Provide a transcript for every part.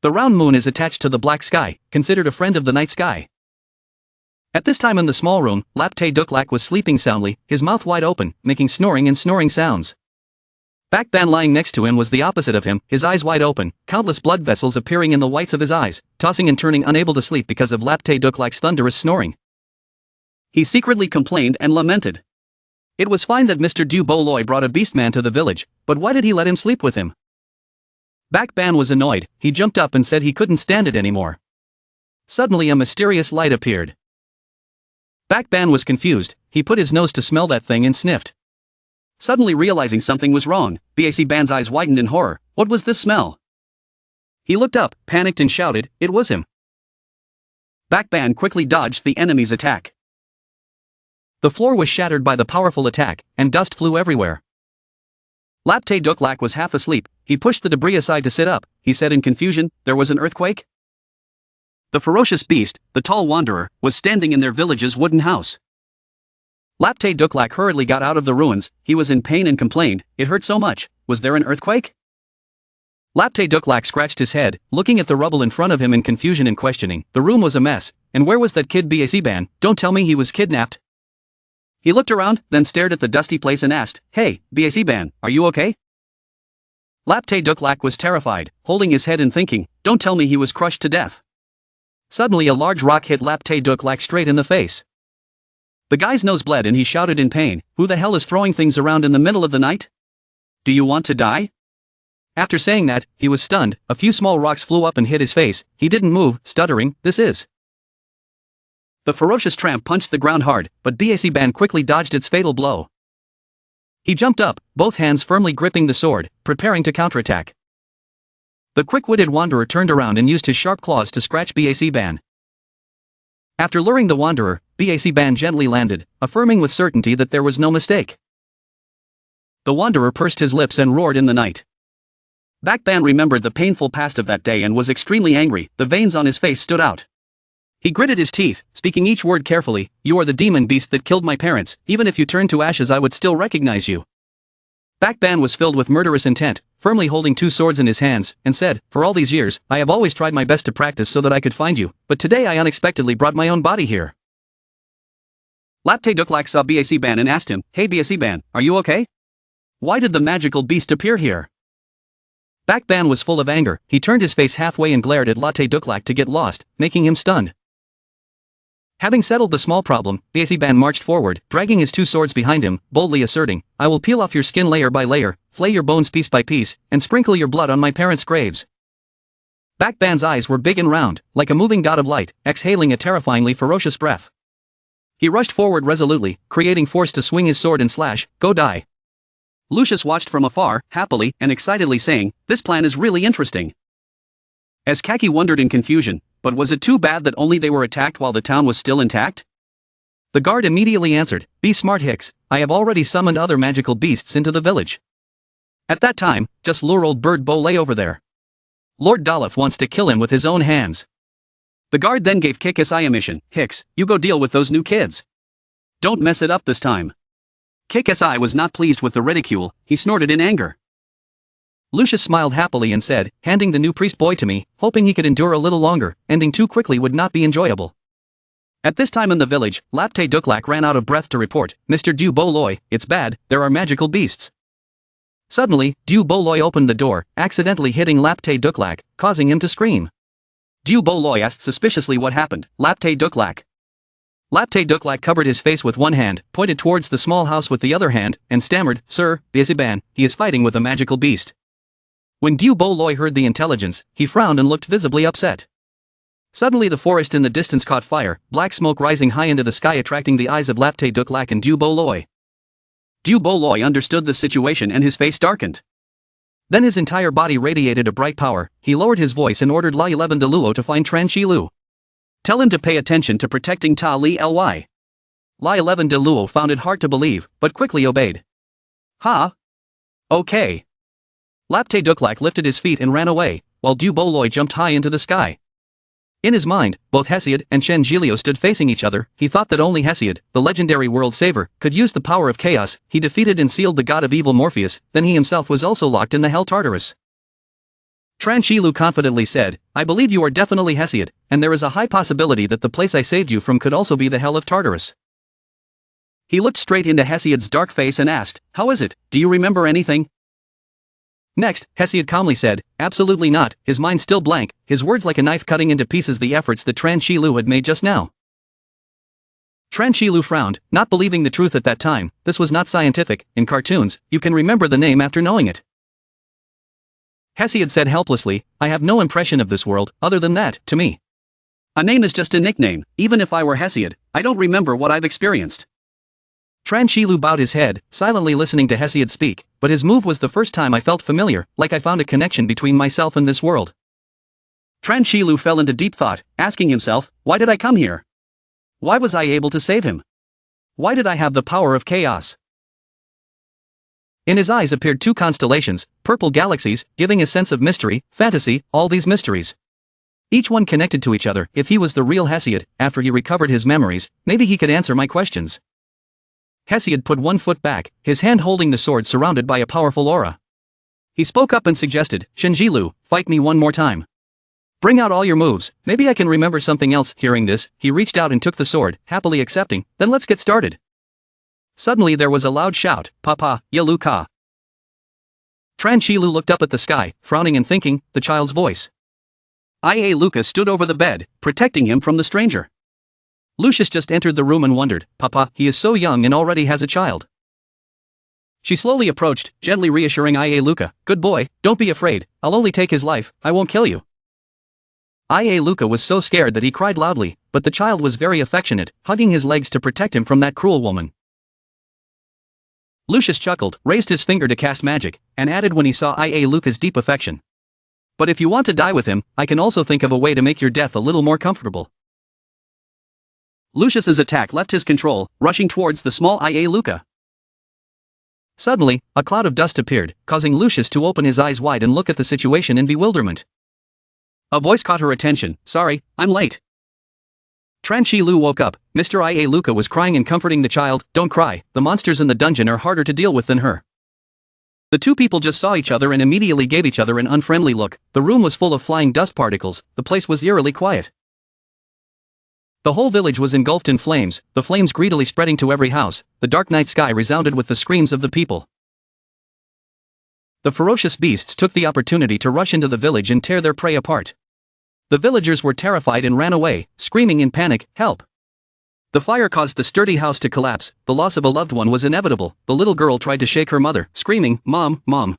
The round moon is attached to the black sky, considered a friend of the night sky. At this time in the small room, Lapte Duklak was sleeping soundly, his mouth wide open, making snoring and snoring sounds. Bakban lying next to him was the opposite of him, his eyes wide open, countless blood vessels appearing in the whites of his eyes, tossing and turning unable to sleep because of Lapte Duklak's thunderous snoring. He secretly complained and lamented. It was fine that Mr. Duboloy brought a beastman to the village, but why did he let him sleep with him? Bakban was annoyed, he jumped up and said he couldn't stand it anymore. Suddenly a mysterious light appeared. Bakban was confused, he put his nose to smell that thing and sniffed. Suddenly realizing something was wrong, Bakban's eyes widened in horror. What was this smell? He looked up, panicked and shouted, it was him. Bakban quickly dodged the enemy's attack. The floor was shattered by the powerful attack, and dust flew everywhere. Lapte Duklak was half asleep, he pushed the debris aside to sit up, he said in confusion, there was an earthquake? The ferocious beast, the tall wanderer, was standing in their village's wooden house. Lapte Duklak hurriedly got out of the ruins, he was in pain and complained, it hurt so much, was there an earthquake? Lapte Duklak scratched his head, looking at the rubble in front of him in confusion and questioning, the room was a mess, and where was that kid Bakban, don't tell me he was kidnapped? He looked around, then stared at the dusty place and asked, hey, Bakban, are you okay? Lapte Duklak was terrified, holding his head and thinking, don't tell me he was crushed to death. Suddenly a large rock hit Lapte Duklak straight in the face. The guy's nose bled and he shouted in pain, who the hell is throwing things around in the middle of the night? Do you want to die? After saying that, he was stunned, a few small rocks flew up and hit his face, he didn't move, stuttering, this is. The ferocious tramp punched the ground hard, but Bakban quickly dodged its fatal blow. He jumped up, both hands firmly gripping the sword, preparing to counterattack. The quick-witted wanderer turned around and used his sharp claws to scratch Bakban. After luring the wanderer, Bakban gently landed, affirming with certainty that there was no mistake. The wanderer pursed his lips and roared in the night. Bakban remembered the painful past of that day and was extremely angry, the veins on his face stood out. He gritted his teeth, speaking each word carefully, you are the demon beast that killed my parents, even if you turned to ashes I would still recognize you. Bakban was filled with murderous intent, firmly holding two swords in his hands, and said, for all these years, I have always tried my best to practice so that I could find you, but today I unexpectedly brought my own body here. Lapte Duklak saw Bakban and asked him, hey Bakban, are you okay? Why did the magical beast appear here? Bakban was full of anger, he turned his face halfway and glared at Lapte Duklak to get lost, making him stunned. Having settled the small problem, Bakban marched forward, dragging his two swords behind him, boldly asserting, I will peel off your skin layer by layer, flay your bones piece by piece, and sprinkle your blood on my parents' graves. Bakban's eyes were big and round, like a moving dot of light, exhaling a terrifyingly ferocious breath. He rushed forward resolutely, creating force to swing his sword and slash, go die. Lucius watched from afar, happily and excitedly saying, this plan is really interesting. As Kaki wondered in confusion, but was it too bad that only they were attacked while the town was still intact? The guard immediately answered, be smart Hicks, I have already summoned other magical beasts into the village. At that time, just lure old bird Bo lay over there. Lord Dolph wants to kill him with his own hands. The guard then gave Kikisai a mission, Hicks, you go deal with those new kids. Don't mess it up this time. Kikisai was not pleased with the ridicule, he snorted in anger. Lucius smiled happily and said, handing the new priest boy to me, hoping he could endure a little longer, ending too quickly would not be enjoyable. At this time in the village, Lapte Duklak ran out of breath to report, Mr. Duboloy, it's bad, there are magical beasts. Suddenly, Duboloy opened the door, accidentally hitting Lapte Duklak, causing him to scream. Duboloy asked suspiciously what happened, Lapte Duklak. Lapte Duklak covered his face with one hand, pointed towards the small house with the other hand, and stammered, Sir, Bakban, he is fighting with a magical beast. When Duboloy heard the intelligence, he frowned and looked visibly upset. Suddenly the forest in the distance caught fire, black smoke rising high into the sky attracting the eyes of Lapte Duklak and Duboloy. Duboloy understood the situation and his face darkened. Then his entire body radiated a bright power, he lowered his voice and ordered La 11 de Luo to find Tran Chilou. Tell him to pay attention to protecting Ta Li Ly. La 11 de Luo found it hard to believe, but quickly obeyed. Ha? Okay. Lapte Duklak lifted his feet and ran away, while Duboloy jumped high into the sky. In his mind, both Hassad and Shen Jilio stood facing each other, he thought that only Hassad, the legendary world saver, could use the power of chaos, he defeated and sealed the god of evil Morpheus, then he himself was also locked in the Hell Tartarus. Chilou confidently said, I believe you are definitely Hassad, and there is a high possibility that the place I saved you from could also be the hell of Tartarus. He looked straight into Hassad's dark face and asked, how is it, do you remember anything? Next, Hassad calmly said, absolutely not, his mind still blank, his words like a knife cutting into pieces the efforts that Chilou had made just now. Chilou frowned, not believing the truth at that time. This was not scientific. In cartoons, you can remember the name after knowing it. Hassad said helplessly, I have no impression of this world, other than that, to me. A name is just a nickname, even if I were Hassad, I don't remember what I've experienced. Chilou bowed his head, silently listening to Hassad speak, but his move was the first time I felt familiar, like I found a connection between myself and this world. Chilou fell into deep thought, asking himself, why did I come here? Why was I able to save him? Why did I have the power of chaos? In his eyes appeared two constellations, purple galaxies, giving a sense of mystery, fantasy, all these mysteries. Each one connected to each other. If he was the real Hassad, after he recovered his memories, maybe he could answer my questions. Hassad put one foot back, his hand holding the sword surrounded by a powerful aura. He spoke up and suggested, Chilou, fight me one more time. Bring out all your moves, maybe I can remember something else. Hearing this, he reached out and took the sword, happily accepting, then let's get started. Suddenly there was a loud shout, Papa, Ialuka. Chilou looked up at the sky, frowning and thinking, the child's voice. Ialuka stood over the bed, protecting him from the stranger. Lucius just entered the room and wondered, Papa, he is so young and already has a child. She slowly approached, gently reassuring Ialuka, good boy, don't be afraid, I'll only take his life, I won't kill you. Ialuka was so scared that he cried loudly, but the child was very affectionate, hugging his legs to protect him from that cruel woman. Lucius chuckled, raised his finger to cast magic, and added when he saw Ialuka's deep affection. But if you want to die with him, I can also think of a way to make your death a little more comfortable. Lucius's attack left his control, rushing towards the small Ialuka. Suddenly, a cloud of dust appeared, causing Lucius to open his eyes wide and look at the situation in bewilderment. A voice caught her attention, sorry, I'm late. Chilou woke up. Mr. Ialuka was crying and comforting the child, don't cry, the monsters in the dungeon are harder to deal with than her. The two people just saw each other and immediately gave each other an unfriendly look. The room was full of flying dust particles, the place was eerily quiet. The whole village was engulfed in flames, the flames greedily spreading to every house. The dark night sky resounded with the screams of the people. The ferocious beasts took the opportunity to rush into the village and tear their prey apart. The villagers were terrified and ran away, screaming in panic, help! The fire caused the sturdy house to collapse. The loss of a loved one was inevitable. The little girl tried to shake her mother, screaming, Mom, Mom!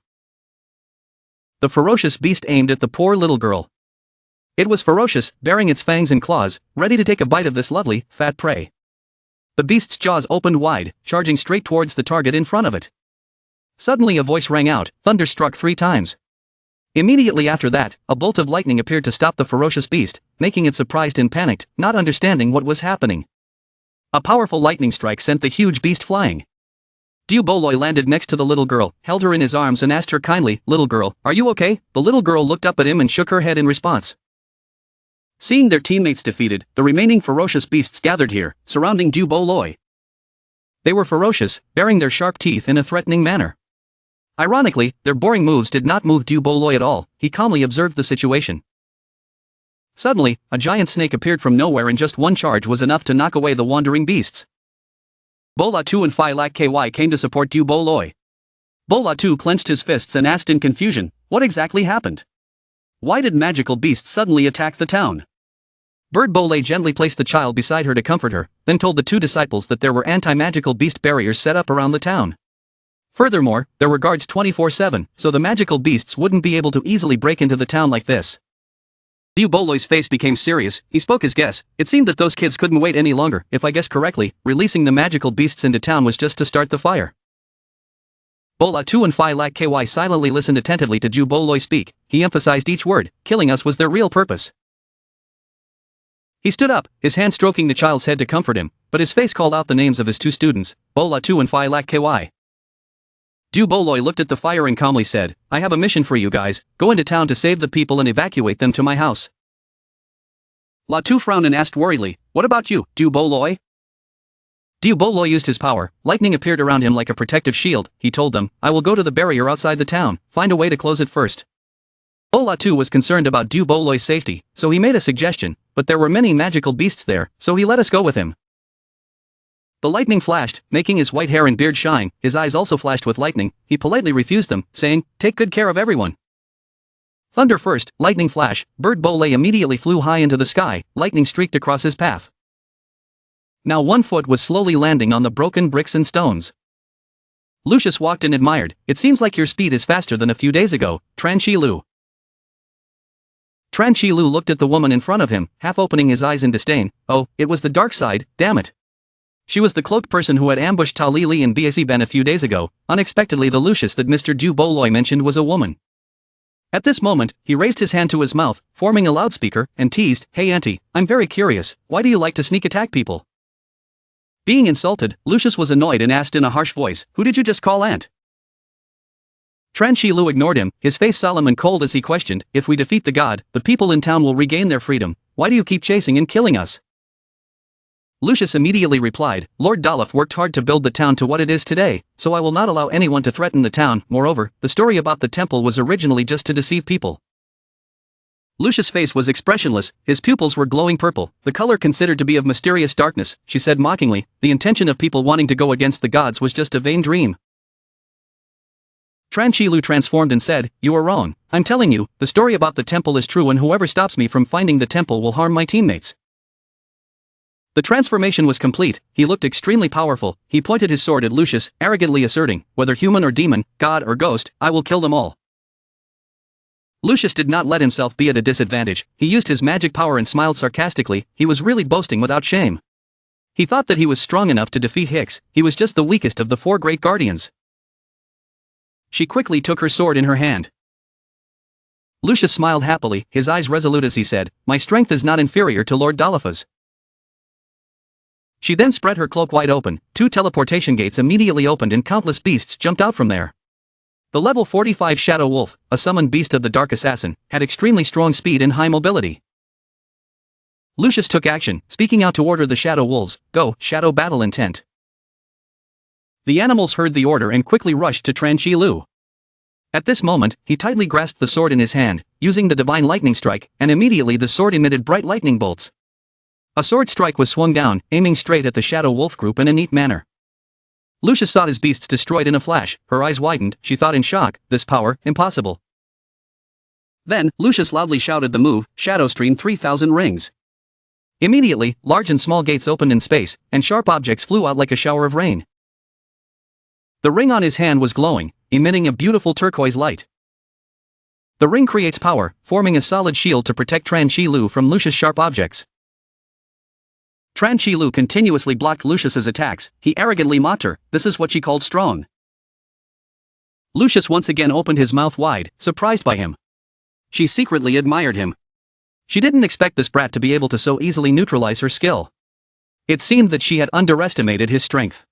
The ferocious beast aimed at the poor little girl. It was ferocious, baring its fangs and claws, ready to take a bite of this lovely, fat prey. The beast's jaws opened wide, charging straight towards the target in front of it. Suddenly a voice rang out, thunder struck 3 times. Immediately after that, a bolt of lightning appeared to stop the ferocious beast, making it surprised and panicked, not understanding what was happening. A powerful lightning strike sent the huge beast flying. Duboloy landed next to the little girl, held her in his arms and asked her kindly, little girl, are you okay? The little girl looked up at him and shook her head in response. Seeing their teammates defeated, the remaining ferocious beasts gathered here, surrounding Duboloy. They were ferocious, baring their sharp teeth in a threatening manner. Ironically, their boring moves did not move Duboloy at all. He calmly observed the situation. Suddenly, a giant snake appeared from nowhere and just one charge was enough to knock away the wandering beasts. Bola 2 and Phi Lak KY came to support Duboloy. Bola 2 clenched his fists and asked in confusion, what exactly happened? Why did magical beasts suddenly attack the town? Bird Bolay gently placed the child beside her to comfort her, then told the 2 disciples that there were anti-magical beast barriers set up around the town. Furthermore, there were guards 24/7, so the magical beasts wouldn't be able to easily break into the town like this. Duboloy's face became serious. He spoke his guess. It seemed that those kids couldn't wait any longer. If I guessed correctly, releasing the magical beasts into town was just to start the fire. Bola 2 and Phi Lak KY silently listened attentively to Duboloy speak. He emphasized each word. Killing us was their real purpose. He stood up, his hand stroking the child's head to comfort him, but his face called out the names of his 2 students, Bola 2 and Phi Lak KY. Duboloy looked at the fire and calmly said, I have a mission for you guys, go into town to save the people and evacuate them to my house. La 2 frowned and asked worriedly, what about you, Duboloy? Duboloy used his power, lightning appeared around him like a protective shield. He told them, I will go to the barrier outside the town, find a way to close it first. Ola too was concerned about Duboloy's safety, so he made a suggestion, but there were many magical beasts there, so he let us go with him. The lightning flashed, making his white hair and beard shine, his eyes also flashed with lightning. He politely refused them, saying, "Take good care of everyone." Thunder first, lightning flash, Bird Bolay immediately flew high into the sky, lightning streaked across his path. Now 1 foot was slowly landing on the broken bricks and stones. Lucius walked and admired. "It seems like your speed is faster than a few days ago, Chilou." Chilou looked at the woman in front of him, half opening his eyes in disdain. Oh, it was the dark side, damn it. She was the cloaked person who had ambushed Ta Li and Bac Ben a few days ago. Unexpectedly the Lucius that Mr. Duboloy mentioned was a woman. At this moment, he raised his hand to his mouth, forming a loudspeaker, and teased, "Hey auntie, I'm very curious, why do you like to sneak attack people?" Being insulted, Lucius was annoyed and asked in a harsh voice, "Who did you just call aunt?" Chilou ignored him, his face solemn and cold as he questioned, "If we defeat the god, the people in town will regain their freedom. Why do you keep chasing and killing us?" Lucius immediately replied, "Lord Dolof worked hard to build the town to what it is today, so I will not allow anyone to threaten the town. Moreover, the story about the temple was originally just to deceive people." Lucius' face was expressionless, his pupils were glowing purple, the color considered to be of mysterious darkness. She said mockingly, "The intention of people wanting to go against the gods was just a vain dream." Chilou transformed and said, "You are wrong. I'm telling you, the story about the temple is true, and whoever stops me from finding the temple will harm my teammates." The transformation was complete. He looked extremely powerful. He pointed his sword at Lucius, arrogantly asserting, "Whether human or demon, god or ghost, I will kill them all." Lucius did not let himself be at a disadvantage. He used his magic power and smiled sarcastically. He was really boasting without shame. He thought that he was strong enough to defeat Hicks. He was just the weakest of the 4 great guardians. She quickly took her sword in her hand. Lucius smiled happily, his eyes resolute as he said, "My strength is not inferior to Lord Dolofa's." She then spread her cloak wide open, 2 teleportation gates immediately opened and countless beasts jumped out from there. The level 45 Shadow Wolf, a summoned beast of the Dark Assassin, had extremely strong speed and high mobility. Lucius took action, speaking out to order the Shadow Wolves, "Go, Shadow Battle Intent." The animals heard the order and quickly rushed to Chilou. At this moment, he tightly grasped the sword in his hand, using the Divine Lightning Strike, and immediately the sword emitted bright lightning bolts. A sword strike was swung down, aiming straight at the Shadow Wolf group in a neat manner. Lucius saw his beasts destroyed in a flash. Her eyes widened, she thought in shock, "This power, impossible." Then, Lucius loudly shouted the move, "Shadow Stream 3000 rings." Immediately, large and small gates opened in space, and sharp objects flew out like a shower of rain. The ring on his hand was glowing, emitting a beautiful turquoise light. The ring creates power, forming a solid shield to protect Chilou from Lucius' sharp objects. Chilou continuously blocked Lucius's attacks. He arrogantly mocked her, this is what she called strong. Lucius once again opened his mouth wide, surprised by him. She secretly admired him. She didn't expect this brat to be able to so easily neutralize her skill. It seemed that she had underestimated his strength.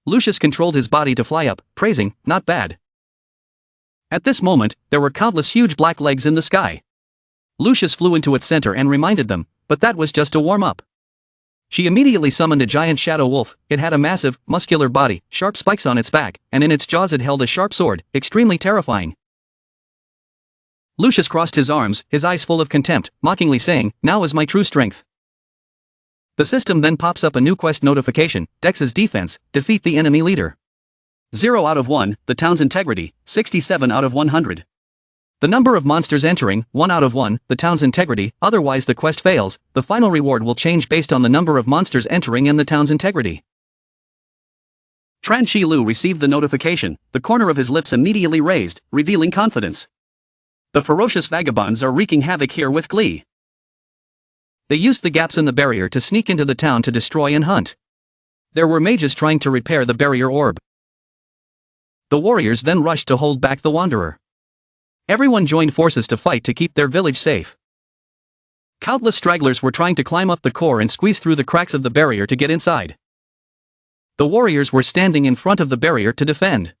Lucius controlled his body to fly up, praising, "Not bad." At this moment, there were countless huge black legs in the sky. Lucius flew into its center and reminded them, but that was just a warm-up. She immediately summoned a giant shadow wolf. It had a massive, muscular body, sharp spikes on its back, and in its jaws it held a sharp sword, extremely terrifying. Lucius crossed his arms, his eyes full of contempt, mockingly saying, "Now is my true strength." The system then pops up a new quest notification, Dex's defense, defeat the enemy leader. 0 out of 1, the town's integrity, 67 out of 100. The number of monsters entering, 1 out of 1, the town's integrity, otherwise the quest fails. The final reward will change based on the number of monsters entering and the town's integrity. Chilou received the notification, the corner of his lips immediately raised, revealing confidence. The ferocious vagabonds are wreaking havoc here with glee. They used the gaps in the barrier to sneak into the town to destroy and hunt. There were mages trying to repair the barrier orb. The warriors then rushed to hold back the wanderer. Everyone joined forces to fight to keep their village safe. Countless stragglers were trying to climb up the core and squeeze through the cracks of the barrier to get inside. The warriors were standing in front of the barrier to defend.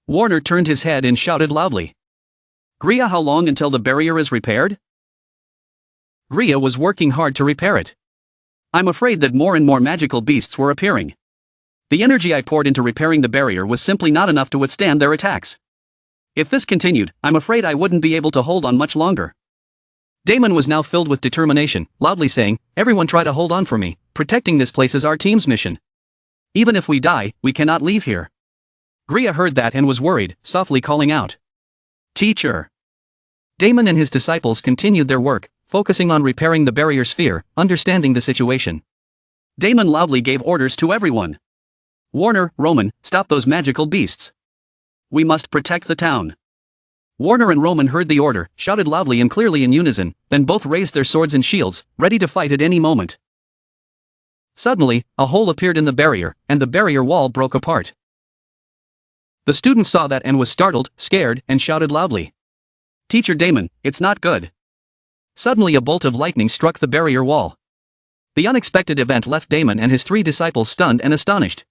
Warner turned his head and shouted loudly, "Gria, how long until the barrier is repaired?" Gria was working hard to repair it. "I'm afraid that more and more magical beasts were appearing. The energy I poured into repairing the barrier was simply not enough to withstand their attacks. If this continued, I'm afraid I wouldn't be able to hold on much longer. Damon was now filled with determination, loudly saying, everyone try to hold on for me, protecting this place is our team's mission. Even if we die, we cannot leave here. Gria heard that and was worried, softly calling out, Teacher. Damon and his disciples continued their work, focusing on repairing the barrier sphere, understanding the situation. Damon loudly gave orders to everyone. Warner, Roman, stop those magical beasts. We must protect the town. Warner and Roman heard the order, shouted loudly and clearly in unison, then both raised their swords and shields, ready to fight at any moment. Suddenly, a hole appeared in the barrier, and the barrier wall broke apart. The student saw that and was startled, scared, and shouted loudly. Teacher Damon, it's not good. Suddenly a bolt of lightning struck the barrier wall. The unexpected event left Damon and his 3 disciples stunned and astonished.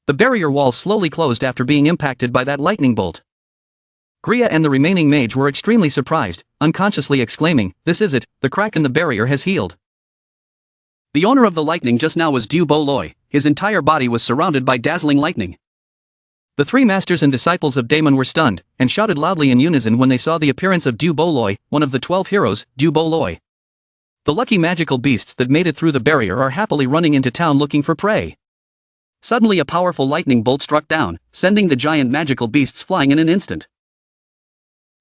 The barrier wall slowly closed after being impacted by that lightning bolt. Gria and the remaining mage were extremely surprised, unconsciously exclaiming, this is it, the crack in the barrier has healed. The owner of the lightning just now was Duboloy, his entire body was surrounded by dazzling lightning. The 3 masters and disciples of Damon were stunned, and shouted loudly in unison when they saw the appearance of Duboloy, one of the 12 heroes, Duboloy. The lucky magical beasts that made it through the barrier are happily running into town looking for prey. Suddenly a powerful lightning bolt struck down, sending the giant magical beasts flying in an instant.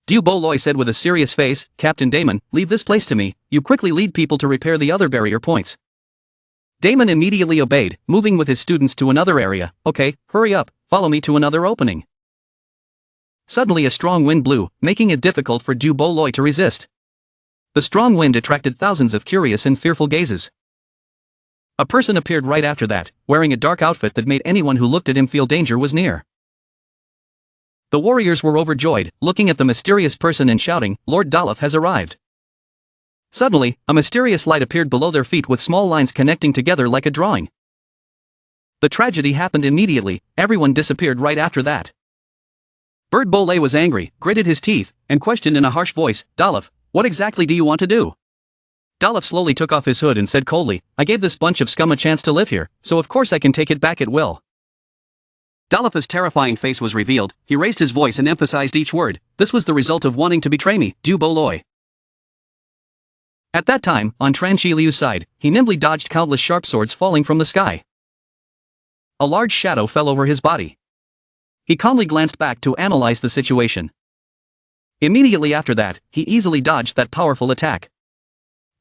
Duboloy said with a serious face, Captain Damon, leave this place to me, you quickly lead people to repair the other barrier points. Damon immediately obeyed, moving with his students to another area. Okay, hurry up, follow me to another opening. Suddenly a strong wind blew, making it difficult for Duboloy to resist. The strong wind attracted thousands of curious and fearful gazes. A person appeared right after that, wearing a dark outfit that made anyone who looked at him feel danger was near. The warriors were overjoyed, looking at the mysterious person and shouting, Lord Doof has arrived. Suddenly, a mysterious light appeared below their feet with small lines connecting together like a drawing. The tragedy happened immediately, everyone disappeared right after that. Bird Bolay was angry, gritted his teeth, and questioned in a harsh voice, Doof, what exactly do you want to do? Doof slowly took off his hood and said coldly, I gave this bunch of scum a chance to live here, so of course I can take it back at will. Doof's terrifying face was revealed, he raised his voice and emphasized each word, this was the result of wanting to betray me, Duboloy. At that time, on Chillou's side, he nimbly dodged countless sharp swords falling from the sky. A large shadow fell over his body. He calmly glanced back to analyze the situation. Immediately after that, he easily dodged that powerful attack.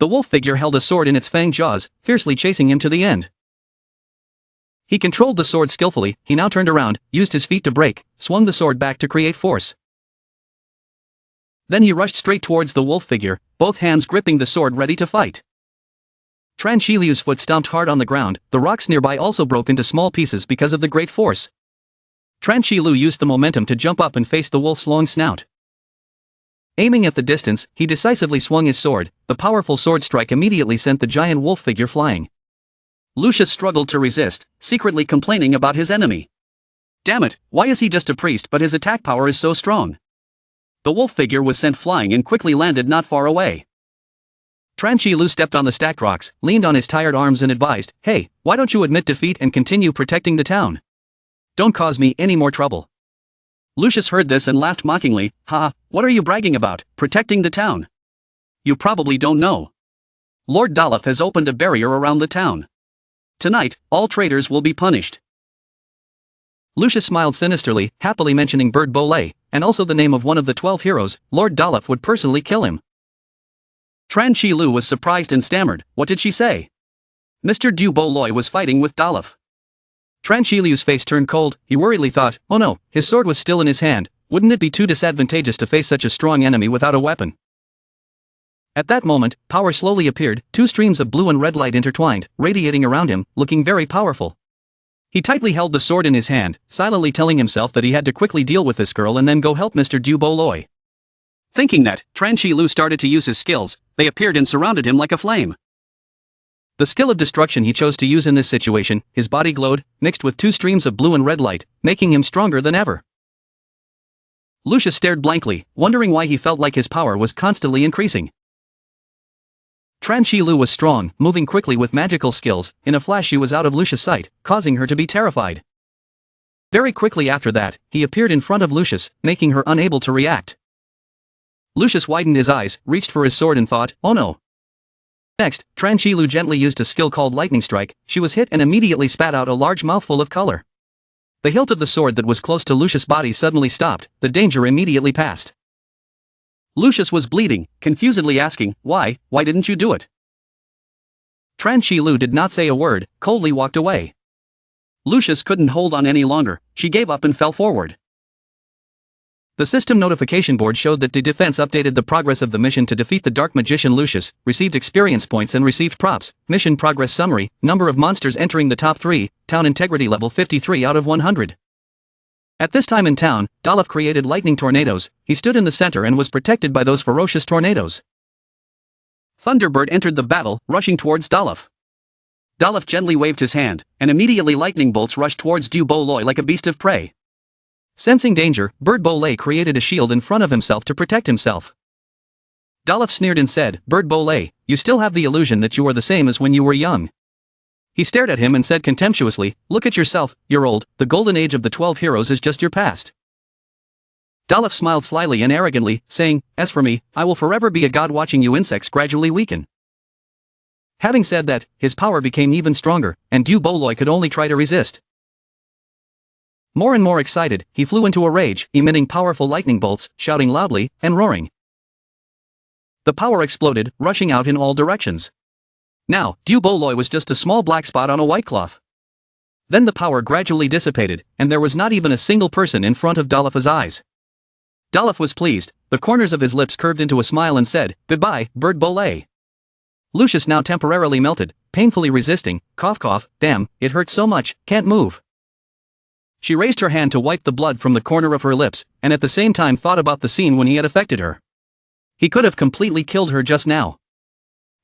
The wolf figure held a sword in its fanged jaws, fiercely chasing him to the end. He controlled the sword skillfully, he now turned around, used his feet to break, swung the sword back to create force. Then he rushed straight towards the wolf figure, both hands gripping the sword ready to fight. Chillou's foot stomped hard on the ground, the rocks nearby also broke into small pieces because of the great force. Chilou used the momentum to jump up and face the wolf's long snout. Aiming at the distance, he decisively swung his sword, the powerful sword strike immediately sent the giant wolf figure flying. Lucius struggled to resist, secretly complaining about his enemy. Damn it, why is he just a priest but his attack power is so strong? The wolf figure was sent flying and quickly landed not far away. Chilou stepped on the stacked rocks, leaned on his tired arms and advised, hey, why don't you admit defeat and continue protecting the town? Don't cause me any more trouble. Lucius heard this and laughed mockingly, ha, what are you bragging about, protecting the town? You probably don't know. Lord Doof has opened a barrier around the town. Tonight, all traitors will be punished. Lucius smiled sinisterly, happily mentioning Bird Bolay, and also the name of one of the 12 heroes, Lord Doof would personally kill him. Chilou was surprised and stammered, what did she say? Mr. Duboloy was fighting with Doof. Chillou's face turned cold, he worriedly thought, oh no, his sword was still in his hand, wouldn't it be too disadvantageous to face such a strong enemy without a weapon? At that moment, power slowly appeared, 2 streams of blue and red light intertwined, radiating around him, looking very powerful. He tightly held the sword in his hand, silently telling himself that he had to quickly deal with this girl and then go help Mr. Duboloy. Thinking that, Chilou started to use his skills, they appeared and surrounded him like a flame. The skill of destruction he chose to use in this situation, his body glowed, mixed with 2 streams of blue and red light, making him stronger than ever. Lucius stared blankly, wondering why he felt like his power was constantly increasing. Chilou was strong, moving quickly with magical skills, in a flash she was out of Lucius' sight, causing her to be terrified. Very quickly after that, he appeared in front of Lucius, making her unable to react. Lucius widened his eyes, reached for his sword and thought, oh no. Next, Chilou gently used a skill called lightning strike. She was hit and immediately spat out a large mouthful of color. The hilt of the sword that was close to Lucius' body suddenly stopped, the danger immediately passed. Lucius was bleeding, confusedly asking, why didn't you do it? Chilou did not say a word, coldly walked away. Lucius couldn't hold on any longer, she gave up and fell forward. The system notification board showed that the defense updated the progress of the mission to defeat the dark magician Lucius, received experience points and received props, mission progress summary, number of monsters entering the top 3, town integrity level 53 out of 100. At this time in town, Doof created lightning tornadoes. He stood in the center and was protected by those ferocious tornadoes. Thunderbird entered the battle, rushing towards Doof. Doof gently waved his hand, and immediately lightning bolts rushed towards Duboloy like a beast of prey. Sensing danger, Bird Bolay created a shield in front of himself to protect himself. Doof sneered and said, Bird Bolay, you still have the illusion that you are the same as when you were young. He stared at him and said contemptuously, look at yourself, you're old, the golden age of the 12 heroes is just your past. Doof smiled slyly and arrogantly, saying, as for me, I will forever be a god watching you insects gradually weaken. Having said that, his power became even stronger, and Duboloy could only try to resist. More and more excited, he flew into a rage, emitting powerful lightning bolts, shouting loudly, and roaring. The power exploded, rushing out in all directions. Now, Duboloy was just a small black spot on a white cloth. Then the power gradually dissipated, and there was not even a single person in front of Doof's eyes. Doof was pleased, the corners of his lips curved into a smile and said, goodbye, Bird Bolay. Lucius now temporarily melted, painfully resisting, cough cough, damn, it hurts so much, can't move. She raised her hand to wipe the blood from the corner of her lips, and at the same time thought about the scene when he had affected her. He could have completely killed her just now.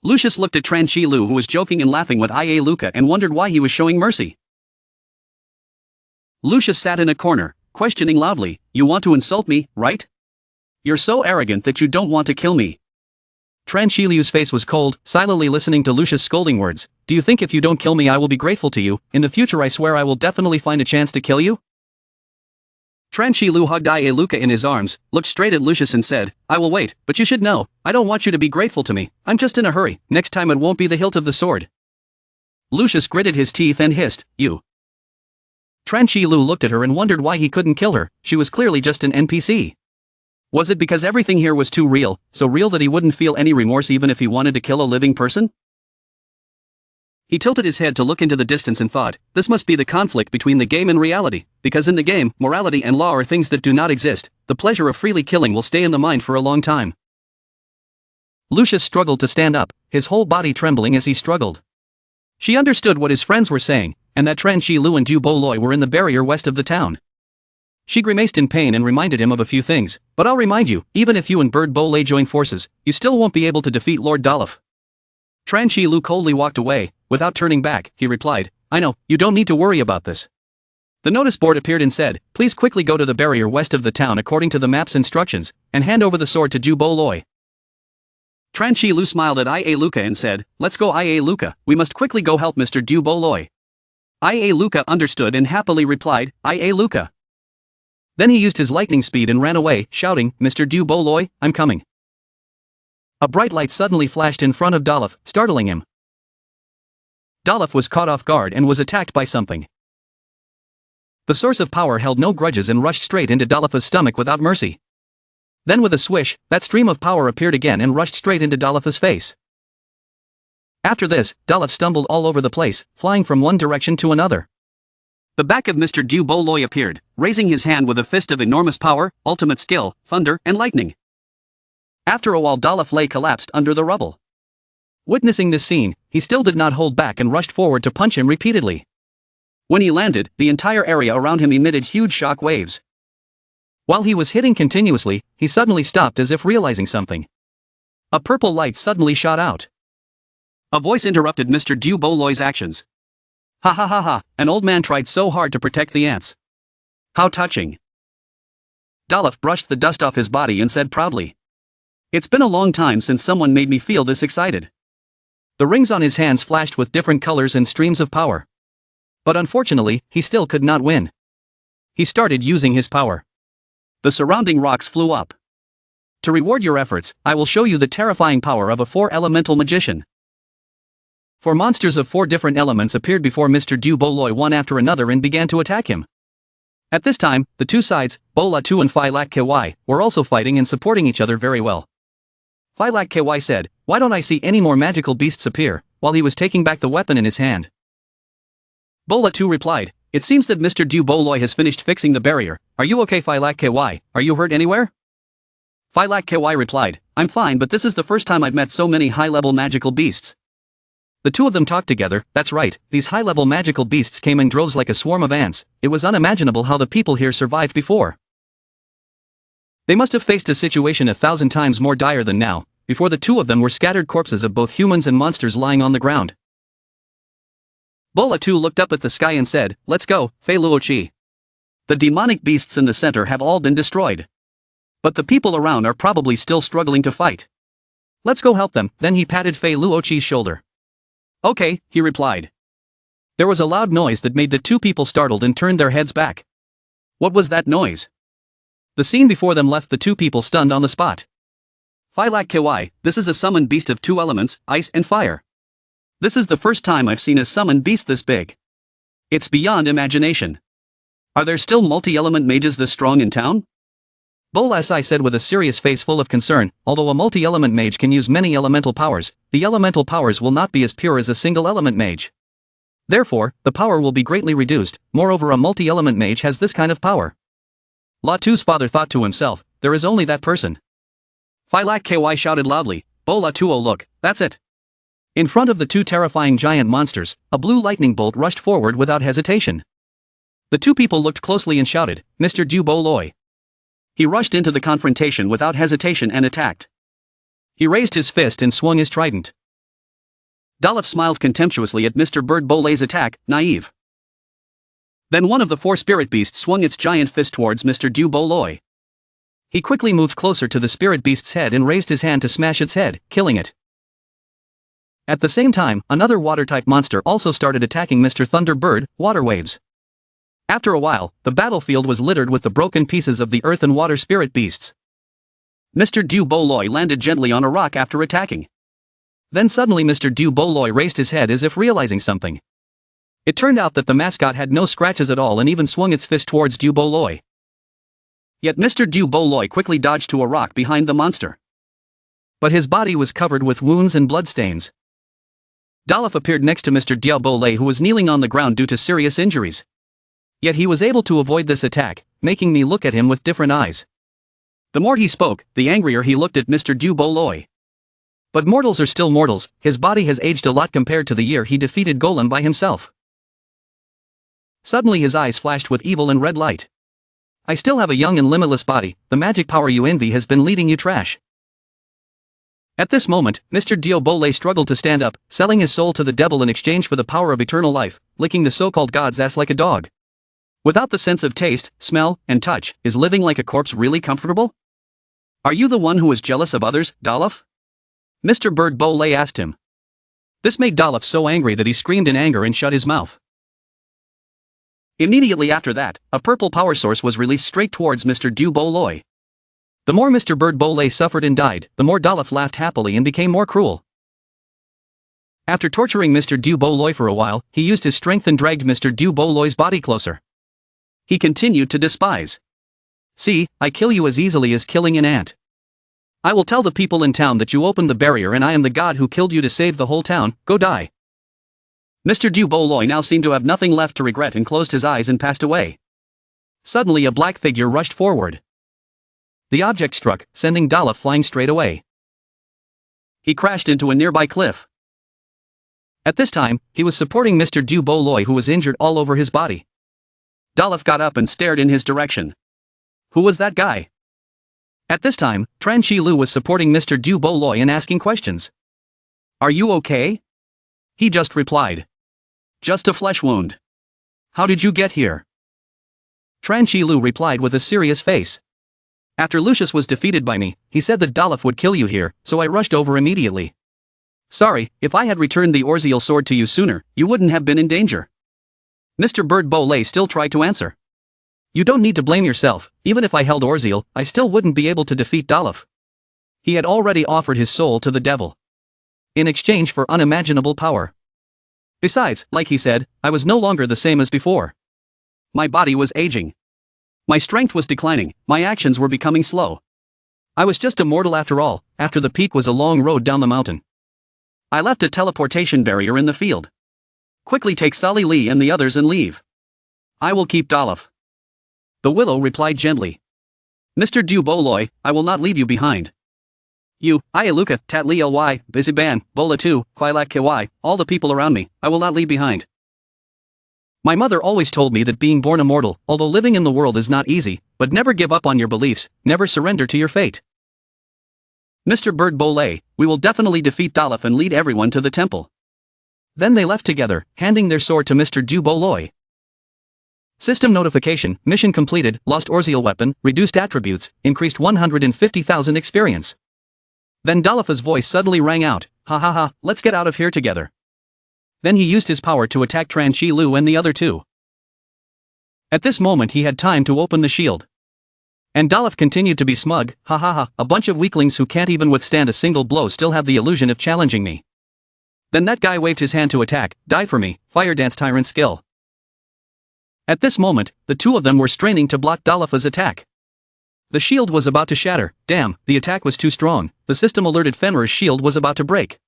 Lucius looked at Chilou, who was joking and laughing with Ialuka, and wondered why he was showing mercy. Lucius sat in a corner, questioning loudly, you want to insult me, right? You're so arrogant that you don't want to kill me. Chilou's face was cold, silently listening to Lucius' scolding words. Do you think if you don't kill me I will be grateful to you? In the future I swear I will definitely find a chance to kill you? Chilou hugged Ialuka in his arms, looked straight at Lucius and said, I will wait, but you should know, I don't want you to be grateful to me, I'm just in a hurry, next time it won't be the hilt of the sword. Lucius gritted his teeth and hissed, you. Chilou looked at her and wondered why he couldn't kill her, she was clearly just an NPC. Was it because everything here was too real, so real that he wouldn't feel any remorse even if he wanted to kill a living person? He tilted his head to look into the distance and thought, this must be the conflict between the game and reality, because in the game, morality and law are things that do not exist, the pleasure of freely killing will stay in the mind for a long time. Lucius struggled to stand up, his whole body trembling as he struggled. She understood what his friends were saying, and that Chilou and Duboloy were in the barrier west of the town. She grimaced in pain and reminded him of a few things, but I'll remind you, even if you and Bird Bolay join forces, you still won't be able to defeat Lord Doof. Chilou coldly walked away, without turning back, he replied, I know, you don't need to worry about this. The notice board appeared and said, please quickly go to the barrier west of the town according to the map's instructions, and hand over the sword to Duboloy. Chilou smiled at Ialuka and said, let's go Ialuka, we must quickly go help Mr. Duboloy. Ialuka understood and happily replied, Ialuka. Then he used his lightning speed and ran away, shouting, Mr. Duboloy, I'm coming. A bright light suddenly flashed in front of Doof, startling him. Doof was caught off guard and was attacked by something. The source of power held no grudges and rushed straight into Doof's stomach without mercy. Then with a swish, that stream of power appeared again and rushed straight into Doof's face. After this, Doof stumbled all over the place, flying from one direction to another. The back of Mr. Duboloy appeared, raising his hand with a fist of enormous power, ultimate skill, thunder, and lightning. After a while Doof lay collapsed under the rubble. Witnessing this scene, he still did not hold back and rushed forward to punch him repeatedly. When he landed, the entire area around him emitted huge shock waves. While he was hitting continuously, he suddenly stopped as if realizing something. A purple light suddenly shot out. A voice interrupted Mr. Duboloy's actions. Ha ha ha ha, an old man tried so hard to protect the ants. How touching. Doof brushed the dust off his body and said proudly. It's been a long time since someone made me feel this excited. The rings on his hands flashed with different colors and streams of power. But unfortunately, he still could not win. he started using his power. The surrounding rocks flew up. To reward your efforts, I will show you the terrifying power of a 4-elemental magician. 4 monsters of 4 different elements appeared before Mr. Duboloy one after another and began to attack him. At this time, the two sides, Bola 2 and Phi Lak Ky, were also fighting and supporting each other very well. Phi Lak Ky said, "Why don't I see any more magical beasts appear," while he was taking back the weapon in his hand. Bola 2 replied, "It seems that Mr. Duboloy has finished fixing the barrier. Are you okay, Phi Lak Ky? Are you hurt anywhere?" Phi Lak Ky replied, "I'm fine, but this is the first time I've met so many high-level magical beasts." The two of them talked together. That's right, these high-level magical beasts came in droves like a swarm of ants. It was unimaginable how the people here survived before. They must have faced a situation 1,000 times more dire than now. Before the two of them were scattered corpses of both humans and monsters lying on the ground. Bola 2 looked up at the sky and said, "Let's go, Fei Luoqi. The demonic beasts in the center have all been destroyed. But the people around are probably still struggling to fight. Let's go help them." Then he patted Fei Luoqi's shoulder. "Okay," he replied. There was a loud noise that made the two people startled and turned their heads back. What was that noise? The scene before them left the two people stunned on the spot. Phi Lak Ky, this is a summoned beast of 2 elements, ice and fire. This is the first time I've seen a summoned beast this big. It's beyond imagination. Are there still multi-element mages this strong in town? Bola Si said with a serious face full of concern. Although a multi-element mage can use many elemental powers, the elemental powers will not be as pure as a single element mage. Therefore, the power will be greatly reduced. Moreover, a multi-element mage has this kind of power. La Tu's father thought to himself, there is only that person. Phi Lak Ky shouted loudly, "Bola Tuo, look, that's it." In front of the two terrifying giant monsters, a blue lightning bolt rushed forward without hesitation. The two people looked closely and shouted, "Mr. Duboloy." He rushed into the confrontation without hesitation and attacked. He raised his fist and swung his trident. Doof smiled contemptuously at Mr. Bird Bolay's attack, naive. Then one of the 4 spirit beasts swung its giant fist towards Mr. Duboloy. He quickly moved closer to the spirit beast's head and raised his hand to smash its head, killing it. At the same time, another water-type monster also started attacking Mr. Thunderbird, water waves. After a while, the battlefield was littered with the broken pieces of the earth and water spirit beasts. Mr. Duboloy landed gently on a rock after attacking. Then suddenly Mr. Duboloy raised his head as if realizing something. It turned out that the mascot had no scratches at all and even swung its fist towards Duboloy. Yet Mr. Duboloy quickly dodged to a rock behind the monster. But his body was covered with wounds and bloodstains. Doof appeared next to Mr. Duboloy, who was kneeling on the ground due to serious injuries. Yet he was able to avoid this attack, making me look at him with different eyes. The more he spoke, the angrier he looked at Mr. Duboloy. But mortals are still mortals. His body has aged a lot compared to the year he defeated Golem by himself. Suddenly his eyes flashed with evil and red light. "I still have a young and limitless body. The magic power you envy has been leading you trash." At this moment, Mr. Duboloy struggled to stand up, selling his soul to the devil in exchange for the power of eternal life, licking the so-called god's ass like a dog. Without the sense of taste, smell, and touch, is living like a corpse really comfortable? Are you the one who is jealous of others, Doof? Mr. Bird Bolay asked him. This made Doof so angry that he screamed in anger and shut his mouth. Immediately after that, a purple power source was released straight towards Mr. Duboloy. The more Mr. Bird Bolay suffered and died, the more Doof laughed happily and became more cruel. After torturing Mr. Duboloy for a while, he used his strength and dragged Mr. Duboloy's body closer. He continued to despise. "See, I kill you as easily as killing an ant. I will tell the people in town that you opened the barrier and I am the god who killed you to save the whole town. Go die." Mr. Duboloy now seemed to have nothing left to regret and closed his eyes and passed away. Suddenly a black figure rushed forward. The object struck, sending Doof flying straight away. He crashed into a nearby cliff. At this time, he was supporting Mr. Duboloy, who was injured all over his body. Doof got up and stared in his direction. Who was that guy? At this time, Chilou was supporting Mr. Duboloy and asking questions. "Are you okay?" He just replied. "Just a flesh wound. How did you get here?" Chilou replied with a serious face. "After Lucius was defeated by me, he said that Doof would kill you here, so I rushed over immediately. Sorry, if I had returned the Orzeal sword to you sooner, you wouldn't have been in danger." Mr. Bird Bolay still tried to answer. You don't need to blame yourself, even if I held Orzeal, I still wouldn't be able to defeat Dolof. He had already offered his soul to the devil. In exchange for unimaginable power. Besides, like he said, I was no longer the same as before. My body was aging. My strength was declining, my actions were becoming slow. I was just a mortal after all. After the peak was a long road down the mountain. I left a teleportation barrier in the field. Quickly take Solly Lee and the others and leave. I will keep Dolof. The willow replied gently. Mr. Duboloy, I will not leave you behind. You, Ialuka, Tatli Ly, Biziban, Bola 2, Quilak Kiwai, all the people around me, I will not leave behind. My mother always told me that being born immortal, although living in the world is not easy, but never give up on your beliefs, never surrender to your fate. Mr. Bird Bolay, we will definitely defeat Dolof and lead everyone to the temple. Then they left together, handing their sword to Mr. Duboloy. System notification, mission completed, lost Orzeal weapon, reduced attributes, increased 150,000 experience. Then Dolof's voice suddenly rang out, ha ha ha, let's get out of here together. Then he used his power to attack Chilou and the other two. At this moment he had time to open the shield. And Dolof continued to be smug, ha ha ha, a bunch of weaklings who can't even withstand a single blow still have the illusion of challenging me. Then that guy waved his hand to attack, die for me, fire dance tyrant skill. At this moment, the two of them were straining to block Dolof's attack. The shield was about to shatter, damn, the attack was too strong, the system alerted Fenrir's shield was about to break.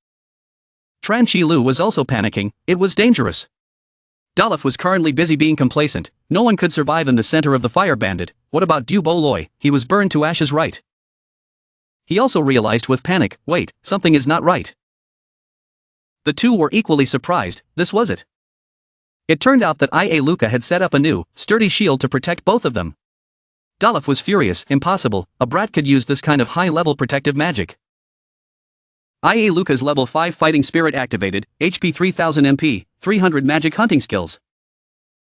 Chilou was also panicking, it was dangerous. Dolof was currently busy being complacent, no one could survive in the center of the fire bandit, what about Duboloy, he was burned to ashes right. He also realized with panic, wait, something is not right. The two were equally surprised, this was it. It turned out that Ialuka had set up a new, sturdy shield to protect both of them. Dolof was furious, impossible, a brat could use this kind of high-level protective magic. Ialuka's level 5 fighting spirit activated, HP 3000 MP, 300 magic hunting skills.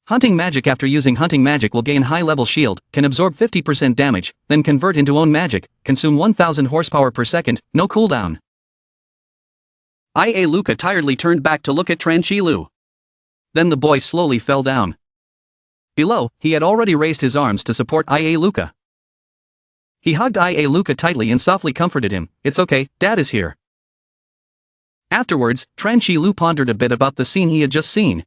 Hunting magic after using hunting magic will gain high-level shield, can absorb 50% damage, then convert into own magic, consume 1000 horsepower per second, no cooldown. Ialuka tiredly turned back to look at Chilou. Then the boy slowly fell down. Below, he had already raised his arms to support Ialuka. He hugged Ialuka tightly and softly comforted him, it's okay, Dad is here. Afterwards, Chilou pondered a bit about the scene he had just seen.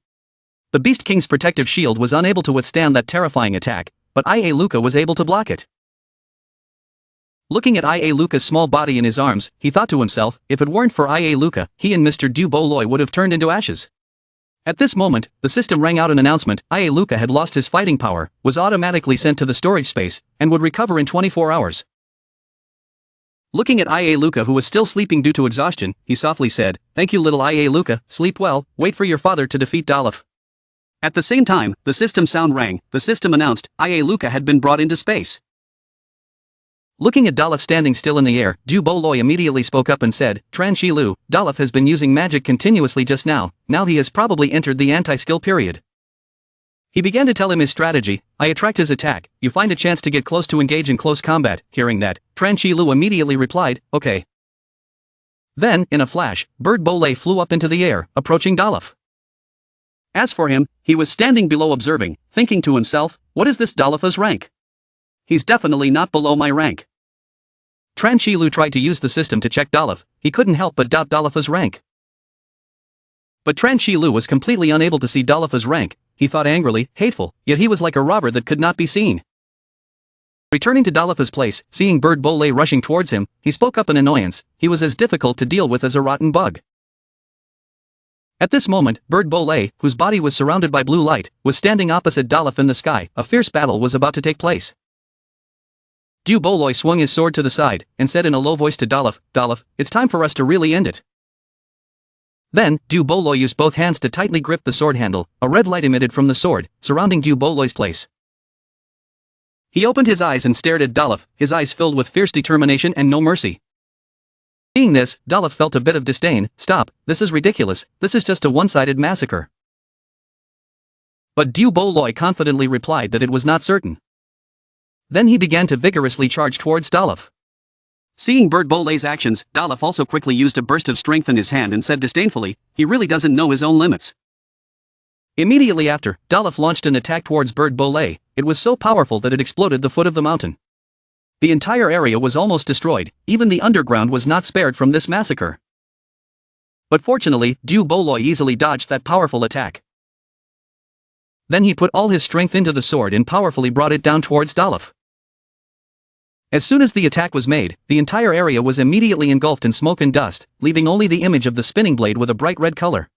The Beast King's protective shield was unable to withstand that terrifying attack, but Ialuka was able to block it. Looking at Ialuka's small body in his arms, he thought to himself, if it weren't for Ialuka, he and Mr. Duboloy would have turned into ashes. At this moment, the system rang out an announcement, Ialuka had lost his fighting power, was automatically sent to the storage space, and would recover in 24 hours. Looking at Ialuka who was still sleeping due to exhaustion, he softly said, thank you little Ialuka, sleep well, wait for your father to defeat Dolof. At the same time, the system sound rang, the system announced, Ialuka had been brought into space. Looking at Dolof standing still in the air, Duboloy immediately spoke up and said, Chilou, Dolof has been using magic continuously just now he has probably entered the anti-skill period. He began to tell him his strategy, I attract his attack, you find a chance to get close to engage in close combat, hearing that, Chilou immediately replied, okay. Then, in a flash, Bird Bolay flew up into the air, approaching Dolof. As for him, he was standing below observing, thinking to himself, what is this Dolof's rank? He's definitely not below my rank. Chilou tried to use the system to check Dolof, he couldn't help but doubt Dolof's rank. But Chilou was completely unable to see Dolof's rank, he thought angrily, hateful, yet he was like a robber that could not be seen. Returning to Dolof's place, seeing Bird Bolay rushing towards him, he spoke up in annoyance, he was as difficult to deal with as a rotten bug. At this moment, Bird Bolay, whose body was surrounded by blue light, was standing opposite Dolof in the sky, a fierce battle was about to take place. Duboloy swung his sword to the side, and said in a low voice to Dolof, Dolof, it's time for us to really end it. Then, Duboloy used both hands to tightly grip the sword handle, a red light emitted from the sword, surrounding Duboloy's place. He opened his eyes and stared at Dolof, his eyes filled with fierce determination and no mercy. Seeing this, Dolof felt a bit of disdain, stop, this is ridiculous, this is just a one-sided massacre. But Duboloy confidently replied that it was not certain. Then he began to vigorously charge towards Dolof. Seeing Bird Bolay's actions, Dolof also quickly used a burst of strength in his hand and said disdainfully, he really doesn't know his own limits. Immediately after, Doof launched an attack towards Bird Bolay. It was so powerful that it exploded the foot of the mountain. The entire area was almost destroyed, even the underground was not spared from this massacre. But fortunately, Duboloy easily dodged that powerful attack. Then he put all his strength into the sword and powerfully brought it down towards Doof. As soon as the attack was made, the entire area was immediately engulfed in smoke and dust, leaving only the image of the spinning blade with a bright red color.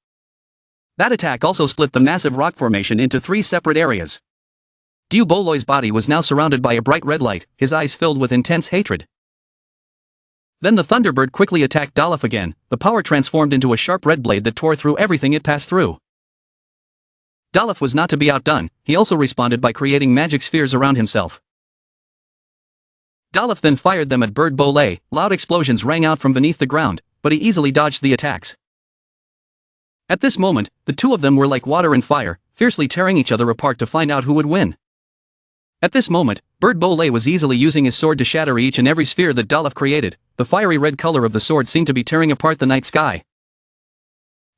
That attack also split the massive rock formation into 3 separate areas. Duboloy's body was now surrounded by a bright red light, his eyes filled with intense hatred. Then the Thunderbird quickly attacked Doof again, the power transformed into a sharp red blade that tore through everything it passed through. Doof was not to be outdone, he also responded by creating magic spheres around himself. Doof then fired them at Bird Bolay. Loud explosions rang out from beneath the ground, but he easily dodged the attacks. At this moment, the two of them were like water and fire, fiercely tearing each other apart to find out who would win. At this moment, Bird Bolay was easily using his sword to shatter each and every sphere that Doof created. The fiery red color of the sword seemed to be tearing apart the night sky.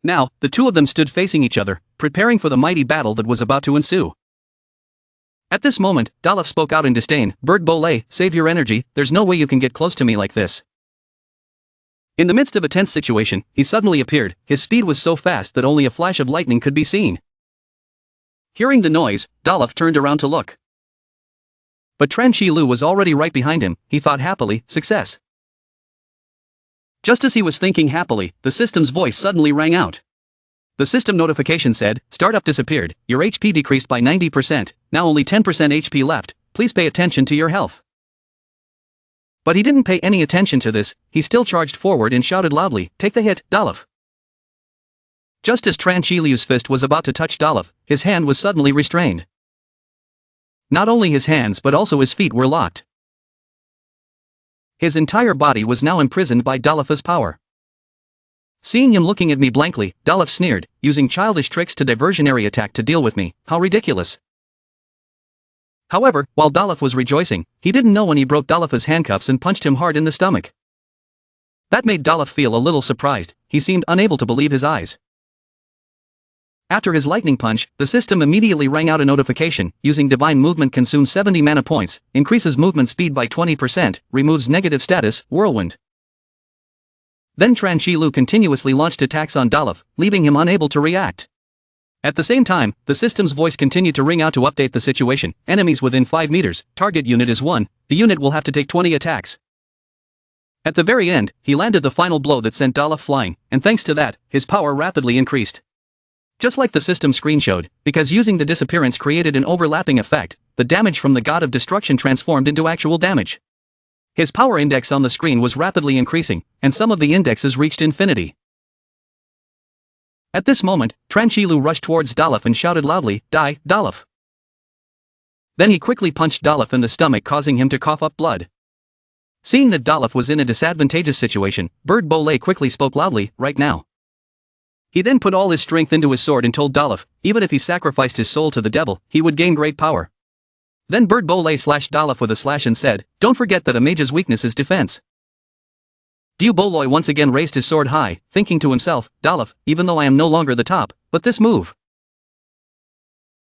Now, the two of them stood facing each other, preparing for the mighty battle that was about to ensue. At this moment, Doof spoke out in disdain. "Bird Bolay, save your energy, there's no way you can get close to me like this." In the midst of a tense situation, he suddenly appeared. His speed was so fast that only a flash of lightning could be seen. Hearing the noise, Doof turned around to look. But Chilou was already right behind him. He thought happily, "Success." Just as he was thinking happily, the system's voice suddenly rang out. The system notification said, "Startup disappeared, your HP decreased by 90%, now only 10% HP left, please pay attention to your health." But he didn't pay any attention to this, he still charged forward and shouted loudly, "Take the hit, Doof." Just as Chilou's fist was about to touch Doof, his hand was suddenly restrained. Not only his hands but also his feet were locked. His entire body was now imprisoned by Doof's power. Seeing him looking at me blankly, Doof sneered, "Using childish tricks to diversionary attack to deal with me, how ridiculous." However, while Doof was rejoicing, he didn't know when he broke Doof's handcuffs and punched him hard in the stomach. That made Doof feel a little surprised, he seemed unable to believe his eyes. After his lightning punch, the system immediately rang out a notification, using divine movement consumes 70 mana points, increases movement speed by 20%, removes negative status, whirlwind. Then Chilou continuously launched attacks on Doof, leaving him unable to react. At the same time, the system's voice continued to ring out to update the situation, enemies within 5 meters, target unit is 1, the unit will have to take 20 attacks. At the very end, he landed the final blow that sent Doof flying, and thanks to that, his power rapidly increased. Just like the system screen showed, because using the disappearance created an overlapping effect, the damage from the God of Destruction transformed into actual damage. His power index on the screen was rapidly increasing, and some of the indexes reached infinity. At this moment, Chilou rushed towards Doof and shouted loudly, "Die, Doof." Then he quickly punched Doof in the stomach, causing him to cough up blood. Seeing that Doof was in a disadvantageous situation, Bird Bolay quickly spoke loudly, "Right now." He then put all his strength into his sword and told Doof, even if he sacrificed his soul to the devil, he would gain great power. Then Bird Bolay slashed Doof with a slash and said, "Don't forget that a mage's weakness is defense." Duboloy once again raised his sword high, thinking to himself, "Doof, even though I am no longer the top, but this move."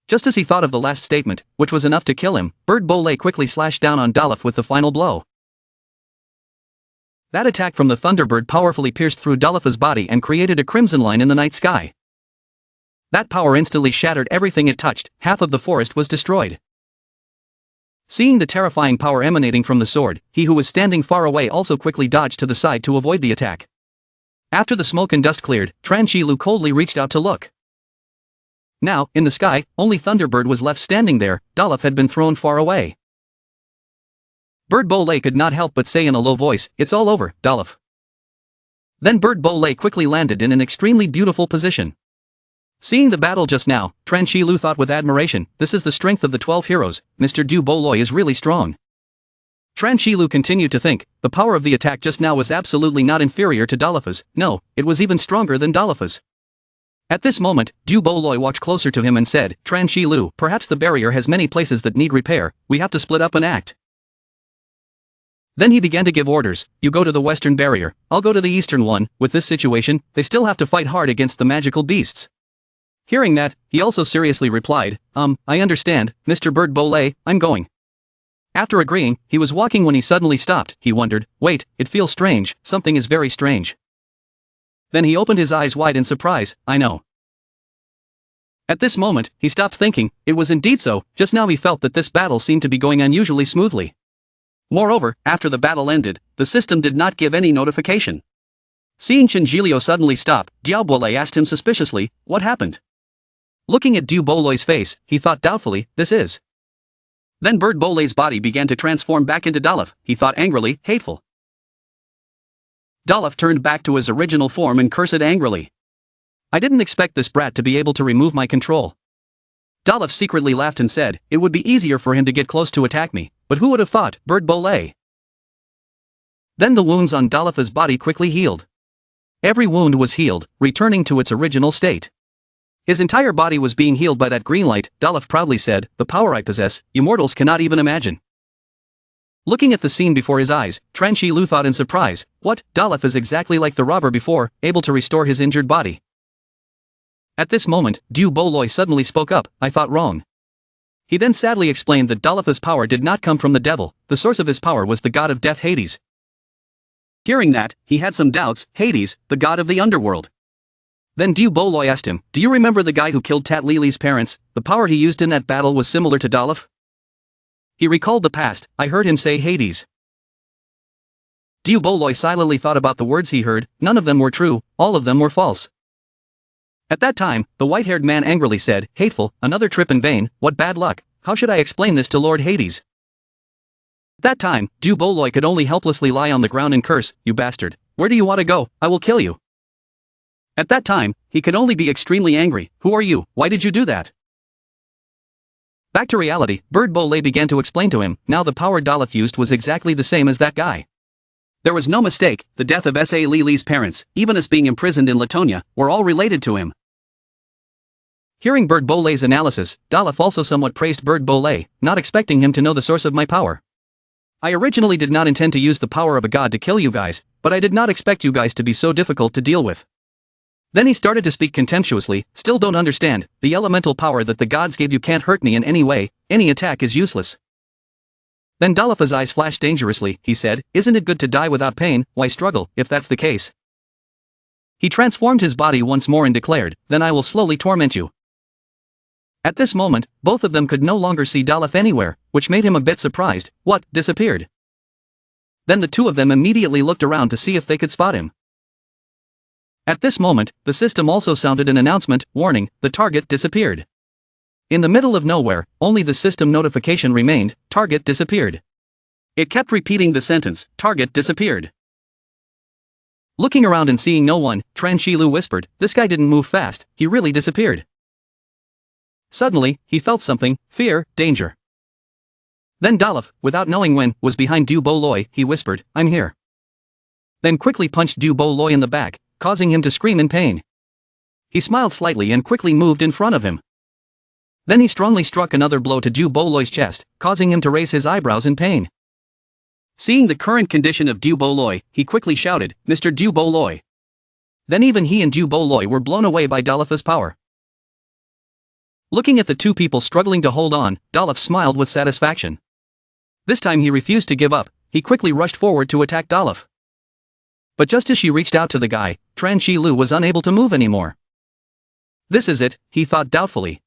Just as he thought of the last statement, which was enough to kill him, Bird Bolay quickly slashed down on Doof with the final blow. That attack from the Thunderbird powerfully pierced through Doof's body and created a crimson line in the night sky. That power instantly shattered everything it touched, half of the forest was destroyed. Seeing the terrifying power emanating from the sword, he who was standing far away also quickly dodged to the side to avoid the attack. After the smoke and dust cleared, Chilou coldly reached out to look. Now, in the sky, only Thunderbird was left standing there. Doof had been thrown far away. Bird Bolay could not help but say in a low voice, "It's all over, Doof." Then Bird Bolay quickly landed in an extremely beautiful position. Seeing the battle just now, Chilou thought with admiration, "This is the strength of the 12 heroes, Mr. Duboloy is really strong." Chilou continued to think, the power of the attack just now was absolutely not inferior to Doof's, no, it was even stronger than Doof's. At this moment, Duboloy walked closer to him and said, "Chilou, perhaps the barrier has many places that need repair, we have to split up and act." Then he began to give orders, "You go to the western barrier, I'll go to the eastern one. With this situation, they still have to fight hard against the magical beasts. Hearing that, he also seriously replied, I understand, Mr. Bird Bolay, I'm going. After agreeing, he was walking when he suddenly stopped. He wondered, wait, it feels strange, something is very strange. Then he opened his eyes wide in surprise, I know. At this moment, he stopped thinking, it was indeed so, just now he felt that this battle seemed to be going unusually smoothly. Moreover, after the battle ended, the system did not give any notification. Seeing Chinjilio suddenly stop, Duboloy asked him suspiciously, what happened? Looking at Duboloy's face, he thought doubtfully, this is. Then Bird Bolay's body began to transform back into Doof. He thought angrily, hateful. Doof turned back to his original form and cursed angrily. I didn't expect this brat to be able to remove my control. Doof secretly laughed and said, it would be easier for him to get close to attack me, but who would have thought, Bird Bolay? Then the wounds on Doof's body quickly healed. Every wound was healed, returning to its original state. His entire body was being healed by that green light. Doof proudly said, the power I possess, immortals cannot even imagine. Looking at the scene before his eyes, Chilou thought in surprise, what, Doof is exactly like the robber before, able to restore his injured body. At this moment, Duboloy suddenly spoke up, I thought wrong. He then sadly explained that Doof's power did not come from the devil, the source of his power was the god of death Hades. Hearing that, he had some doubts, Hades, the god of the underworld. Then Duboloy asked him, do you remember the guy who killed Tat Lili's parents? The power he used in that battle was similar to Doof? He recalled the past, I heard him say Hades. Duboloy silently thought about the words he heard, none of them were true, all of them were false. At that time, the white-haired man angrily said, hateful, another trip in vain, what bad luck, how should I explain this to Lord Hades? At that time, Duboloy could only helplessly lie on the ground and curse, you bastard, where do you want to go, I will kill you. At that time, he could only be extremely angry, who are you, why did you do that? Back to reality, Bird Bolay began to explain to him, now the power Doof used was exactly the same as that guy. There was no mistake, the death of S.A. Lili's parents, even us being imprisoned in Latonia, were all related to him. Hearing Bird Bolay's analysis, Doof also somewhat praised Bird Bolay, not expecting him to know the source of my power. I originally did not intend to use the power of a god to kill you guys, but I did not expect you guys to be so difficult to deal with. Then he started to speak contemptuously, still don't understand, the elemental power that the gods gave you can't hurt me in any way, any attack is useless. Then Doof's eyes flashed dangerously, he said, isn't it good to die without pain, why struggle, if that's the case? He transformed his body once more and declared, then I will slowly torment you. At this moment, both of them could no longer see Doof anywhere, which made him a bit surprised, what, disappeared? Then the two of them immediately looked around to see if they could spot him. At this moment, the system also sounded an announcement, warning, the target disappeared. In the middle of nowhere, only the system notification remained, target disappeared. It kept repeating the sentence, target disappeared. Looking around and seeing no one, Chilou whispered, this guy didn't move fast, he really disappeared. Suddenly, he felt something, fear, danger. Then Doof, without knowing when, was behind Duboloy, he whispered, I'm here. Then quickly punched Duboloy in the back, causing him to scream in pain. He smiled slightly and quickly moved in front of him. Then he strongly struck another blow to Duboloy's chest, causing him to raise his eyebrows in pain. Seeing the current condition of Duboloy, he quickly shouted, Mr. Duboloy. Then even he and Duboloy were blown away by Doof's power. Looking at the two people struggling to hold on, Doof smiled with satisfaction. This time he refused to give up, he quickly rushed forward to attack Doof. But just as she reached out to the guy, Chilou was unable to move anymore. This is it, he thought doubtfully.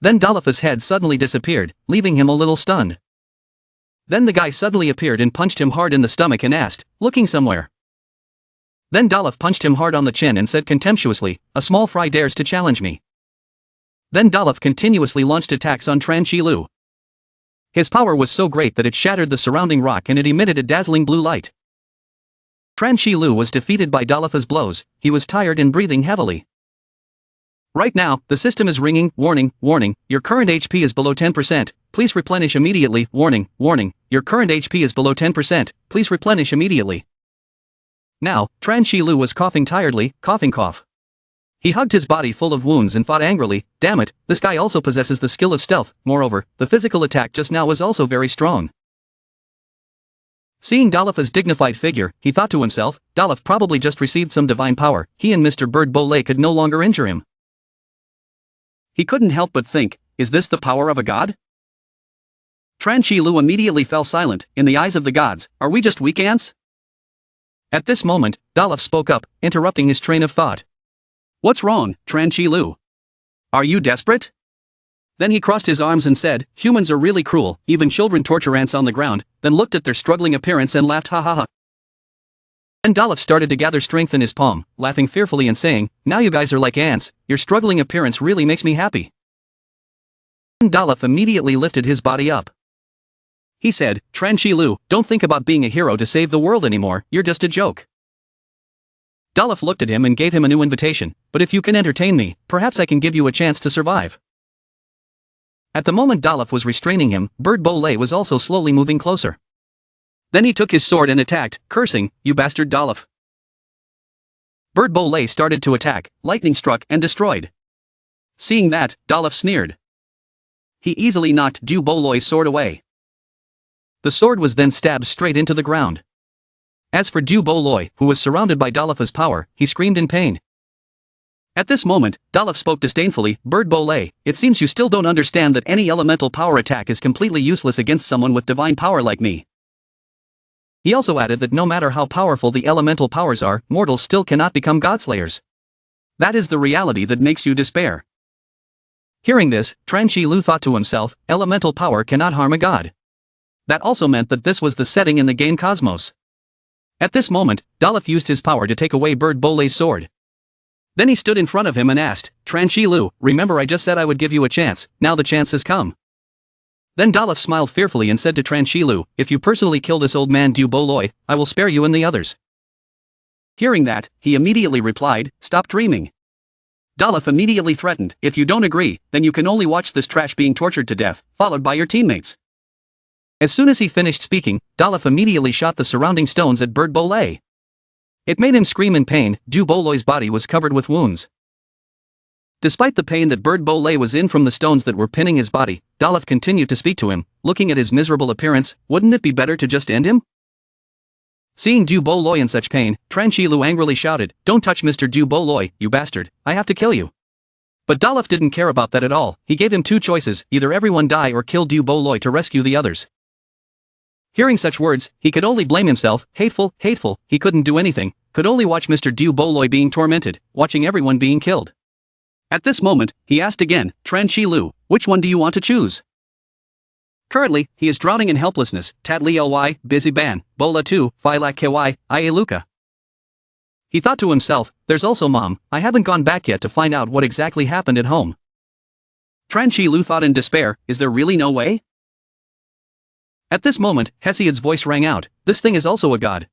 Then Doof's head suddenly disappeared, leaving him a little stunned. Then the guy suddenly appeared and punched him hard in the stomach and asked, looking somewhere. Then Doof punched him hard on the chin and said contemptuously, a small fry dares to challenge me. Then Doof continuously launched attacks on Chilou. His power was so great that it shattered the surrounding rock and it emitted a dazzling blue light. Chilou was defeated by Doof's blows, he was tired and breathing heavily. Right now, the system is ringing, warning, warning, your current HP is below 10%, please replenish immediately, warning, warning, your current HP is below 10%, please replenish immediately. Now, Chilou was coughing tiredly, coughing cough. He hugged his body full of wounds and thought angrily, damn it, this guy also possesses the skill of stealth, moreover, the physical attack just now was also very strong. Seeing Doof's dignified figure, he thought to himself, Doof probably just received some divine power, he and Mr. Bird Bolay could no longer injure him. He couldn't help but think, is this the power of a god? Chilou immediately fell silent. In the eyes of the gods, are we just weak ants? At this moment, Doof spoke up, interrupting his train of thought. What's wrong, Chilou? Are you desperate? Then he crossed his arms and said, humans are really cruel, even children torture ants on the ground, then looked at their struggling appearance and laughed ha ha ha. Then Doof started to gather strength in his palm, laughing fearfully and saying, now you guys are like ants, your struggling appearance really makes me happy. Then Doof immediately lifted his body up. He said, Chilou, don't think about being a hero to save the world anymore, you're just a joke. Doof looked at him and gave him a new invitation, but if you can entertain me, perhaps I can give you a chance to survive. At the moment Doof was restraining him, Duboloy was also slowly moving closer. Then he took his sword and attacked, cursing, you bastard Doof. Duboloy started to attack, lightning struck and destroyed. Seeing that, Doof sneered. He easily knocked Duboloy's sword away. The sword was then stabbed straight into the ground. As for Duboloy, who was surrounded by Doof's power, he screamed in pain. At this moment, Doof spoke disdainfully, Duboloy, it seems you still don't understand that any elemental power attack is completely useless against someone with divine power like me. He also added that no matter how powerful the elemental powers are, mortals still cannot become godslayers. That is the reality that makes you despair. Hearing this, Chilou thought to himself, elemental power cannot harm a god. That also meant that this was the setting in the game Cosmos. At this moment, Doof used his power to take away Duboloy's sword. Then he stood in front of him and asked, Chilou, remember I just said I would give you a chance, now the chance has come. Then Doof smiled fearfully and said to Chilou, if you personally kill this old man Duboloy, I will spare you and the others. Hearing that, he immediately replied, stop dreaming. Doof immediately threatened, if you don't agree, then you can only watch this trash being tortured to death, followed by your teammates. As soon as he finished speaking, Doof immediately shot the surrounding stones at Duboloy. It made him scream in pain, Duboloy's body was covered with wounds. Despite the pain that Duboloy was in from the stones that were pinning his body, Doof continued to speak to him, looking at his miserable appearance, wouldn't it be better to just end him? Seeing Duboloy in such pain, Chilou angrily shouted, don't touch Mr. Duboloy, you bastard, I have to kill you. But Doof didn't care about that at all, he gave him two choices, either everyone die or kill Duboloy to rescue the others. Hearing such words, he could only blame himself, hateful, he couldn't do anything, could only watch Mr. Duboloy being tormented, watching everyone being killed. At this moment, he asked again, Chilou, which one do you want to choose? Currently, he is drowning in helplessness, Tatly busy ban, Bola 2, Philak Ky, Ialuka. He thought to himself, there's also Mom, I haven't gone back yet to find out what exactly happened at home. Chilou thought in despair, is there really no way? At this moment, Hassad's voice rang out, this thing is also a god.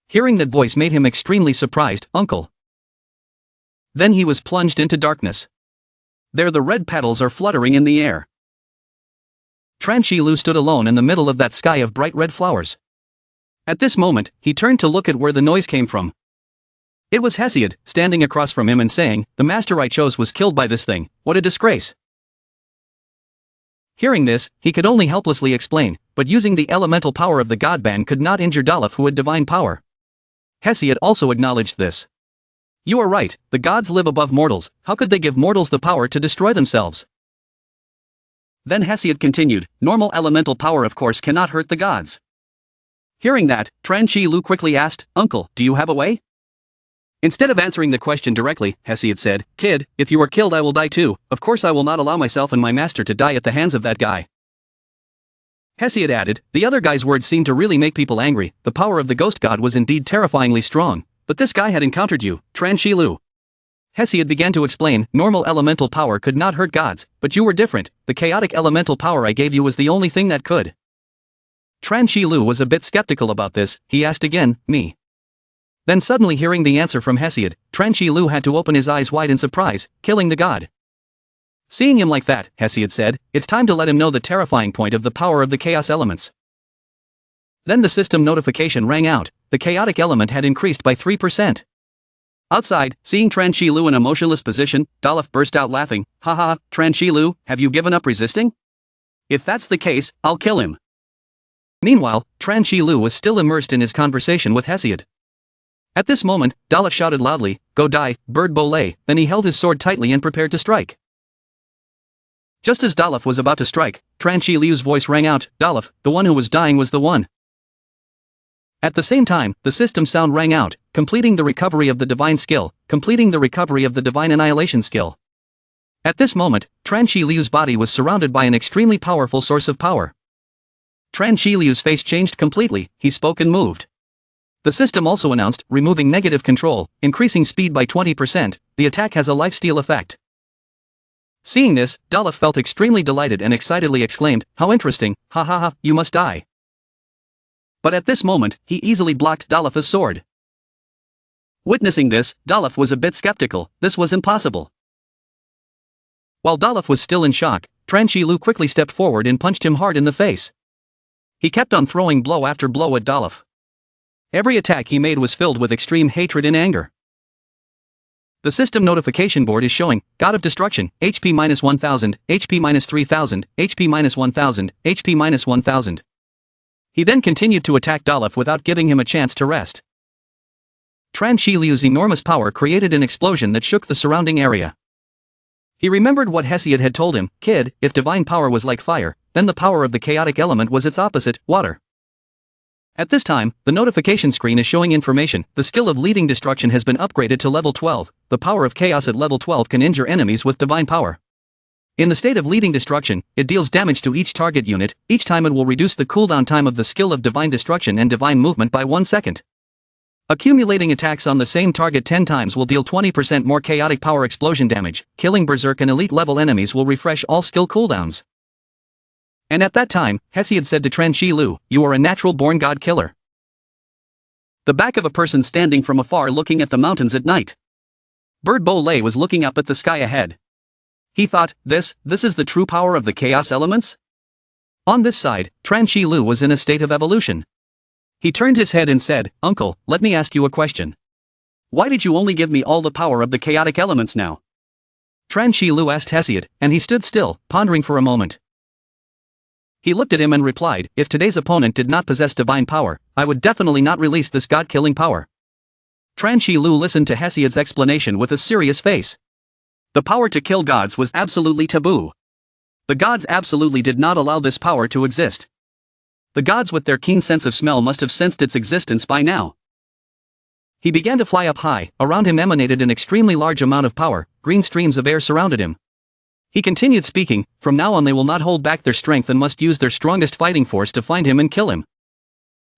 Hearing that voice made him extremely surprised, uncle. Then he was plunged into darkness. There the red petals are fluttering in the air. Chilou stood alone in the middle of that sky of bright red flowers. At this moment, he turned to look at where the noise came from. It was Hassad, standing across from him and saying, the master I chose was killed by this thing, what a disgrace. Hearing this, he could only helplessly explain, but using the elemental power of the godban could not injure Doof who had divine power. Hassad also acknowledged this. You are right, the gods live above mortals, how could they give mortals the power to destroy themselves? Then Hassad continued, normal elemental power of course cannot hurt the gods. Hearing that, Chilou quickly asked, Uncle, do you have a way? Instead of answering the question directly, Hassad said, Kid, if you are killed I will die too, of course I will not allow myself and my master to die at the hands of that guy. Hassad added, the other guy's words seemed to really make people angry, the power of the ghost god was indeed terrifyingly strong, but this guy had encountered you, Chilou. Hassad began to explain, normal elemental power could not hurt gods, but you were different, the chaotic elemental power I gave you was the only thing that could. Chilou was a bit skeptical about this, he asked again, me. Then suddenly hearing the answer from Hassad, Chilou had to open his eyes wide in surprise, killing the god. Seeing him like that, Hassad said, it's time to let him know the terrifying point of the power of the chaos elements. Then the system notification rang out, the chaotic element had increased by 3%. Outside, seeing Chilou in a motionless position, Doof burst out laughing, haha, Chilou, have you given up resisting? If that's the case, I'll kill him. Meanwhile, Chilou was still immersed in his conversation with Hassad. At this moment, Doof shouted loudly, "Go die, bird Bolay," then he held his sword tightly and prepared to strike. Just as Doof was about to strike, Chillou's voice rang out, "Doof, the one who was dying was the one." At the same time, the system sound rang out, completing the recovery of the divine skill, completing the recovery of the divine annihilation skill. At this moment, Chillou's body was surrounded by an extremely powerful source of power. Chillou's face changed completely, he spoke and moved. The system also announced, removing negative control, increasing speed by 20%, the attack has a lifesteal effect. Seeing this, Doof felt extremely delighted and excitedly exclaimed, "How interesting, ha ha ha, you must die." But at this moment, he easily blocked Doof's sword. Witnessing this, Doof was a bit skeptical, this was impossible. While Doof was still in shock, Chilou quickly stepped forward and punched him hard in the face. He kept on throwing blow after blow at Doof. Every attack he made was filled with extreme hatred and anger. The system notification board is showing, God of Destruction, HP -1000, HP -3000, HP -1000, HP -1000. He then continued to attack Doof without giving him a chance to rest. Chilou's enormous power created an explosion that shook the surrounding area. He remembered what Hassad had told him, "Kid, if divine power was like fire, then the power of the chaotic element was its opposite, water." At this time, the notification screen is showing information, the skill of leading destruction has been upgraded to level 12, the power of chaos at level 12 can injure enemies with divine power. In the state of leading destruction, it deals damage to each target unit, each time it will reduce the cooldown time of the skill of divine destruction and divine movement by 1 second. Accumulating attacks on the same target 10 times will deal 20% more chaotic power explosion damage, killing berserk and elite level enemies will refresh all skill cooldowns. And at that time, Hassad said to Chilou, "You are a natural-born god killer." The back of a person standing from afar looking at the mountains at night. Bird Bolay was looking up at the sky ahead. He thought, this is the true power of the chaos elements? On this side, Chilou was in a state of evolution. He turned his head and said, "Uncle, let me ask you a question. Why did you only give me all the power of the chaotic elements now?" Chilou asked Hassad, and he stood still, pondering for a moment. He looked at him and replied, "If today's opponent did not possess divine power, I would definitely not release this god-killing power." Chilou listened to Hassad's explanation with a serious face. The power to kill gods was absolutely taboo. The gods absolutely did not allow this power to exist. The gods with their keen sense of smell must have sensed its existence by now. He began to fly up high, around him emanated an extremely large amount of power, green streams of air surrounded him. He continued speaking, "From now on they will not hold back their strength and must use their strongest fighting force to find him and kill him."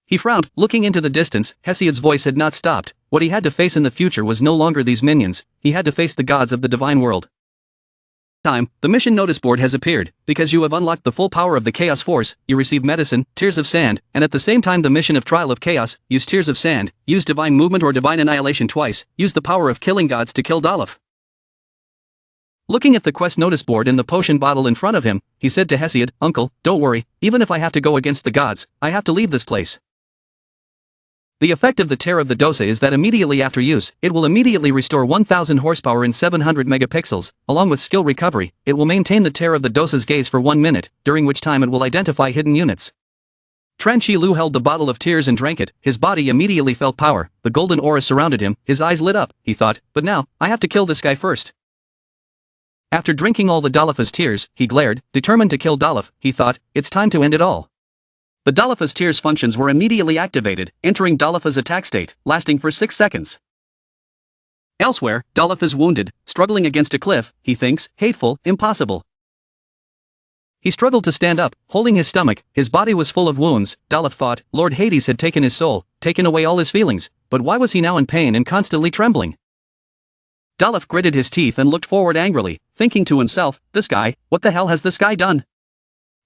He frowned, looking into the distance, Hassad's voice had not stopped, what he had to face in the future was no longer these minions, he had to face the gods of the divine world. The mission notice board has appeared, because you have unlocked the full power of the chaos force, you receive medicine, tears of sand, and at the same time the mission of trial of chaos, use tears of sand, use divine movement or divine annihilation twice, use the power of killing gods to kill Doof. Looking at the quest notice board and the potion bottle in front of him, he said to Hassad, "Uncle, don't worry, even if I have to go against the gods, I have to leave this place." The effect of the tear of the dosa is that immediately after use, it will immediately restore 1000 horsepower in 700 megapixels, along with skill recovery, it will maintain the tear of the dosa's gaze for 1 minute, during which time it will identify hidden units. Chilou held the bottle of tears and drank it, his body immediately felt power, the golden aura surrounded him, his eyes lit up, he thought, "But now, I have to kill this guy first." After drinking all the Doof's tears, he glared, determined to kill Doof, he thought, "It's time to end it all." The Doof's tears functions were immediately activated, entering Doof's attack state, lasting for 6 seconds. Elsewhere, Doof is wounded, struggling against a cliff, he thinks, hateful, impossible. He struggled to stand up, holding his stomach, his body was full of wounds, Doof thought, Lord Hades had taken his soul, taken away all his feelings, but why was he now in pain and constantly trembling? Doof gritted his teeth and looked forward angrily, thinking to himself, "This guy, what the hell has this guy done?"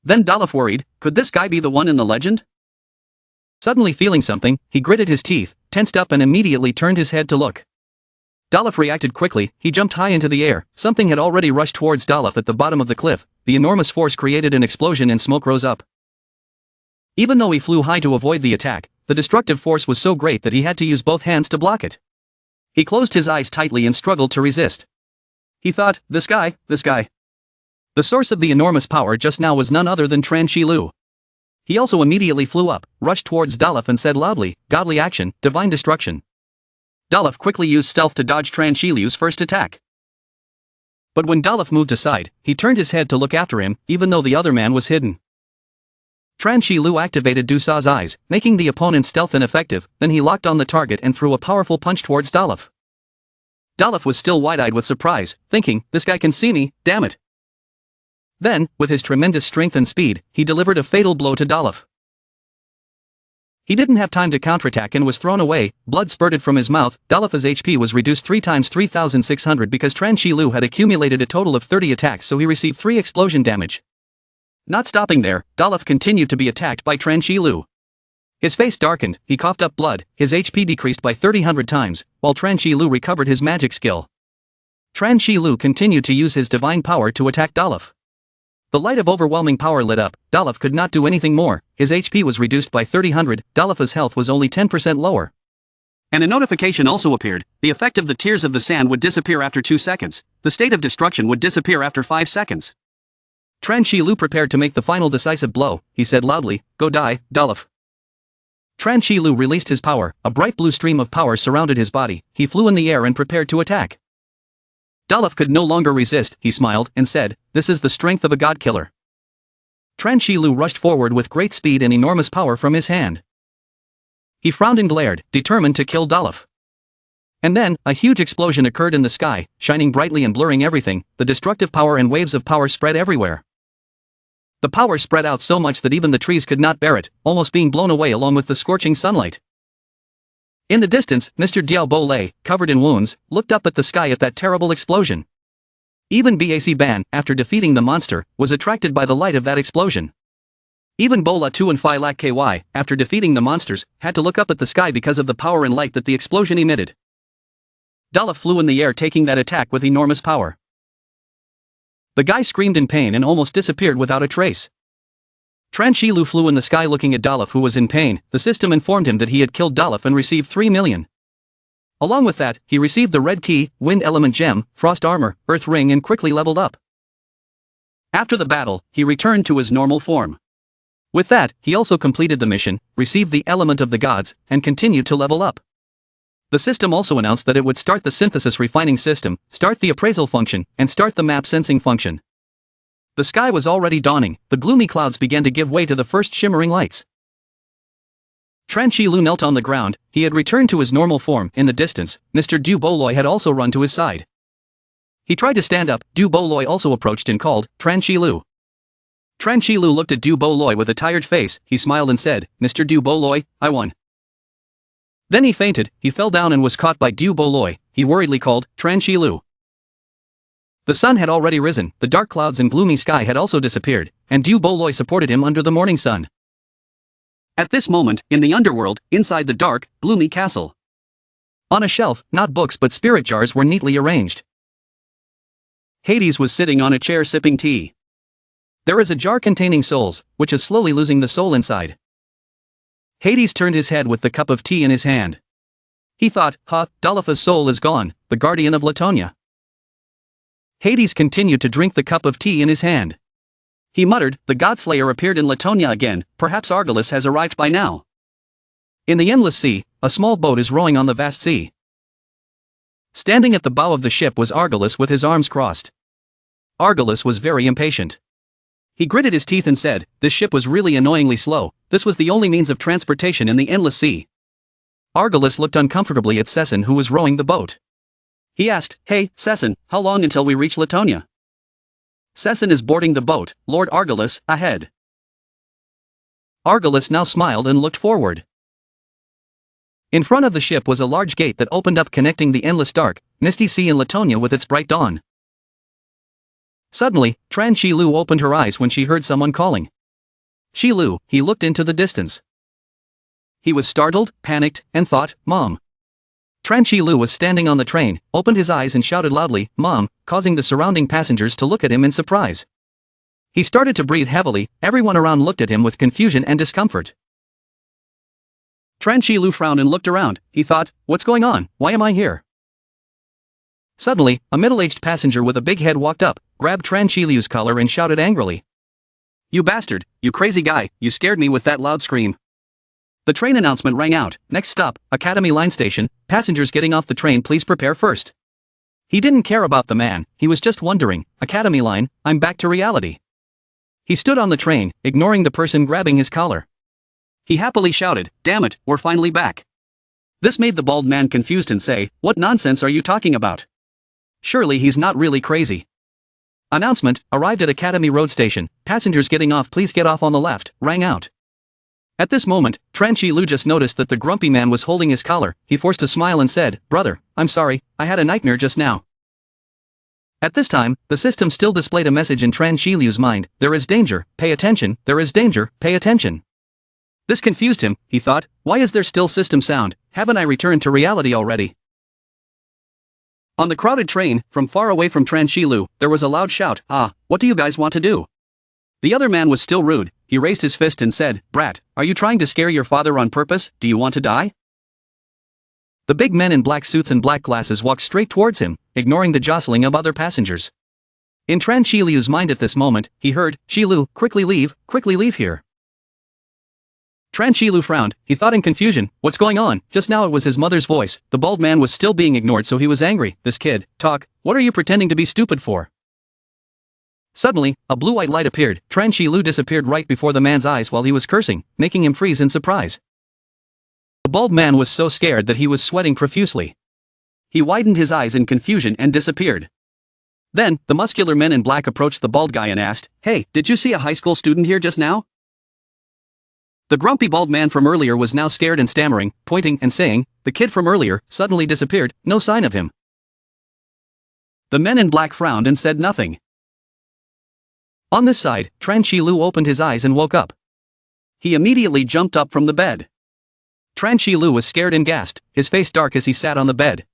Then Doof worried, could this guy be the one in the legend? Suddenly feeling something, he gritted his teeth, tensed up and immediately turned his head to look. Doof reacted quickly, he jumped high into the air, something had already rushed towards Doof at the bottom of the cliff, the enormous force created an explosion and smoke rose up. Even though he flew high to avoid the attack, the destructive force was so great that he had to use both hands to block it. He closed his eyes tightly and struggled to resist. He thought, this guy. The source of the enormous power just now was none other than Chilou. He also immediately flew up, rushed towards Doof and said loudly, "Godly action, divine destruction." Doof quickly used stealth to dodge Chilou's first attack. But when Doof moved aside, he turned his head to look after him, even though the other man was hidden. Chilou activated Doof's eyes, making the opponent's stealth ineffective, then he locked on the target and threw a powerful punch towards Doof. Doof was still wide-eyed with surprise, thinking, this guy can see me, damn it. Then, with his tremendous strength and speed, he delivered a fatal blow to Doof. He didn't have time to counterattack and was thrown away, blood spurted from his mouth. Doof's HP was reduced 3 times 3,600 because Chilou had accumulated a total of 30 attacks, so he received 3 explosion damage. Not stopping there, Doof continued to be attacked by Chilou. His face darkened, he coughed up blood, his HP decreased by 300 times, while Chilou recovered his magic skill. Chilou continued to use his divine power to attack Doof. The light of overwhelming power lit up. Doof could not do anything more, his HP was reduced by 300, Doof's health was only 10% lower. And a notification also appeared, the effect of the tears of the sand would disappear after 2 seconds, the state of destruction would disappear after 5 seconds. Chilou prepared to make the final decisive blow, he said loudly, go die, Doof. Chilou released his power, a bright blue stream of power surrounded his body, he flew in the air and prepared to attack. Doof could no longer resist, he smiled, and said, this is the strength of a god killer. Chilou rushed forward with great speed and enormous power from his hand. He frowned and glared, determined to kill Doof. And then, a huge explosion occurred in the sky, shining brightly and blurring everything, the destructive power and waves of power spread everywhere. The power spread out so much that even the trees could not bear it, almost being blown away along with the scorching sunlight. In the distance, Mr. Duboloy, covered in wounds, looked up at the sky at that terrible explosion. Even Bac Ban, after defeating the monster, was attracted by the light of that explosion. Even Bola 2 and Phi Lak KY, after defeating the monsters, had to look up at the sky because of the power and light that the explosion emitted. Doof flew in the air taking that attack with enormous power. The guy screamed in pain and almost disappeared without a trace. Chilou flew in the sky looking at Doof, who was in pain. The system informed him that he had killed Doof and received 3 million. Along with that, he received the red key, wind element gem, frost armor, earth ring and quickly leveled up. After the battle, he returned to his normal form. With that, he also completed the mission, received the element of the gods, and continued to level up. The system also announced that it would start the synthesis refining system, start the appraisal function, and start the map sensing function. The sky was already dawning, the gloomy clouds began to give way to the first shimmering lights. Chilou knelt on the ground, he had returned to his normal form. In the distance, Mr. Duboloy had also run to his side. He tried to stand up, Duboloy also approached and called, Chilou. Chilou looked at Duboloy with a tired face, he smiled and said, Mr. Duboloy, I won. Then he fainted, he fell down and was caught by Duboloy, he worriedly called, Chilou. The sun had already risen, the dark clouds and gloomy sky had also disappeared, and Duboloy supported him under the morning sun. At this moment, in the underworld, inside the dark, gloomy castle. On a shelf, not books but spirit jars were neatly arranged. Hades was sitting on a chair sipping tea. There is a jar containing souls, which is slowly losing the soul inside. Hades turned his head with the cup of tea in his hand. He thought, Doof's soul is gone, the guardian of Latonia. Hades continued to drink the cup of tea in his hand. He muttered, the Godslayer appeared in Latonia again, perhaps Argulus has arrived by now. In the endless sea, a small boat is rowing on the vast sea. Standing at the bow of the ship was Argulus with his arms crossed. Argulus was very impatient. He gritted his teeth and said, this ship was really annoyingly slow, this was the only means of transportation in the endless sea. Argulus looked uncomfortably at Sessin who was rowing the boat. He asked, hey, Sessin, how long until we reach Latonia? Sessin is boarding the boat, Lord Argulus, ahead. Argulus now smiled and looked forward. In front of the ship was a large gate that opened up connecting the endless dark, misty sea and Latonia with its bright dawn. Suddenly, Chilou opened her eyes when she heard someone calling. Chilou, he looked into the distance. He was startled, panicked, and thought, Mom. Chilou was standing on the train, opened his eyes and shouted loudly, Mom, causing the surrounding passengers to look at him in surprise. He started to breathe heavily, everyone around looked at him with confusion and discomfort. Chilou frowned and looked around, he thought, what's going on, why am I here? Suddenly, a middle-aged passenger with a big head walked up, grabbed Chilou's collar and shouted angrily. You bastard, you crazy guy, you scared me with that loud scream. The train announcement rang out, next stop, Academy Line Station, passengers getting off the train please prepare first. He didn't care about the man, he was just wondering, Academy Line, I'm back to reality. He stood on the train, ignoring the person grabbing his collar. He happily shouted, damn it, we're finally back. This made the bald man confused and say, what nonsense are you talking about? Surely he's not really crazy. Announcement, arrived at Academy Road Station, passengers getting off please get off on the left, rang out. At this moment, Chilou just noticed that the grumpy man was holding his collar. He forced a smile and said, brother, I'm sorry, I had a nightmare just now. At this time, the system still displayed a message in Chilou's mind, there is danger, pay attention, there is danger, pay attention. This confused him, he thought, why is there still system sound, haven't I returned to reality already? On the crowded train, from far away from Chilou, there was a loud shout, what do you guys want to do? The other man was still rude, he raised his fist and said, brat, are you trying to scare your father on purpose, do you want to die? The big men in black suits and black glasses walked straight towards him, ignoring the jostling of other passengers. In Chilou's mind at this moment, he heard, Chilou, quickly leave here. Chilou frowned, he thought in confusion, what's going on? Just now it was his mother's voice, the bald man was still being ignored so he was angry, this kid, talk, what are you pretending to be stupid for? Suddenly, a blue-white light appeared, Chilou disappeared right before the man's eyes while he was cursing, making him freeze in surprise. The bald man was so scared that he was sweating profusely. He widened his eyes in confusion and disappeared. Then, the muscular men in black approached the bald guy and asked, hey, did you see a high school student here just now? The grumpy bald man from earlier was now scared and stammering, pointing and saying, the kid from earlier, suddenly disappeared, no sign of him. The men in black frowned and said nothing. On this side, Chilou opened his eyes and woke up. He immediately jumped up from the bed. Chilou was scared and gasped, his face dark as he sat on the bed.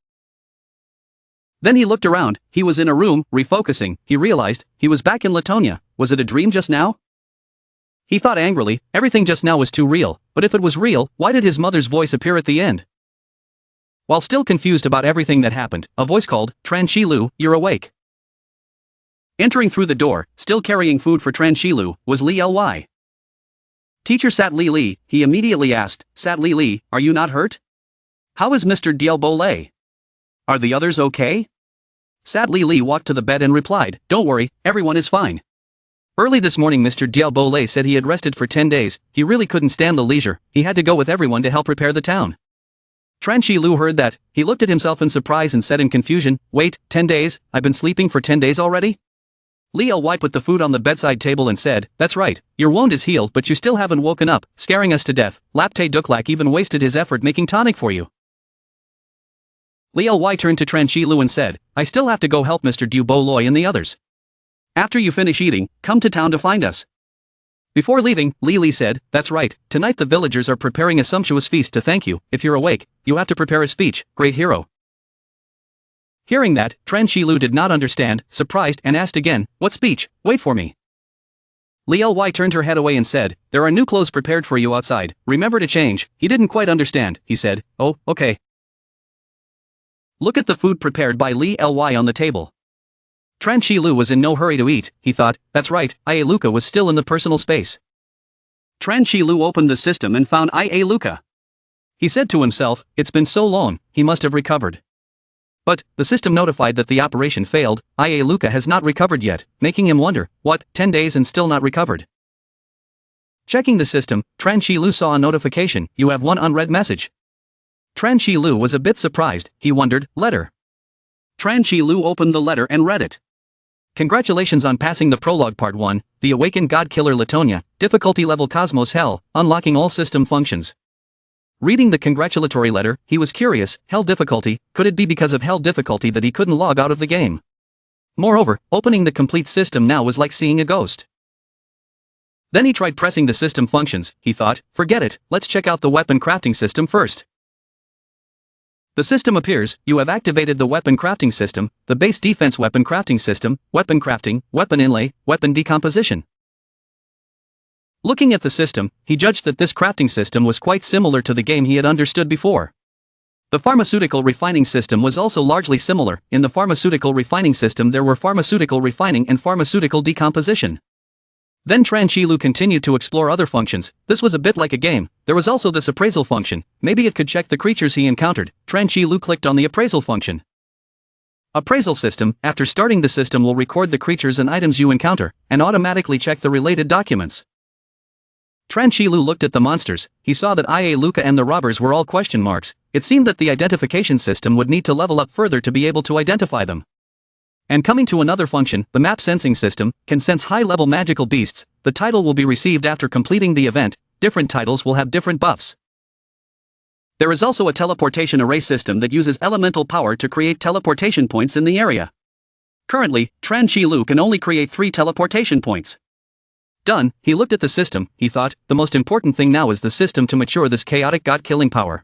Then he looked around, he was in a room, refocusing, he realized, he was back in Latonia, was it a dream just now? He thought angrily, everything just now was too real, but if it was real, why did his mother's voice appear at the end? While still confused about everything that happened, a voice called, Chilou, you're awake. Entering through the door, still carrying food for Chilou, was Ly. Teacher Sat Li, he immediately asked, Sat Li, are you not hurt? How is Mr. Duboloy? Are the others okay? Sat Li walked to the bed and replied, don't worry, everyone is fine. Early this morning Mr. Duboloy said he had rested for 10 days, he really couldn't stand the leisure, he had to go with everyone to help repair the town. Chilou heard that, he looked at himself in surprise and said in confusion, wait, 10 days, I've been sleeping for 10 days already? Ly put the food on the bedside table and said, that's right, your wound is healed but you still haven't woken up, scaring us to death, Lapte Duklak even wasted his effort making tonic for you. Ly turned to Chilou and said, I still have to go help Mr. Duboloy and the others. After you finish eating, come to town to find us. Before leaving, Li said, that's right, tonight the villagers are preparing a sumptuous feast to thank you, if you're awake, you have to prepare a speech, great hero. Hearing that, Chilou did not understand, surprised and asked again, what speech, wait for me. Ly turned her head away and said, there are new clothes prepared for you outside, remember to change, he didn't quite understand, he said, oh, okay. Look at the food prepared by Ly on the table. Chilou was in no hurry to eat, he thought, that's right, Ialuka was still in the personal space. Chilou opened the system and found Ialuka. He said to himself, it's been so long, he must have recovered. But, the system notified that the operation failed, Ialuka has not recovered yet, making him wonder, what, 10 days and still not recovered? Checking the system, Chilou saw a notification, you have one unread message. Chilou was a bit surprised, he wondered, letter. Chilou opened the letter and read it. Congratulations on passing the prologue part 1, the Awakened God Killer Latonia, difficulty level Cosmos Hell, unlocking all system functions. Reading the congratulatory letter, he was curious, hell difficulty, could it be because of hell difficulty that he couldn't log out of the game? Moreover, opening the complete system now was like seeing a ghost. Then he tried pressing the system functions, he thought, forget it, let's check out the weapon crafting system first. The system appears, you have activated the weapon crafting system, the base defense weapon crafting system, weapon crafting, weapon inlay, weapon decomposition. Looking at the system, he judged that this crafting system was quite similar to the game he had understood before. The pharmaceutical refining system was also largely similar, in the pharmaceutical refining system there were pharmaceutical refining and pharmaceutical decomposition. Then Chilou continued to explore other functions. This was a bit like a game. There was also this appraisal function. Maybe it could check the creatures he encountered. Chilou clicked on the appraisal function. Appraisal system. After starting the system will record the creatures and items you encounter, and automatically check the related documents. Chilou looked at the monsters. He saw that Ialuka and the robbers were all question marks. It seemed that the identification system would need to level up further to be able to identify them. And coming to another function, the map sensing system can sense high-level magical beasts. The title will be received after completing the event. Different titles will have different buffs. There is also a teleportation array system that uses elemental power to create teleportation points in the area. Currently, Chilou can only create 3 teleportation points. Done. He looked at the system. He thought, the most important thing now is the system to mature this chaotic god-killing power.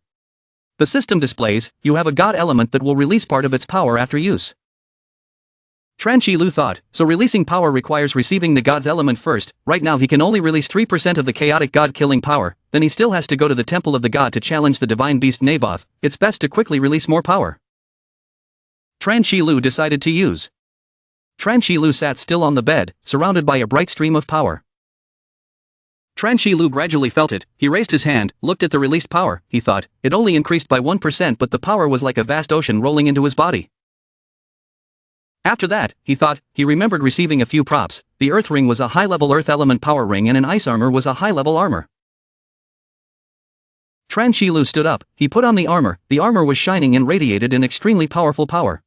The system displays, you have a god element that will release part of its power after use. Chilou thought, so releasing power requires receiving the god's element first. Right now he can only release 3% of the chaotic god-killing power, then he still has to go to the temple of the god to challenge the divine beast Naboth. It's best to quickly release more power. Chilou decided to use. Chilou sat still on the bed, surrounded by a bright stream of power. Chilou gradually felt it. He raised his hand, looked at the released power. He thought, it only increased by 1%, but the power was like a vast ocean rolling into his body. After that, he thought, he remembered receiving a few props. The earth ring was a high-level earth element power ring and an ice armor was a high-level armor. Chilou stood up. He put on the armor. The armor was shining and radiated an extremely powerful power.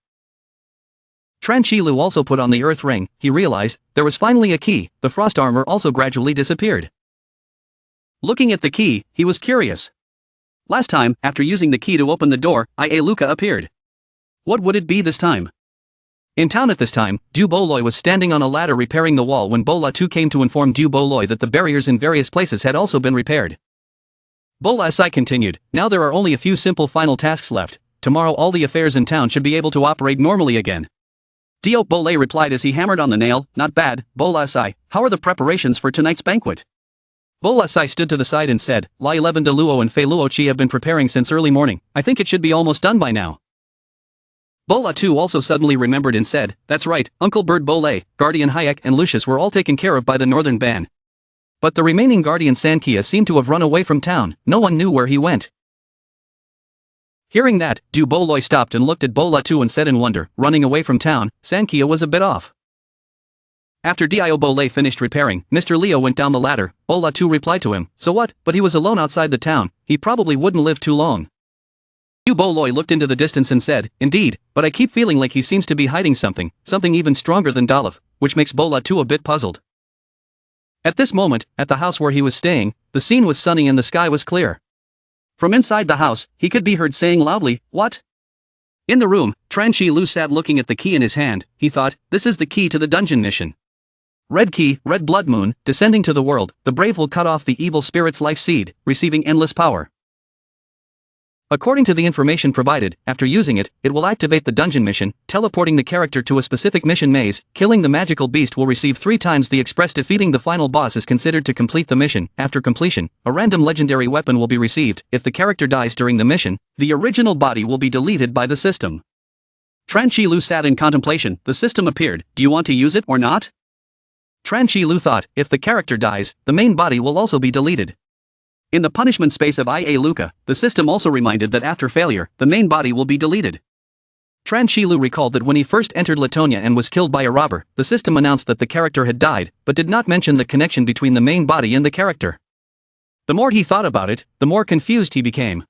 Chilou also put on the earth ring. He realized, there was finally a key. The frost armor also gradually disappeared. Looking at the key, he was curious. Last time, after using the key to open the door, Ialuka appeared. What would it be this time? In town at this time, Duboloy was standing on a ladder repairing the wall when Bola 2 came to inform Duboloy that the barriers in various places had also been repaired. Bola SI continued, now there are only a few simple final tasks left. Tomorrow all the affairs in town should be able to operate normally again. Duboloy replied as he hammered on the nail, not bad. Bola SI, how are the preparations for tonight's banquet? Bola SI stood to the side and said, La 11 de Luo and Fei Luo Chi have been preparing since early morning. I think it should be almost done by now. Bola 2 also suddenly remembered and said, that's right, Uncle Bird Bolay, Guardian Hayek and Lucius were all taken care of by the northern ban. But the remaining Guardian Sankia seemed to have run away from town. No one knew where he went. Hearing that, Duboloy stopped and looked at Bola 2 and said in wonder, running away from town, Sankia was a bit off. After Duboloy finished repairing, Mr. Leo went down the ladder. Bola 2 replied to him, so what, but he was alone outside the town, he probably wouldn't live too long. Duboloy looked into the distance and said, indeed, but I keep feeling like he seems to be hiding something even stronger than Dolph, which makes Bola 2 a bit puzzled. At this moment, at the house where he was staying, the scene was sunny and the sky was clear. From inside the house, he could be heard saying loudly, what? In the room, Chilou sat looking at the key in his hand. He thought, this is the key to the dungeon mission. Red key, red blood moon, descending to the world, the brave will cut off the evil spirit's life seed, receiving endless power. According to the information provided, after using it, it will activate the dungeon mission, teleporting the character to a specific mission maze. Killing the magical beast will receive 3 times the express. Defeating the final boss is considered to complete the mission. After completion, a random legendary weapon will be received. If the character dies during the mission, the original body will be deleted by the system. Chilou sat in contemplation. The system appeared. Do you want to use it or not? Chilou thought, if the character dies, the main body will also be deleted. In the punishment space of Ialuka, the system also reminded that after failure, the main body will be deleted. Chilou recalled that when he first entered Latonia and was killed by a robber, the system announced that the character had died, but did not mention the connection between the main body and the character. The more he thought about it, the more confused he became.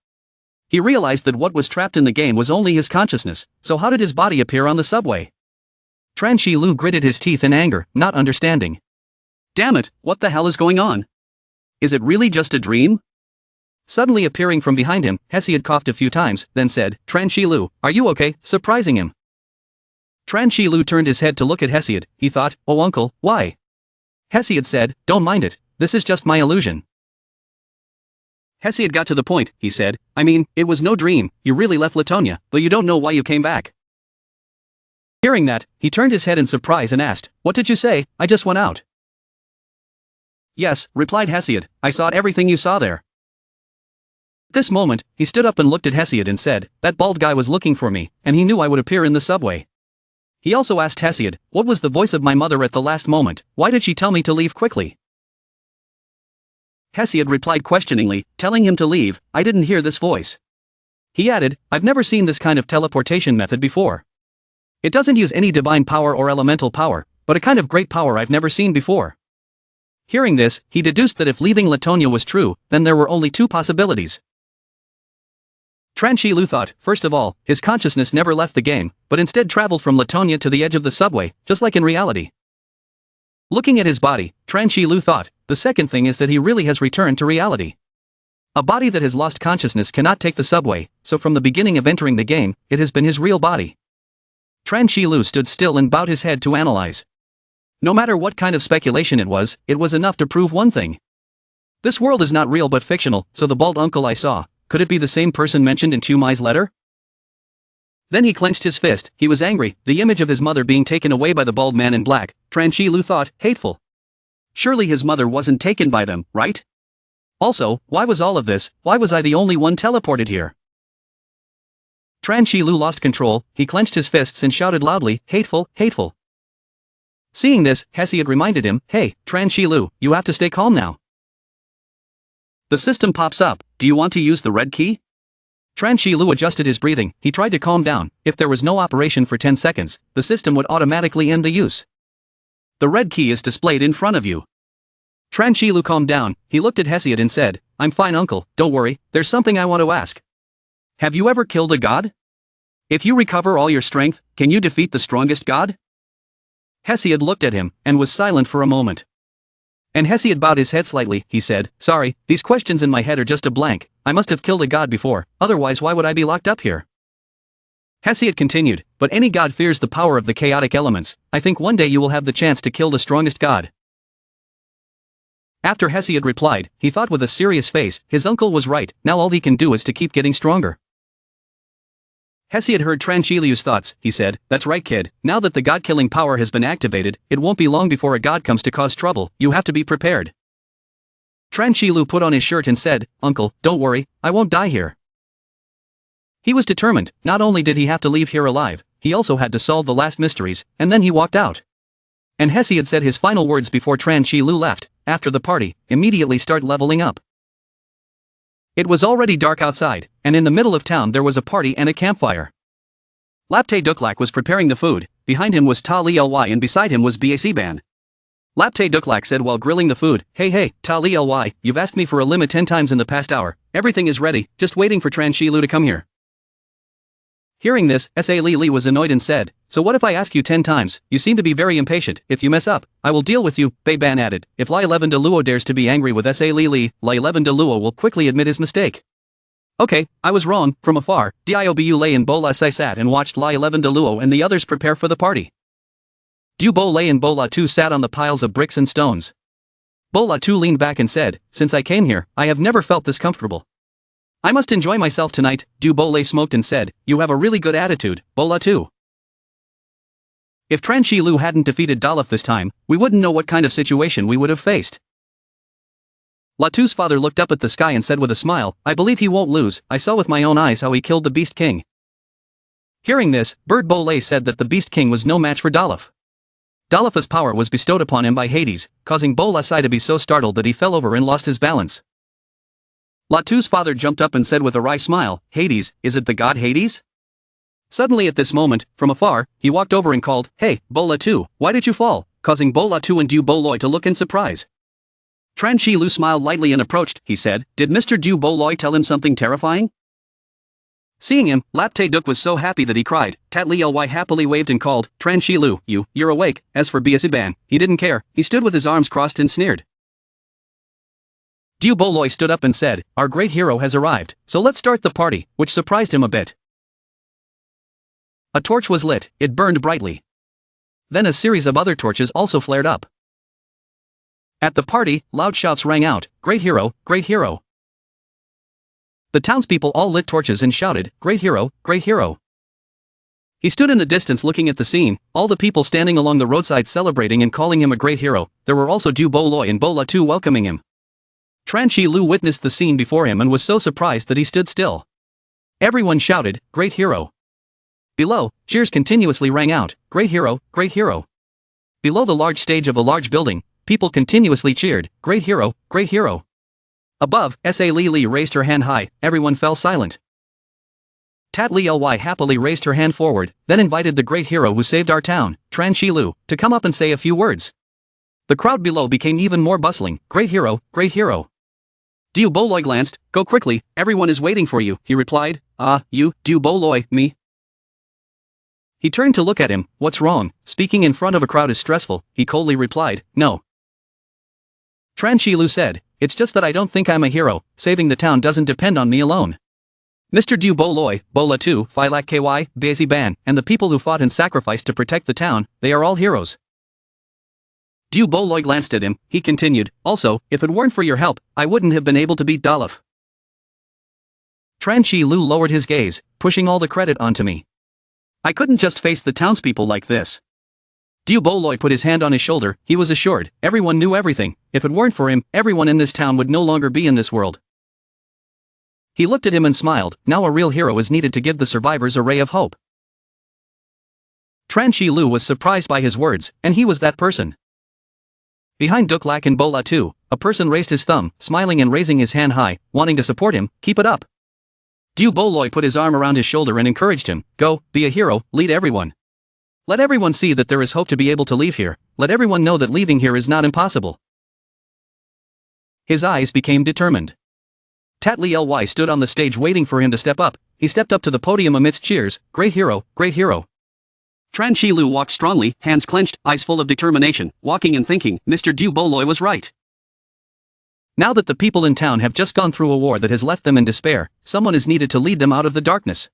He realized that what was trapped in the game was only his consciousness, so how did his body appear on the subway? Chilou gritted his teeth in anger, not understanding. Damn it, what the hell is going on? Is it really just a dream? Suddenly appearing from behind him, Hassad coughed a few times, then said, Chilou, are you okay? Surprising him. Chilou turned his head to look at Hassad. He thought, oh uncle, why? Hassad said, don't mind it, this is just my illusion. Hassad got to the point. He said, I mean, it was no dream, you really left Latonia, but you don't know why you came back. Hearing that, he turned his head in surprise and asked, what did you say? I just went out. Yes, replied Hassad, I saw everything you saw there. At this moment, he stood up and looked at Hassad and said, that bald guy was looking for me, and he knew I would appear in the subway. He also asked Hassad, what was the voice of my mother at the last moment, why did she tell me to leave quickly? Hassad replied questioningly, telling him to leave, I didn't hear this voice. He added, I've never seen this kind of teleportation method before. It doesn't use any divine power or elemental power, but a kind of great power I've never seen before. Hearing this, he deduced that if leaving Latonia was true, then there were only two possibilities. Chilou thought, first of all, his consciousness never left the game, but instead traveled from Latonia to the edge of the subway, just like in reality. Looking at his body, Chilou thought, the second thing is that he really has returned to reality. A body that has lost consciousness cannot take the subway, so from the beginning of entering the game, it has been his real body. Chilou stood still and bowed his head to analyze. No matter what kind of speculation it was enough to prove one thing. This world is not real but fictional, so the bald uncle I saw, could it be the same person mentioned in Tu Mai's letter? Then he clenched his fist, he was angry, the image of his mother being taken away by the bald man in black, Chilou thought, hateful. Surely his mother wasn't taken by them, right? Also, why was all of this, why was I the only one teleported here? Chilou lost control, he clenched his fists and shouted loudly, hateful, hateful. Seeing this, Hassad reminded him, hey, Chilou, you have to stay calm now. The system pops up, do you want to use the red key? Chilou adjusted his breathing, he tried to calm down, if there was no operation for 10 seconds, the system would automatically end the use. The red key is displayed in front of you. Chilou calmed down, he looked at Hassad and said, I'm fine uncle, don't worry, there's something I want to ask. Have you ever killed a god? If you recover all your strength, can you defeat the strongest god? Hassad looked at him, and was silent for a moment. And Hassad bowed his head slightly, he said, sorry, these questions in my head are just a blank, I must have killed a god before, otherwise why would I be locked up here? Hassad continued, but any god fears the power of the chaotic elements, I think one day you will have the chance to kill the strongest god. After Hassad replied, he thought with a serious face, his uncle was right, now all he can do is to keep getting stronger. Hassad heard Chilou's thoughts, he said, that's right kid, now that the god-killing power has been activated, it won't be long before a god comes to cause trouble, you have to be prepared. Chilou put on his shirt and said, uncle, don't worry, I won't die here. He was determined, not only did he have to leave here alive, he also had to solve the last mysteries, and then he walked out. And Hassad said his final words before Chilou left, after the party, immediately start leveling up. It was already dark outside, and in the middle of town there was a party and a campfire. Lapte Duklak was preparing the food, behind him was Ta Ly and beside him was Ban. Lapte Duklak said while grilling the food, hey Ta Ly, you've asked me for a limit 10 times in the past hour, everything is ready, just waiting for Chilou to come here. Hearing this, Sa Li was annoyed and said, so what if I ask you 10 times, you seem to be very impatient, if you mess up, I will deal with you, Ban added, if Lai 11 de Luo dares to be angry with Sa Li, Lai 11 de Luo will quickly admit his mistake. Okay, I was wrong, from afar, Diobu Lay and Bola Sai sat and watched Lai 11 de Luo and the others prepare for the party. Bo Lay and Bola 2 sat on the piles of bricks and stones. Bola 2 leaned back and said, since I came here, I have never felt this comfortable. I must enjoy myself tonight, Duboloy smoked and said, you have a really good attitude, Bola 2. If Chilou hadn't defeated Doof this time, we wouldn't know what kind of situation we would have faced. Latu's father looked up at the sky and said with a smile, I believe he won't lose, I saw with my own eyes how he killed the Beast King. Hearing this, Bird Bolay said that the Beast King was no match for Doof. Doof's power was bestowed upon him by Hades, causing Bola Sai to be so startled that he fell over and lost his balance. Latu's father jumped up and said with a wry smile, Hades, is it the god Hades? Suddenly at this moment, from afar, he walked over and called, hey, Bola 2, why did you fall? Causing Bola 2 and Duboloy to look in surprise. Chilou smiled lightly and approached, he said, did Mr. Duboloy tell him something terrifying? Seeing him, Lapte Duk was so happy that he cried, Tat Ly happily waved and called, Chilou, you're awake, as for Ban, he didn't care, he stood with his arms crossed and sneered. Duboloy stood up and said, our great hero has arrived, so let's start the party, which surprised him a bit. A torch was lit, it burned brightly. Then a series of other torches also flared up. At the party, loud shouts rang out, great hero, great hero. The townspeople all lit torches and shouted, great hero, great hero. He stood in the distance looking at the scene, all the people standing along the roadside celebrating and calling him a great hero, there were also Duboloy and Bola 2 welcoming him. Chilou witnessed the scene before him and was so surprised that he stood still. Everyone shouted, great hero. Below, cheers continuously rang out, "Great hero, great hero." Below the large stage of a large building, people continuously cheered, "Great hero, great hero." Above, Sa Li raised her hand high, everyone fell silent. Tat Ly happily raised her hand forward, then invited the great hero who saved our town, Tran Chilou, to come up and say a few words. The crowd below became even more bustling, "Great hero, great hero." Duboloy glanced, "Go quickly, everyone is waiting for you," he replied. "Ah, you, Duboloy, me?" He turned to look at him. "What's wrong? Speaking in front of a crowd is stressful," he coldly replied. "No." Tran Chilou said, "It's just that I don't think I'm a hero, saving the town doesn't depend on me alone. Mr. Duboloy, Bola 2, Philak KY, Bazi Ban, and the people who fought and sacrificed to protect the town, they are all heroes." Duboloy glanced at him, he continued, "Also, if it weren't for your help, I wouldn't have been able to beat Doof." Tran Chilou lowered his gaze, pushing all the credit onto me. I couldn't just face the townspeople like this. Duboloy put his hand on his shoulder, he was assured, everyone knew everything, if it weren't for him, everyone in this town would no longer be in this world. He looked at him and smiled, now a real hero is needed to give the survivors a ray of hope. Tran Chilou was surprised by his words, and he was that person. Behind Duklak and Bola 2, a person raised his thumb, smiling and raising his hand high, wanting to support him, "Keep it up." Duboloy put his arm around his shoulder and encouraged him, "Go, be a hero, lead everyone. Let everyone see that there is hope to be able to leave here, let everyone know that leaving here is not impossible." His eyes became determined. Tat Ly stood on the stage waiting for him to step up. He stepped up to the podium amidst cheers, "Great hero, great hero." Tran Chilou walked strongly, hands clenched, eyes full of determination, walking and thinking, Mr. Duboloy was right. Now that the people in town have just gone through a war that has left them in despair, someone is needed to lead them out of the darkness.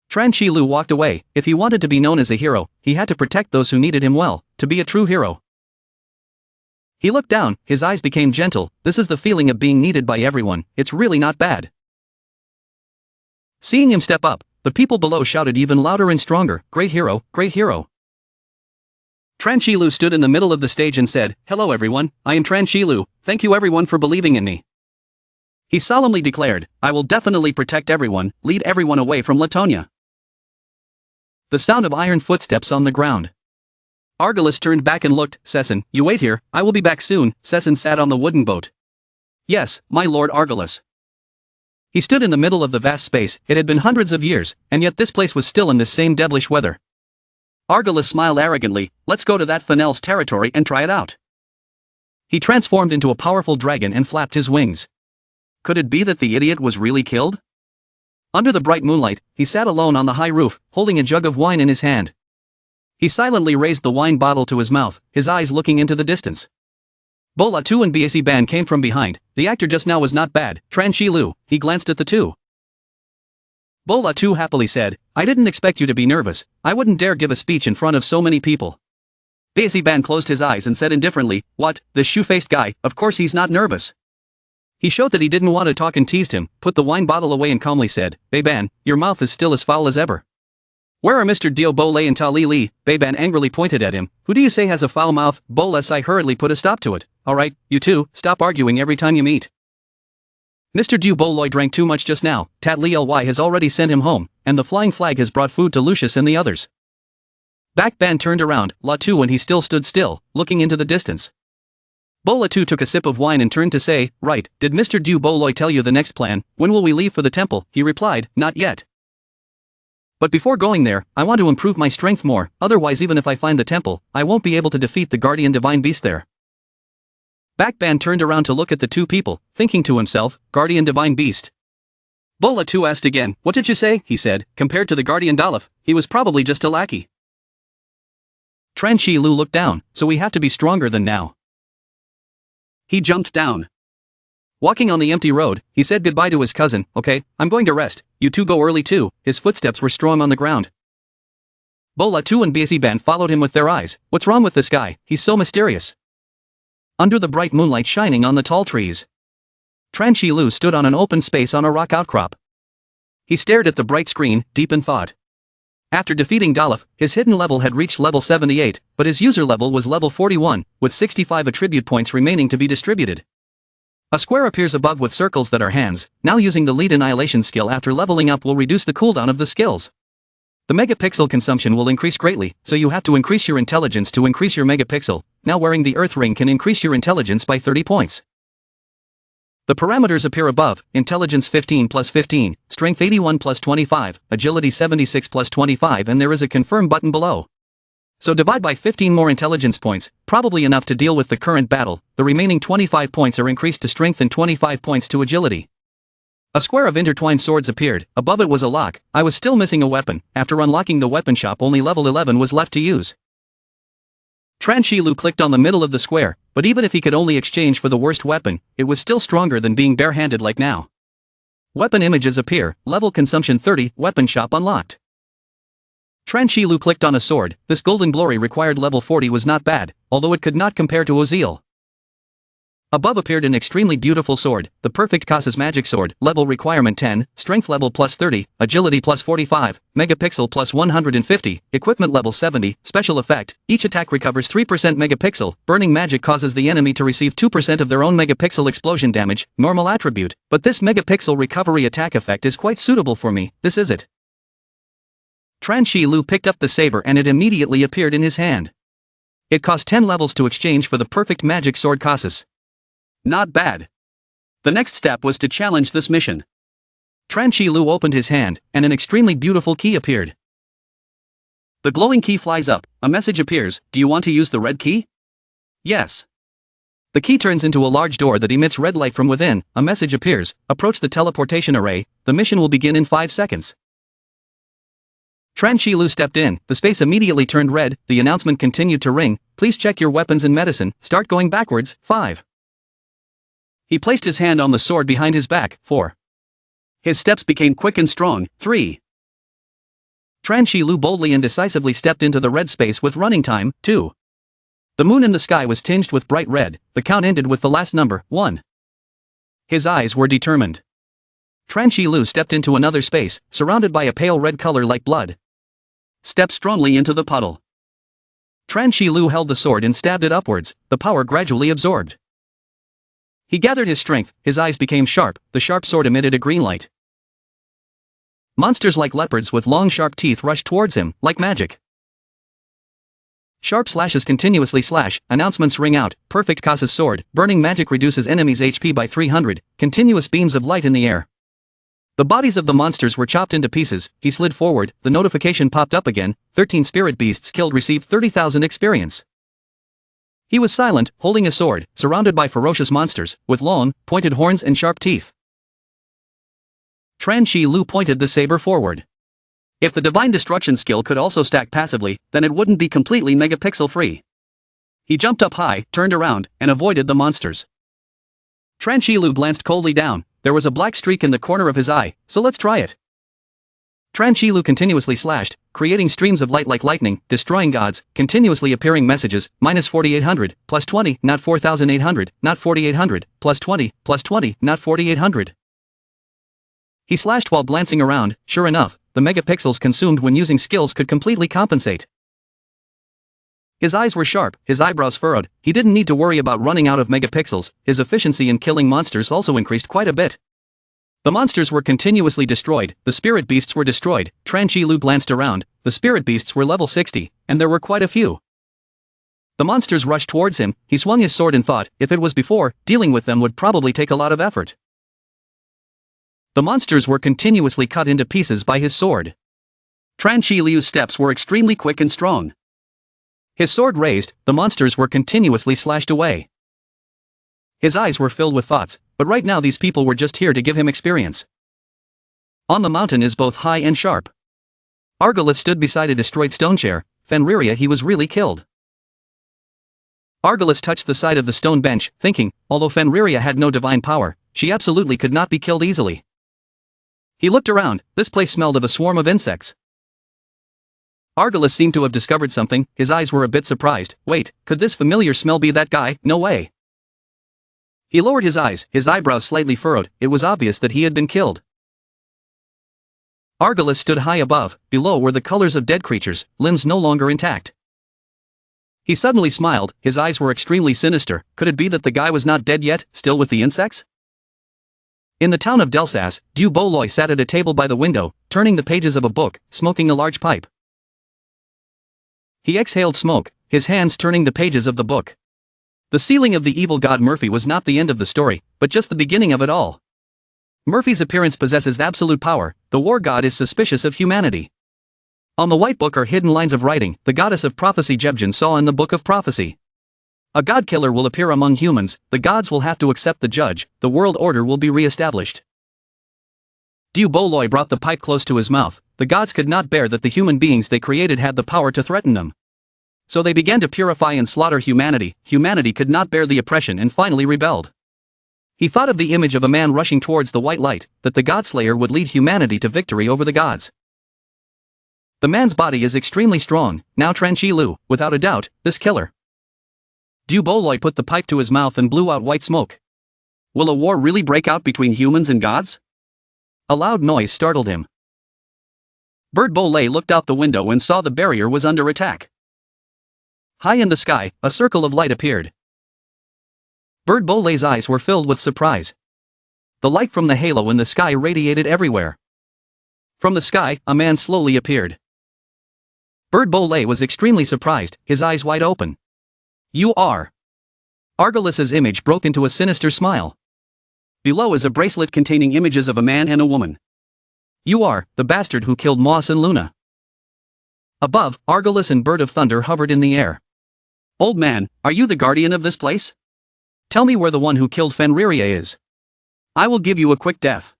Tran Chilou walked away. If he wanted to be known as a hero, he had to protect those who needed him well, to be a true hero. He looked down, his eyes became gentle. This is the feeling of being needed by everyone, it's really not bad. Seeing him step up, the people below shouted even louder and stronger, "Great hero, great hero." Tran Chilou stood in the middle of the stage and said, "Hello everyone, I am Tran Chilou, thank you everyone for believing in me." He solemnly declared, "I will definitely protect everyone, lead everyone away from Latonia." The sound of iron footsteps on the ground. Argulus turned back and looked, "Sesson, you wait here, I will be back soon." Sesson sat on the wooden boat. "Yes, my lord Argulus." He stood in the middle of the vast space, it had been hundreds of years, and yet this place was still in this same devilish weather. Argulus smiled arrogantly, "Let's go to that Fennel's territory and try it out." He transformed into a powerful dragon and flapped his wings. Could it be that the idiot was really killed? Under the bright moonlight, he sat alone on the high roof, holding a jug of wine in his hand. He silently raised the wine bottle to his mouth, his eyes looking into the distance. Bola 2 and Bazi Ban came from behind. The actor just now was not bad, Tran Chilou, he glanced at the two. Bola 2 happily said, "I didn't expect you to be nervous, I wouldn't dare give a speech in front of so many people." Bazi Ban closed his eyes and said indifferently, "What, this shoe-faced guy, of course he's not nervous." He showed that he didn't want to talk and teased him, put the wine bottle away and calmly said, "Baban, your mouth is still as foul as ever." "Where are Mr. Duboloy and Ta Li?" Baban angrily pointed at him. "Who do you say has a foul mouth?" Bolas I hurriedly put a stop to it. "Alright, you two, stop arguing every time you meet. Mr. Duboloy drank too much just now, Tat Ly has already sent him home, and the flying flag has brought food to Lucius and the others." Back Ban turned around, La 2 and he still stood still, looking into the distance. Bola 2 took a sip of wine and turned to say, "Right, did Mr. Duboloy tell you the next plan? When will we leave for the temple?" He replied, "Not yet. But before going there, I want to improve my strength more, otherwise even if I find the temple, I won't be able to defeat the guardian divine beast there." Back Ban turned around to look at the two people, thinking to himself, guardian divine beast. Bola 2 asked again, "What did you say?" He said, "Compared to the guardian Doof, he was probably just a lackey." Tran Chilou looked down, "So we have to be stronger than now." He jumped down. Walking on the empty road, he said goodbye to his cousin. "Okay, I'm going to rest, you two go early too." His footsteps were strong on the ground. Bola 2 and Bazi Ban followed him with their eyes. "What's wrong with this guy? He's so mysterious." Under the bright moonlight shining on the tall trees, Tran Chilou stood on an open space on a rock outcrop. He stared at the bright screen, deep in thought. After defeating Doof, his hidden level had reached level 78, but his user level was level 41, with 65 attribute points remaining to be distributed. A square appears above with circles that are hands. Now using the lead annihilation skill after leveling up will reduce the cooldown of the skills. The megapixel consumption will increase greatly, so you have to increase your intelligence to increase your megapixel. Now wearing the Earth Ring can increase your intelligence by 30 points. The parameters appear above: intelligence 15 plus 15, strength 81 plus 25, agility 76 plus 25, and there is a confirm button below. So divide by 15 more intelligence points, probably enough to deal with the current battle. The remaining 25 points are increased to strength and 25 points to agility. A square of intertwined swords appeared. Above it was a lock. I was still missing a weapon. After unlocking the weapon shop, only level 11 was left to use. Chilou clicked on the middle of the square, but even if he could only exchange for the worst weapon, it was still stronger than being barehanded like now. Weapon images appear. Level consumption 30, weapon shop unlocked. Chilou clicked on a sword. This golden glory required level 40 was not bad, although it could not compare to Ozil. Above appeared an extremely beautiful sword, the perfect Hassad magic sword, level requirement 10, strength level plus 30, agility plus 45, megapixel plus 150, equipment level 70, special effect, each attack recovers 3% megapixel, burning magic causes the enemy to receive 2% of their own megapixel explosion damage, normal attribute, but this megapixel recovery attack effect is quite suitable for me, this is it. Chilou picked up the saber and it immediately appeared in his hand. It cost 10 levels to exchange for the perfect magic sword Hassad. Not bad. The next step was to challenge this mission. Chilou opened his hand, and an extremely beautiful key appeared. The glowing key flies up, a message appears: do you want to use the red key? Yes. The key turns into a large door that emits red light from within, a message appears: approach the teleportation array, the mission will begin in 5 seconds. Chilou stepped in, the space immediately turned red, the announcement continued to ring: please check your weapons and medicine, start going backwards, 5. He placed his hand on the sword behind his back, 4. His steps became quick and strong, 3. Chilou boldly and decisively stepped into the red space with running time, 2. The moon in the sky was tinged with bright red, the count ended with the last number, 1. His eyes were determined. Chilou stepped into another space, surrounded by a pale red color like blood. Stepped strongly into the puddle. Chilou held the sword and stabbed it upwards, the power gradually absorbed. He gathered his strength, his eyes became sharp, the sharp sword emitted a green light. Monsters like leopards with long sharp teeth rushed towards him, like magic. Sharp slashes continuously slash, announcements ring out: perfect Hassad sword, burning magic reduces enemies' HP by 300, continuous beams of light in the air. The bodies of the monsters were chopped into pieces, he slid forward, the notification popped up again: 13 spirit beasts killed receive 30,000 experience. He was silent, holding a sword, surrounded by ferocious monsters, with long, pointed horns and sharp teeth. Chilou pointed the saber forward. If the Divine Destruction skill could also stack passively, then it wouldn't be completely megapixel free. He jumped up high, turned around, and avoided the monsters. Chilou glanced coldly down, there was a black streak in the corner of his eye, so let's try it. Chilou continuously slashed, creating streams of light like lightning, destroying gods, continuously appearing messages: minus 4800, plus 20, not 4800, not 4800, plus 20, not 4800. He slashed while glancing around. Sure enough, the megapixels consumed when using skills could completely compensate. His eyes were sharp, his eyebrows furrowed, he didn't need to worry about running out of megapixels, his efficiency in killing monsters also increased quite a bit. The monsters were continuously destroyed, the spirit beasts were destroyed. Chilou glanced around, the spirit beasts were level 60, and there were quite a few. The monsters rushed towards him, he swung his sword and thought, if it was before, dealing with them would probably take a lot of effort. The monsters were continuously cut into pieces by his sword. Chilou's steps were extremely quick and strong. His sword raised, the monsters were continuously slashed away. His eyes were filled with thoughts, but right now these people were just here to give him experience. On the mountain is both high and sharp. Argulus stood beside a destroyed stone chair. Fenriria, he was really killed. Argulus touched the side of the stone bench, thinking, although Fenriria had no divine power, she absolutely could not be killed easily. He looked around, this place smelled of a swarm of insects. Argulus seemed to have discovered something, his eyes were a bit surprised. Wait, could this familiar smell be that guy? No way. He lowered his eyes, his eyebrows slightly furrowed, it was obvious that he had been killed. Argulus stood high above, below were the colors of dead creatures, limbs no longer intact. He suddenly smiled, his eyes were extremely sinister. Could it be that the guy was not dead yet, still with the insects? In the town of Delsas, Duboloy sat at a table by the window, turning the pages of a book, smoking a large pipe. He exhaled smoke, his hands turning the pages of the book. The sealing of the evil god Murphy was not the end of the story, but just the beginning of it all. Murphy's appearance possesses absolute power, the war god is suspicious of humanity. On the white book are hidden lines of writing, the goddess of prophecy Jebjin saw in the book of prophecy. A god killer will appear among humans, the gods will have to accept the judge, the world order will be re-established. Duboloy brought the pipe close to his mouth, the gods could not bear that the human beings they created had the power to threaten them. So they began to purify and slaughter humanity, humanity could not bear the oppression and finally rebelled. He thought of the image of a man rushing towards the white light, that the Godslayer would lead humanity to victory over the gods. The man's body is extremely strong, now Chilou, without a doubt, this killer. Duboloy put the pipe to his mouth and blew out white smoke. Will a war really break out between humans and gods? A loud noise startled him. Duboloy looked out the window and saw the barrier was under attack. High in the sky, a circle of light appeared. Dubolay's eyes were filled with surprise. The light from the halo in the sky radiated everywhere. From the sky, a man slowly appeared. Duboloy was extremely surprised, his eyes wide open. You are. Argulus's image broke into a sinister smile. Below is a bracelet containing images of a man and a woman. You are, the bastard who killed Moss and Luna. Above, Argulus and Bird of Thunder hovered in the air. Old man, are you the guardian of this place? Tell me where the one who killed Fenriria is. I will give you a quick death.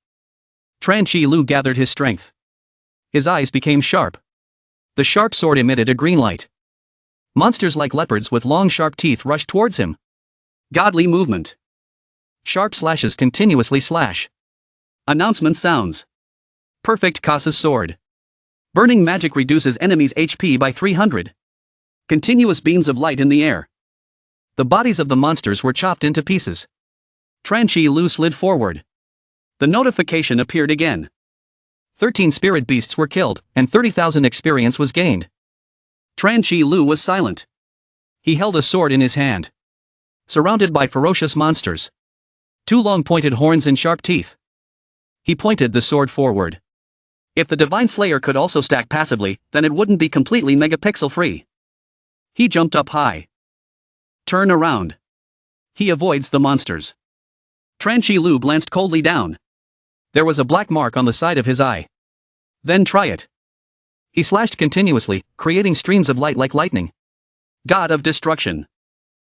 Chilou gathered his strength. His eyes became sharp. The sharp sword emitted a green light. Monsters like leopards with long sharp teeth rushed towards him. Godly movement. Sharp slashes continuously slash. Announcement sounds. Perfect Kasa's sword. Burning magic reduces enemies' HP by 300. Continuous beams of light in the air. The bodies of the monsters were chopped into pieces. Chilou slid forward. The notification appeared again. 13 spirit beasts were killed, and 30,000 experience was gained. Chilou was silent. He held a sword in his hand. Surrounded by ferocious monsters. 2 long pointed horns and sharp teeth. He pointed the sword forward. If the Divine Slayer could also stack passively, then it wouldn't be completely megapixel free. He jumped up high. Turn around. He avoids the monsters. Chilou glanced coldly down. There was a black mark on the side of his eye. Then try it. He slashed continuously, creating streams of light like lightning. God of destruction.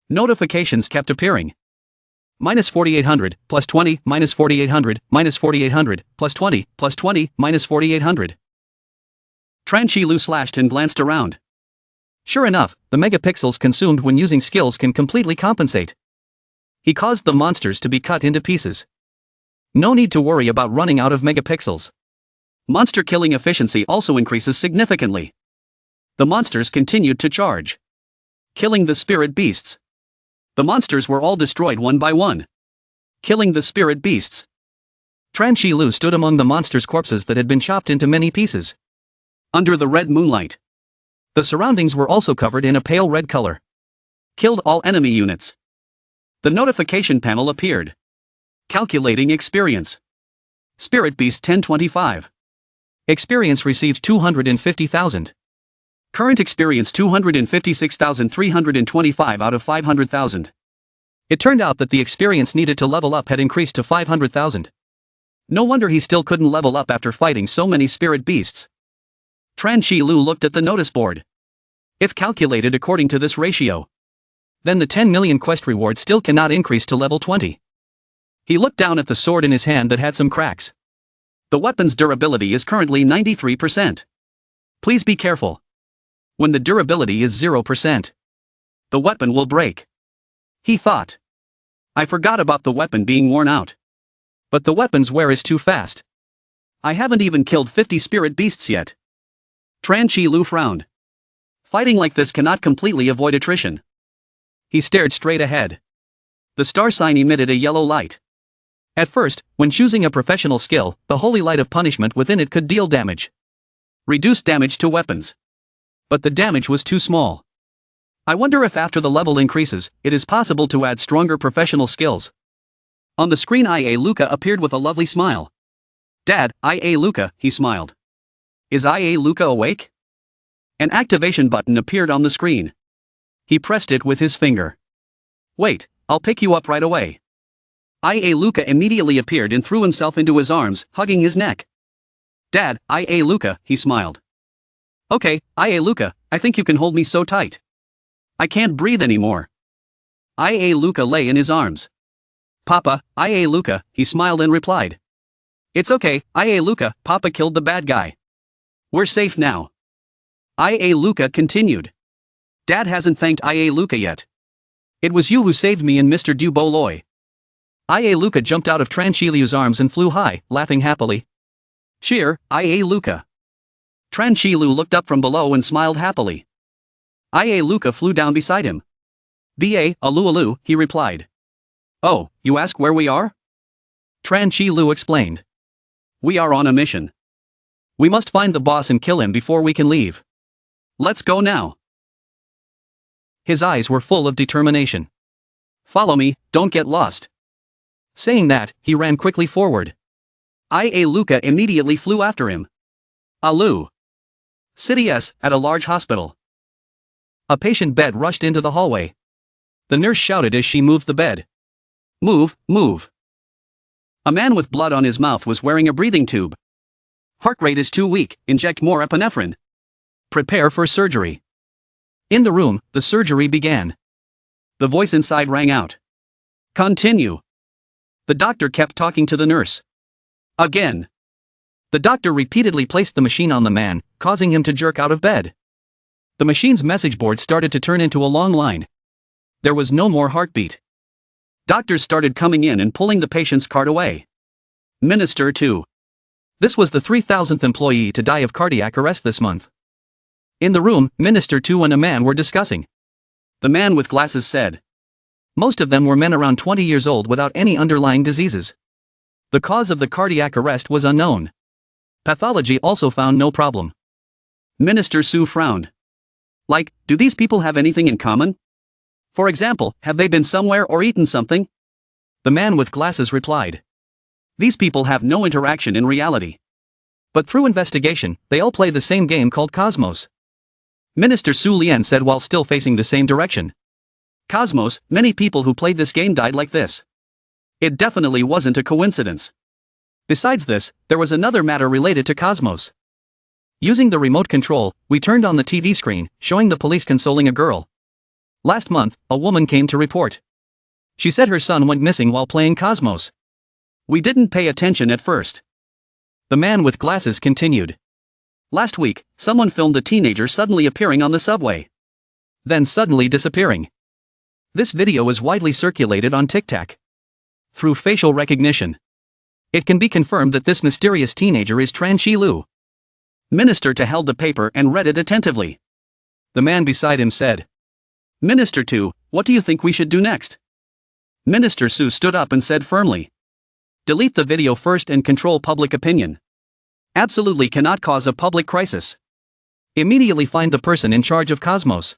Notifications kept appearing. Minus 4800, plus 20, minus 4800, minus 4800, plus 20, plus 20, minus 4800. Chilou slashed and glanced around. Sure enough, the megapixels consumed when using skills can completely compensate. He caused the monsters to be cut into pieces. No need to worry about running out of megapixels. Monster killing efficiency also increases significantly. The monsters continued to charge. Killing the spirit beasts. The monsters were all destroyed one by one. Killing the spirit beasts. Chilou stood among the monsters' corpses that had been chopped into many pieces. Under the red moonlight. The surroundings were also covered in a pale red color. Killed all enemy units. The notification panel appeared. Calculating experience. Spirit Beast 1025. Experience received 250,000. Current experience 256,325 out of 500,000. It turned out that the experience needed to level up had increased to 500,000. No wonder he still couldn't level up after fighting so many spirit beasts. Chilou looked at the notice board. If calculated according to this ratio, then the 10 million quest reward still cannot increase to level 20. He looked down at the sword in his hand that had some cracks. The weapon's durability is currently 93%. Please be careful. When the durability is 0%, the weapon will break. He thought. I forgot about the weapon being worn out. But the weapon's wear is too fast. I haven't even killed 50 spirit beasts yet. Chilou frowned. Fighting like this cannot completely avoid attrition. He stared straight ahead. The star sign emitted a yellow light. At first, when choosing a professional skill, the holy light of punishment within it could deal damage. Reduce damage to weapons. But the damage was too small. I wonder if after the level increases, it is possible to add stronger professional skills. On the screen Ialuka appeared with a lovely smile. "Dad, Ialuka," he smiled. "Is Ialuka awake?" An activation button appeared on the screen. He pressed it with his finger. "Wait, I'll pick you up right away." Ialuka immediately appeared and threw himself into his arms, hugging his neck. "Dad, Ialuka," he smiled. "Okay, Ialuka, I think you can hold me so tight. I can't breathe anymore." Ialuka lay in his arms. "Papa, Ialuka," he smiled and replied. "It's okay, Ialuka, Papa killed the bad guy. We're safe now." Ialuka continued. "Dad hasn't thanked Ialuka yet. It was you who saved me and Mr. Duboloy." Ialuka jumped out of Chilou's arms and flew high, laughing happily. "Cheer, Ialuka." Chilou looked up from below and smiled happily. Ialuka flew down beside him. "Ba, alu, he replied. "Oh, you ask where we are?" Chilou explained. "We are on a mission. We must find the boss and kill him before we can leave. Let's go now." His eyes were full of determination. "Follow me, don't get lost." Saying that, he ran quickly forward. Ialuka immediately flew after him. Alu. City S, at a large hospital. A patient bed rushed into the hallway. The nurse shouted as she moved the bed. "Move, move." A man with blood on his mouth was wearing a breathing tube. "Heart rate is too weak, inject more epinephrine. Prepare for surgery." In the room, the surgery began. The voice inside rang out. "Continue." The doctor kept talking to the nurse. Again. The doctor repeatedly placed the machine on the man, causing him to jerk out of bed. The machine's message board started to turn into a long line. There was no more heartbeat. Doctors started coming in and pulling the patient's cart away. Minister 2. This was the 3,000th employee to die of cardiac arrest this month. In the room, Minister 2 and a man were discussing. The man with glasses said. Most of them were men around 20 years old without any underlying diseases. The cause of the cardiac arrest was unknown. Pathology also found no problem. Minister Su frowned. Like, do these people have anything in common? For example, have they been somewhere or eaten something? The man with glasses replied. These people have no interaction in reality. But through investigation, they all play the same game called Cosmos. Minister Su Lian said while still facing the same direction. Cosmos, many people who played this game died like this. It definitely wasn't a coincidence. Besides this, there was another matter related to Cosmos. Using the remote control, we turned on the TV screen, showing the police consoling a girl. Last month, a woman came to report. She said her son went missing while playing Cosmos. We didn't pay attention at first. The man with glasses continued. Last week, someone filmed a teenager suddenly appearing on the subway. Then suddenly disappearing. This video is widely circulated on TikTok. Through facial recognition. It can be confirmed that this mysterious teenager is Chilou. Minister To held the paper and read it attentively. The man beside him said. Minister To, what do you think we should do next? Minister Su stood up and said firmly. Delete the video first and control public opinion. Absolutely cannot cause a public crisis. Immediately find the person in charge of Cosmos.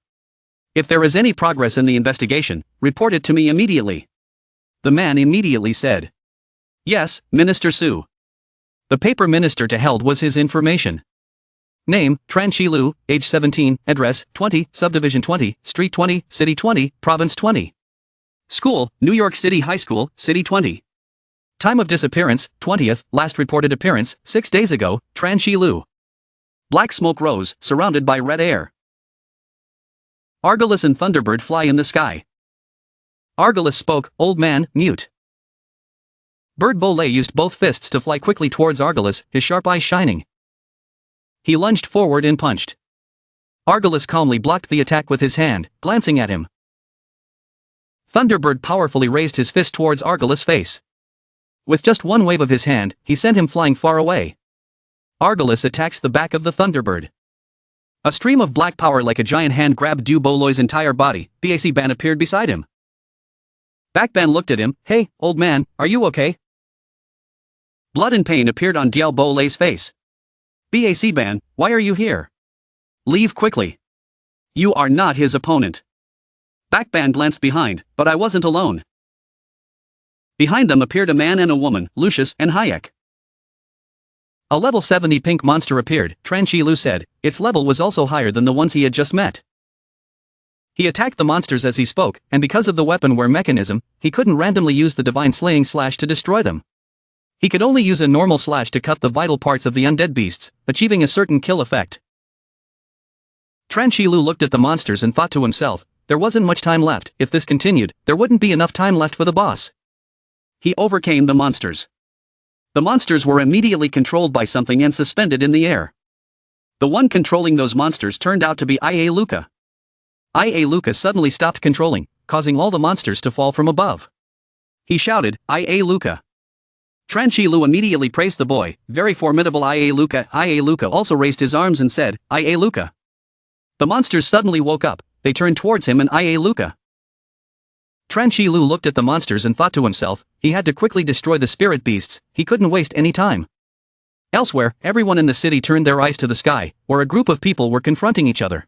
If there is any progress in the investigation, report it to me immediately. The man immediately said. Yes, Minister Su. The paper Minister To held was his information. Name, Chilou, age 17, address, 20, subdivision 20, street 20, city 20, province 20. School, New York City High School, city 20. Time of disappearance, 20th, last reported appearance, 6 days ago, Chilou. Black smoke rose, surrounded by red air. Argulus and Thunderbird fly in the sky. Argulus spoke, old man, mute. Bird Bolay used both fists to fly quickly towards Argulus, his sharp eyes shining. He lunged forward and punched. Argulus calmly blocked the attack with his hand, glancing at him. Thunderbird powerfully raised his fist towards Argulus' face. With just one wave of his hand, he sent him flying far away. Argulus attacks the back of the Thunderbird. A stream of black power like a giant hand grabbed Duboloy's entire body. BAC Ban appeared beside him. Backban looked at him. Hey, old man, are you okay? Blood and pain appeared on Duboloy's face. BAC Ban, why are you here? Leave quickly. You are not his opponent. Backban glanced behind, but I wasn't alone. Behind them appeared a man and a woman, Lucius and Hayek. A level 70 pink monster appeared, Chilou said. Its level was also higher than the ones he had just met. He attacked the monsters as he spoke, and because of the weaponware mechanism, he couldn't randomly use the divine slaying slash to destroy them. He could only use a normal slash to cut the vital parts of the undead beasts, achieving a certain kill effect. Chilou looked at the monsters and thought to himself, there wasn't much time left. If this continued, there wouldn't be enough time left for the boss. He overcame the monsters. The monsters were immediately controlled by something and suspended in the air. The one controlling those monsters turned out to be Ialuka. Ialuka suddenly stopped controlling, causing all the monsters to fall from above. He shouted, Ialuka. Chilou immediately praised the boy, very formidable Ialuka. Ialuka also raised his arms and said, Ialuka. The monsters suddenly woke up, they turned towards him and Ialuka. Chilou looked at the monsters and thought to himself, he had to quickly destroy the spirit beasts, he couldn't waste any time. Elsewhere, everyone in the city turned their eyes to the sky, where a group of people were confronting each other.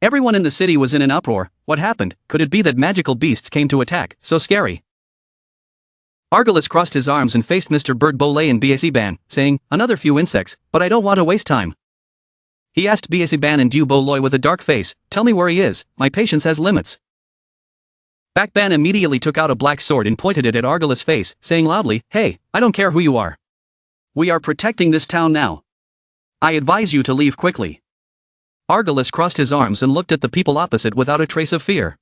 Everyone in the city was in an uproar. What happened? Could it be that magical beasts came to attack? So scary. Argulus crossed his arms and faced Mr. Duboloy and Ban, saying, another few insects, but I don't want to waste time. He asked Ban and Duboloy with a dark face, tell me where he is, my patience has limits. Ban immediately took out a black sword and pointed it at Argulus' face, saying loudly, hey, I don't care who you are. We are protecting this town now. I advise you to leave quickly. Argulus crossed his arms and looked at the people opposite without a trace of fear.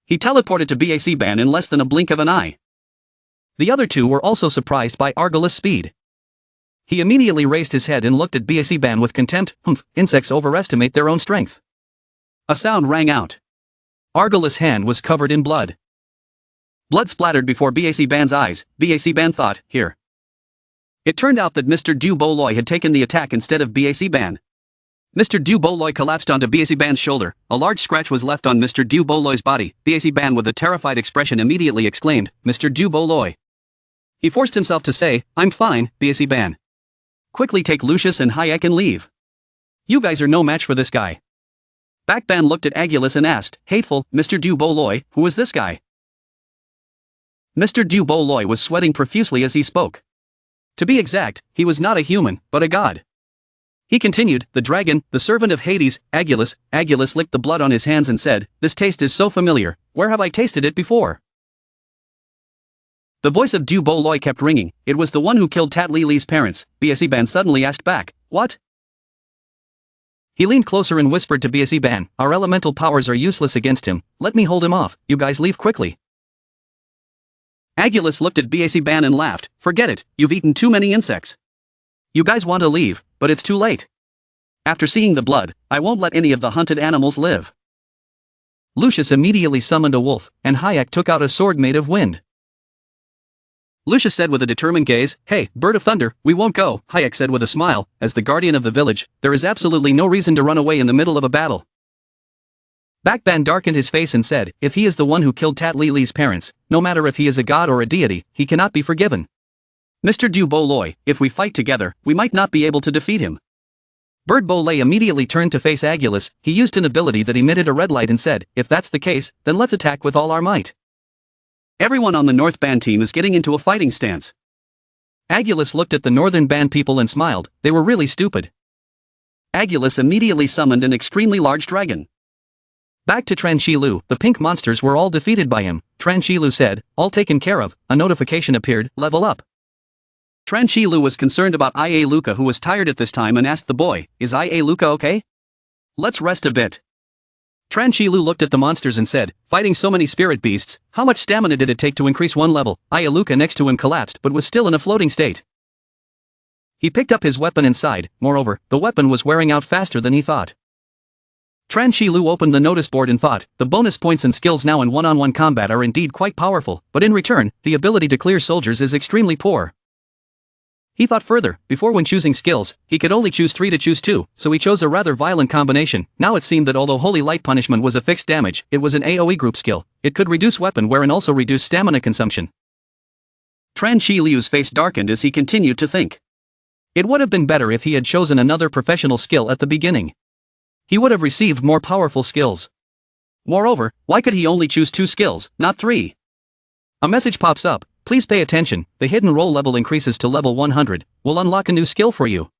He teleported to Ban in less than a blink of an eye. The other two were also surprised by Argulus' speed. He immediately raised his head and looked at Ban with contempt. Insects overestimate their own strength. A sound rang out. Argulus' hand was covered in blood. Blood splattered before Ban's eyes. Ban thought, here. It turned out that Mr. Duboloy had taken the attack instead of Ban. Mr. Duboloy collapsed onto Ban's shoulder. A large scratch was left on Mr. Duboloy's body. Ban with a terrified expression immediately exclaimed, Mr. Duboloy. He forced himself to say, I'm fine, Ban. Quickly take Lucius and Hayek and leave. You guys are no match for this guy. Ban looked at Argulus and asked, hateful, Mr. Duboloy, who is this guy? Mr. Duboloy was sweating profusely as he spoke. To be exact, he was not a human, but a god. He continued, the dragon, the servant of Hades, Argulus. Argulus licked the blood on his hands and said, this taste is so familiar, where have I tasted it before? The voice of Duboloy kept ringing, it was the one who killed Tatlili's parents. Ban suddenly asked back, what? He leaned closer and whispered to Ban, our elemental powers are useless against him, let me hold him off, you guys leave quickly. Argulus looked at Ban and laughed, forget it, you've eaten too many insects. You guys want to leave, but it's too late. After seeing the blood, I won't let any of the hunted animals live. Lucius immediately summoned a wolf, and Hayek took out a sword made of wind. Lucius said with a determined gaze, hey, bird of thunder, we won't go. Hayek said with a smile, as the guardian of the village, there is absolutely no reason to run away in the middle of a battle. Ban darkened his face and said, if he is the one who killed Tatlili's parents, no matter if he is a god or a deity, he cannot be forgiven. Mr. Duboloy, if we fight together, we might not be able to defeat him. Duboloy immediately turned to face Argulus, he used an ability that emitted a red light and said, if that's the case, then let's attack with all our might. Everyone on the North Band team is getting into a fighting stance. Argulus looked at the Northern Band people and smiled, they were really stupid. Argulus immediately summoned an extremely large dragon. Back to Chilou, the pink monsters were all defeated by him. Chilou said, all taken care of, a notification appeared, level up. Chilou was concerned about Ialuka who was tired at this time and asked the boy, is Ialuka okay? Let's rest a bit. Chilou looked at the monsters and said, fighting so many spirit beasts, how much stamina did it take to increase one level? Ialuka next to him collapsed but was still in a floating state. He picked up his weapon and sighed, moreover, the weapon was wearing out faster than he thought. Chilou opened the notice board and thought, the bonus points and skills now in one-on-one combat are indeed quite powerful, but in return, the ability to clear soldiers is extremely poor. He thought further, before when choosing skills, he could only choose 3 to choose 2, so he chose a rather violent combination. Now it seemed that although Holy Light Punishment was a fixed damage, it was an AoE group skill, it could reduce weapon wear and also reduce stamina consumption. Chilou's face darkened as he continued to think. It would have been better if he had chosen another professional skill at the beginning. He would have received more powerful skills. Moreover, why could he only choose 2 skills, not 3? A message pops up, please pay attention, the hidden role level increases to level 100, will unlock a new skill for you.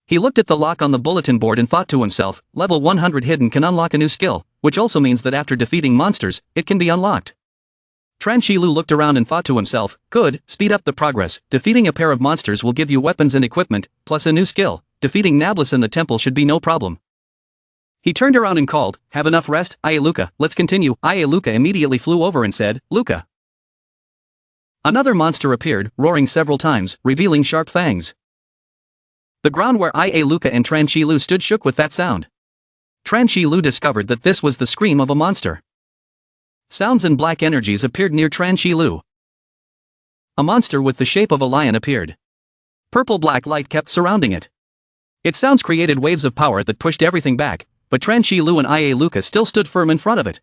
He looked at the lock on the bulletin board and thought to himself, level 100 hidden can unlock a new skill, which also means that after defeating monsters, it can be unlocked. Chilou looked around and thought to himself, good, speed up the progress, defeating a pair of monsters will give you weapons and equipment, plus a new skill, defeating Nablus in the temple should be no problem. He turned around and called, have enough rest, Ialuka, let's continue. Ialuka immediately flew over and said, Luka. Another monster appeared, roaring several times, revealing sharp fangs. The ground where Ialuka and Chilou stood shook with that sound. Chilou discovered that this was the scream of a monster. Sounds and black energies appeared near Chilou. A monster with the shape of a lion appeared. Purple-black light kept surrounding it. Its sounds created waves of power that pushed everything back, but Chilou and Ialuka still stood firm in front of it.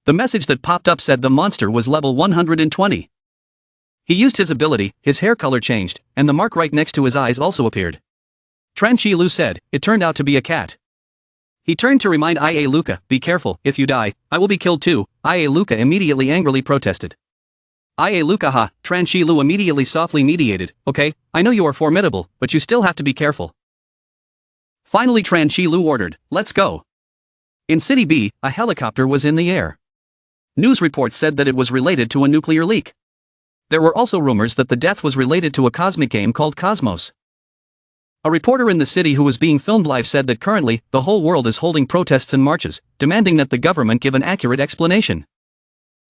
The message that popped up said the monster was level 120. He used his ability, his hair color changed, and the mark right next to his eyes also appeared. Chilou said, it turned out to be a cat. He turned to remind Ialuka, be careful, if you die, I will be killed too. Ialuka immediately angrily protested. Ialuka ha, Chilou immediately softly mediated, okay, I know you are formidable, but you still have to be careful. Finally Chilou ordered, let's go. In City B, a helicopter was in the air. News reports said that it was related to a nuclear leak. There were also rumors that the death was related to a cosmic game called Cosmos. A reporter in the city who was being filmed live said that currently, the whole world is holding protests and marches, demanding that the government give an accurate explanation.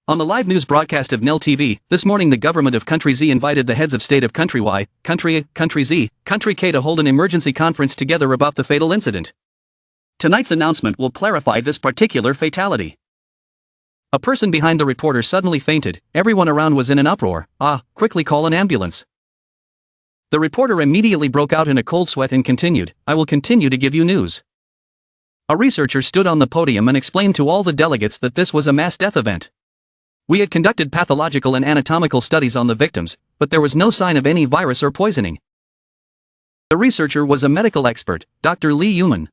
On the live news broadcast of NIL TV, this morning the government of Country Z invited the heads of state of Country Y, Country A, Country Z, Country K to hold an emergency conference together about the fatal incident. Tonight's announcement will clarify this particular fatality. A person behind the reporter suddenly fainted, everyone around was in an uproar, quickly call an ambulance. The reporter immediately broke out in a cold sweat and continued, I will continue to give you news. A researcher stood on the podium and explained to all the delegates that this was a mass death event. We had conducted pathological and anatomical studies on the victims, but there was no sign of any virus or poisoning. The researcher was a medical expert, Dr. Lee Yuman.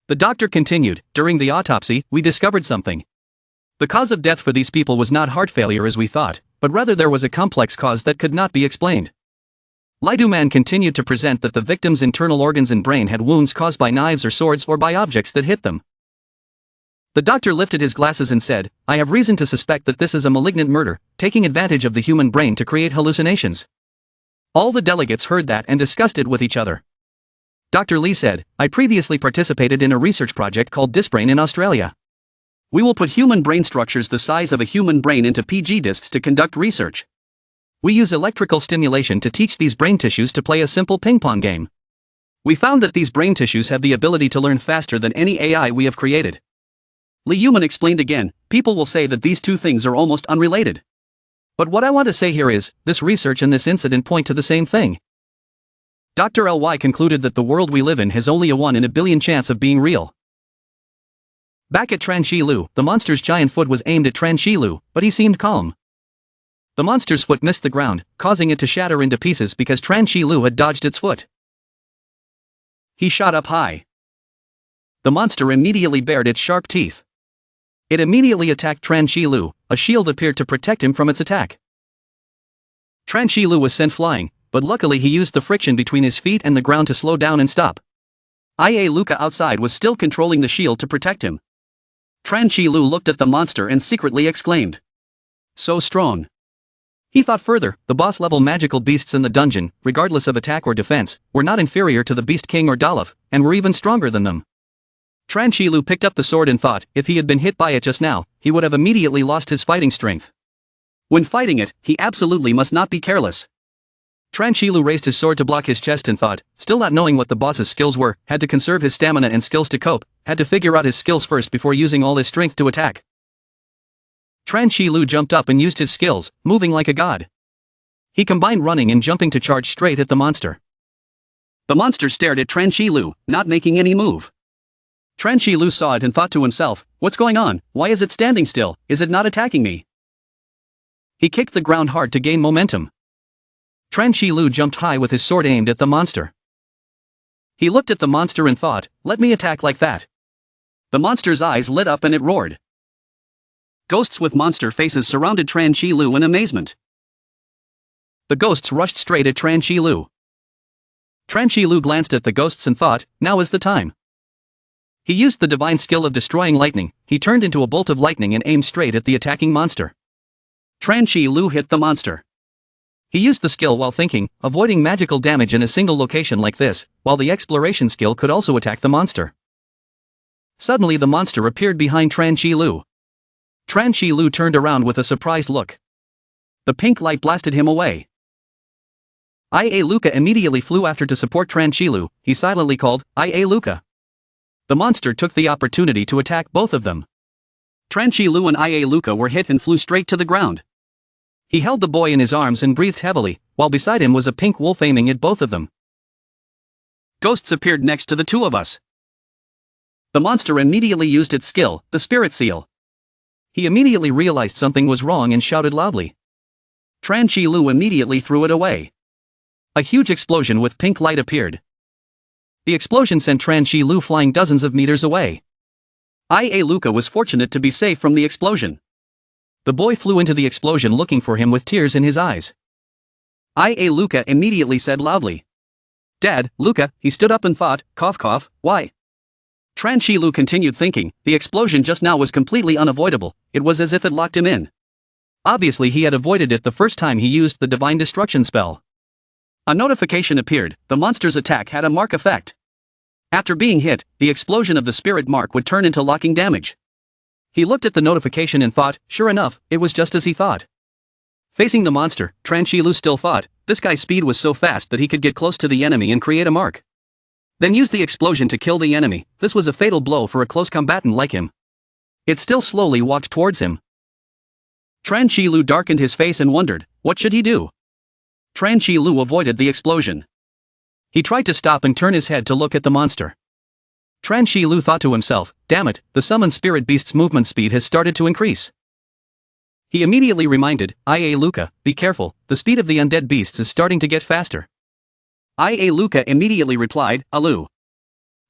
The doctor continued, during the autopsy, we discovered something. The cause of death for these people was not heart failure as we thought, but rather there was a complex cause that could not be explained. Liduman continued to present that the victims' internal organs and brain had wounds caused by knives or swords or by objects that hit them. The doctor lifted his glasses and said, I have reason to suspect that this is a malignant murder, taking advantage of the human brain to create hallucinations. All the delegates heard that and discussed it with each other. Dr. Lee said, I previously participated in a research project called Disbrain in Australia. We will put human brain structures the size of a human brain into PG discs to conduct research. We use electrical stimulation to teach these brain tissues to play a simple ping-pong game. We found that these brain tissues have the ability to learn faster than any AI we have created. Lee Yuman explained again, people will say that these two things are almost unrelated. But what I want to say here is, this research and this incident point to the same thing. Dr. Ly concluded that the world we live in has only a 1 in a billion chance of being real. Back at Chilou, the monster's giant foot was aimed at Chilou, but he seemed calm. The monster's foot missed the ground, causing it to shatter into pieces because Chilou had dodged its foot. He shot up high. The monster immediately bared its sharp teeth. It immediately attacked Chilou, a shield appeared to protect him from its attack. Chilou was sent flying, but luckily he used the friction between his feet and the ground to slow down and stop. Ialuka outside was still controlling the shield to protect him. Chilou looked at the monster and secretly exclaimed. So strong. He thought further, the boss-level magical beasts in the dungeon, regardless of attack or defense, were not inferior to the Beast King or Dalaf, and were even stronger than them. Chilou picked up the sword and thought, if he had been hit by it just now, he would have immediately lost his fighting strength. When fighting it, he absolutely must not be careless. Chilou raised his sword to block his chest and thought, still not knowing what the boss's skills were, had to conserve his stamina and skills to cope, had to figure out his skills first before using all his strength to attack. Chilou jumped up and used his skills, moving like a god. He combined running and jumping to charge straight at the monster. The monster stared at Chilou, not making any move. Chilou saw it and thought to himself, what's going on, why is it standing still, is it not attacking me? He kicked the ground hard to gain momentum. Chilou jumped high with his sword aimed at the monster. He looked at the monster and thought, let me attack like that. The monster's eyes lit up and it roared. Ghosts with monster faces surrounded Chilou in amazement. The ghosts rushed straight at Chilou. Chilou glanced at the ghosts and thought, now is the time. He used the divine skill of destroying lightning. He turned into a bolt of lightning and aimed straight at the attacking monster. Chilou hit the monster. He used the skill while thinking, avoiding magical damage in a single location like this, while the exploration skill could also attack the monster. Suddenly the monster appeared behind Chilou. Chilou turned around with a surprised look. The pink light blasted him away. Ialuka immediately flew after to support Chilou. He silently called, Ialuka. The monster took the opportunity to attack both of them. Chilou and Ialuka were hit and flew straight to the ground. He held the boy in his arms and breathed heavily, while beside him was a pink wolf aiming at both of them. Ghosts appeared next to the two of us. The monster immediately used its skill, the spirit seal. He immediately realized something was wrong and shouted loudly. Chilou immediately threw it away. A huge explosion with pink light appeared. The explosion sent Chilou flying dozens of meters away. Ialuka was fortunate to be safe from the explosion. The boy flew into the explosion looking for him with tears in his eyes. Ialuka immediately said loudly, Dad, Luca. He stood up and thought, cough cough, why? Chilou continued thinking, the explosion just now was completely unavoidable, it was as if it locked him in. Obviously he had avoided it the first time he used the divine destruction spell. A notification appeared, the monster's attack had a mark effect. After being hit, the explosion of the spirit mark would turn into locking damage. He looked at the notification and thought, sure enough, it was just as he thought. Facing the monster, Chilou still thought, this guy's speed was so fast that he could get close to the enemy and create a mark. Then use the explosion to kill the enemy. This was a fatal blow for a close combatant like him. It still slowly walked towards him. Chilou darkened his face and wondered, what should he do? Chilou avoided the explosion. He tried to stop and turn his head to look at the monster. Chilou thought to himself, damn it, the summoned spirit beast's movement speed has started to increase. He immediately reminded, Ialuka, be careful, the speed of the undead beasts is starting to get faster. Ialuka immediately replied, Alu.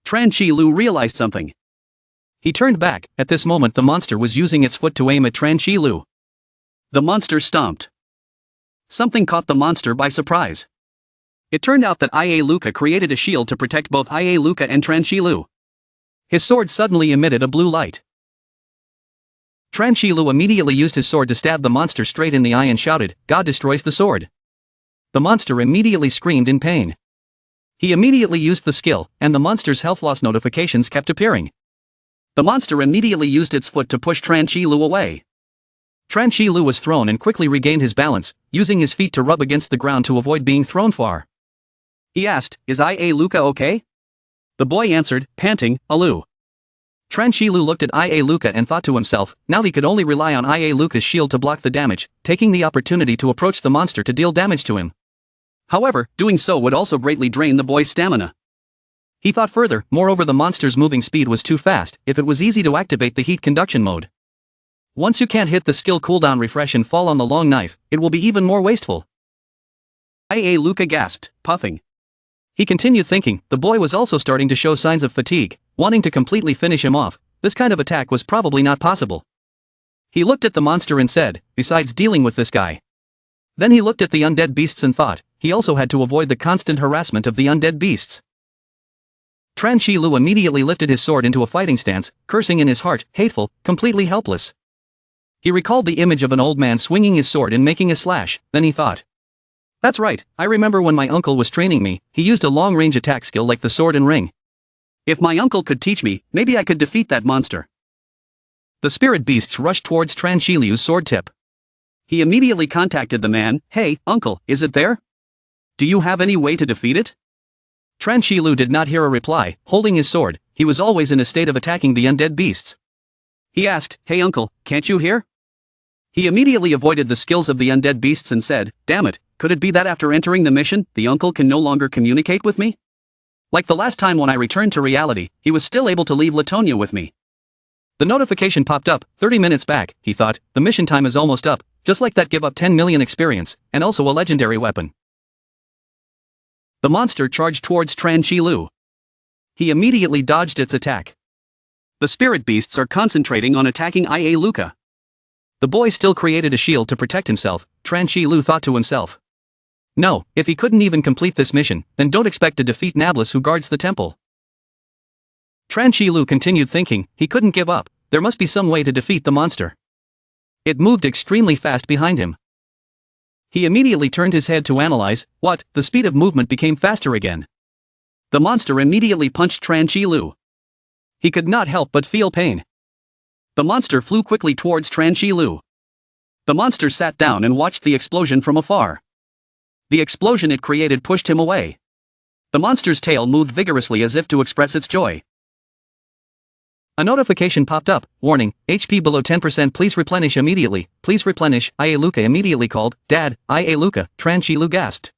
Chilou realized something. He turned back. At this moment the monster was using its foot to aim at Chilou. The monster stomped. Something caught the monster by surprise. It turned out that Ialuka created a shield to protect both Ialuka and Chilou. His sword suddenly emitted a blue light. Chilou immediately used his sword to stab the monster straight in the eye and shouted, God destroys the sword. The monster immediately screamed in pain. He immediately used the skill, and the monster's health loss notifications kept appearing. The monster immediately used its foot to push Chilou away. Chilou was thrown and quickly regained his balance, using his feet to rub against the ground to avoid being thrown far. He asked, is Ialuka okay? The boy answered, panting, Alu. Chilou looked at Ialuka and thought to himself, now he could only rely on Ialuka's shield to block the damage, taking the opportunity to approach the monster to deal damage to him. However, doing so would also greatly drain the boy's stamina. He thought further, moreover the monster's moving speed was too fast, if it was easy to activate the heat conduction mode. Once you can't hit the skill cooldown refresh and fall on the long knife, it will be even more wasteful. Ialuka gasped, puffing. He continued thinking, the boy was also starting to show signs of fatigue, wanting to completely finish him off. This kind of attack was probably not possible. He looked at the monster and said, besides dealing with this guy. Then he looked at the undead beasts and thought, he also had to avoid the constant harassment of the undead beasts. Chilou immediately lifted his sword into a fighting stance, cursing in his heart, hateful, completely helpless. He recalled the image of an old man swinging his sword and making a slash, then he thought. That's right, I remember when my uncle was training me, he used a long-range attack skill like the sword and ring. If my uncle could teach me, maybe I could defeat that monster. The spirit beasts rushed towards Chilou's sword tip. He immediately contacted the man, hey, uncle, is it there? Do you have any way to defeat it? Chilou did not hear a reply, holding his sword, he was always in a state of attacking the undead beasts. He asked, hey uncle, can't you hear? He immediately avoided the skills of the undead beasts and said, damn it, could it be that after entering the mission, the uncle can no longer communicate with me? Like the last time when I returned to reality, he was still able to leave Latonia with me. The notification popped up, 30 minutes back, he thought, the mission time is almost up, just like that give up 10 million experience, and also a legendary weapon. The monster charged towards Chilou. He immediately dodged its attack. The spirit beasts are concentrating on attacking Ialuka. The boy still created a shield to protect himself, Chilou thought to himself. No, if he couldn't even complete this mission, then don't expect to defeat Nablus who guards the temple. Chilou continued thinking, he couldn't give up, there must be some way to defeat the monster. It moved extremely fast behind him. He immediately turned his head to analyze, what, the speed of movement became faster again. The monster immediately punched Chilou. He could not help but feel pain. The monster flew quickly towards Chilou. The monster sat down and watched the explosion from afar. The explosion it created pushed him away. The monster's tail moved vigorously as if to express its joy. A notification popped up, warning, HP below 10%, please replenish immediately, please replenish. Ialuka immediately called, Dad, Ialuka, Chilou gasped.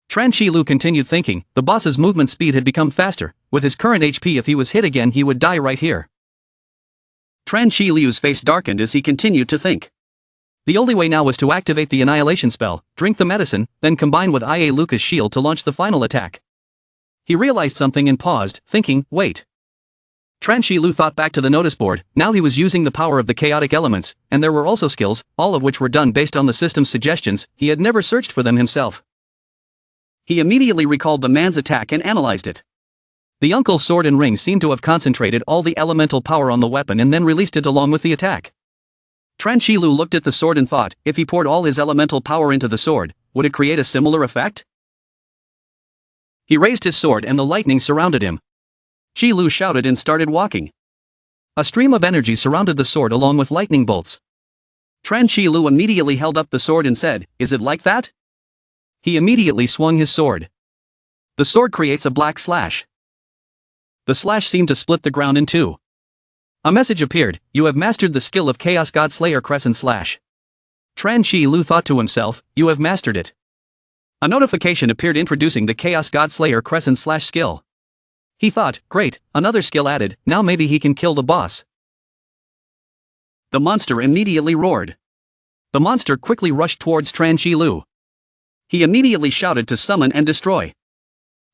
Chilou continued thinking, the boss's movement speed had become faster, with his current HP if he was hit again he would die right here. Chilou's face darkened as he continued to think. The only way now was to activate the annihilation spell, drink the medicine, then combine with Ialuka's shield to launch the final attack. He realized something and paused, thinking, wait. Chilou thought back to the notice board, now he was using the power of the chaotic elements, and there were also skills, all of which were done based on the system's suggestions, he had never searched for them himself. He immediately recalled the man's attack and analyzed it. The uncle's sword and ring seemed to have concentrated all the elemental power on the weapon and then released it along with the attack. Chilou looked at the sword and thought, if he poured all his elemental power into the sword, would it create a similar effect? He raised his sword and the lightning surrounded him. Chilou shouted and started walking. A stream of energy surrounded the sword along with lightning bolts. Chilou immediately held up the sword and said, is it like that? He immediately swung his sword. The sword creates a black slash. The slash seemed to split the ground in two. A message appeared, you have mastered the skill of Chaos God Slayer Crescent Slash. Chilou thought to himself, you have mastered it. A notification appeared introducing the Chaos God Slayer Crescent Slash skill. He thought, great, another skill added, now maybe he can kill the boss. The monster immediately roared. The monster quickly rushed towards Chilou. He immediately shouted to summon and destroy.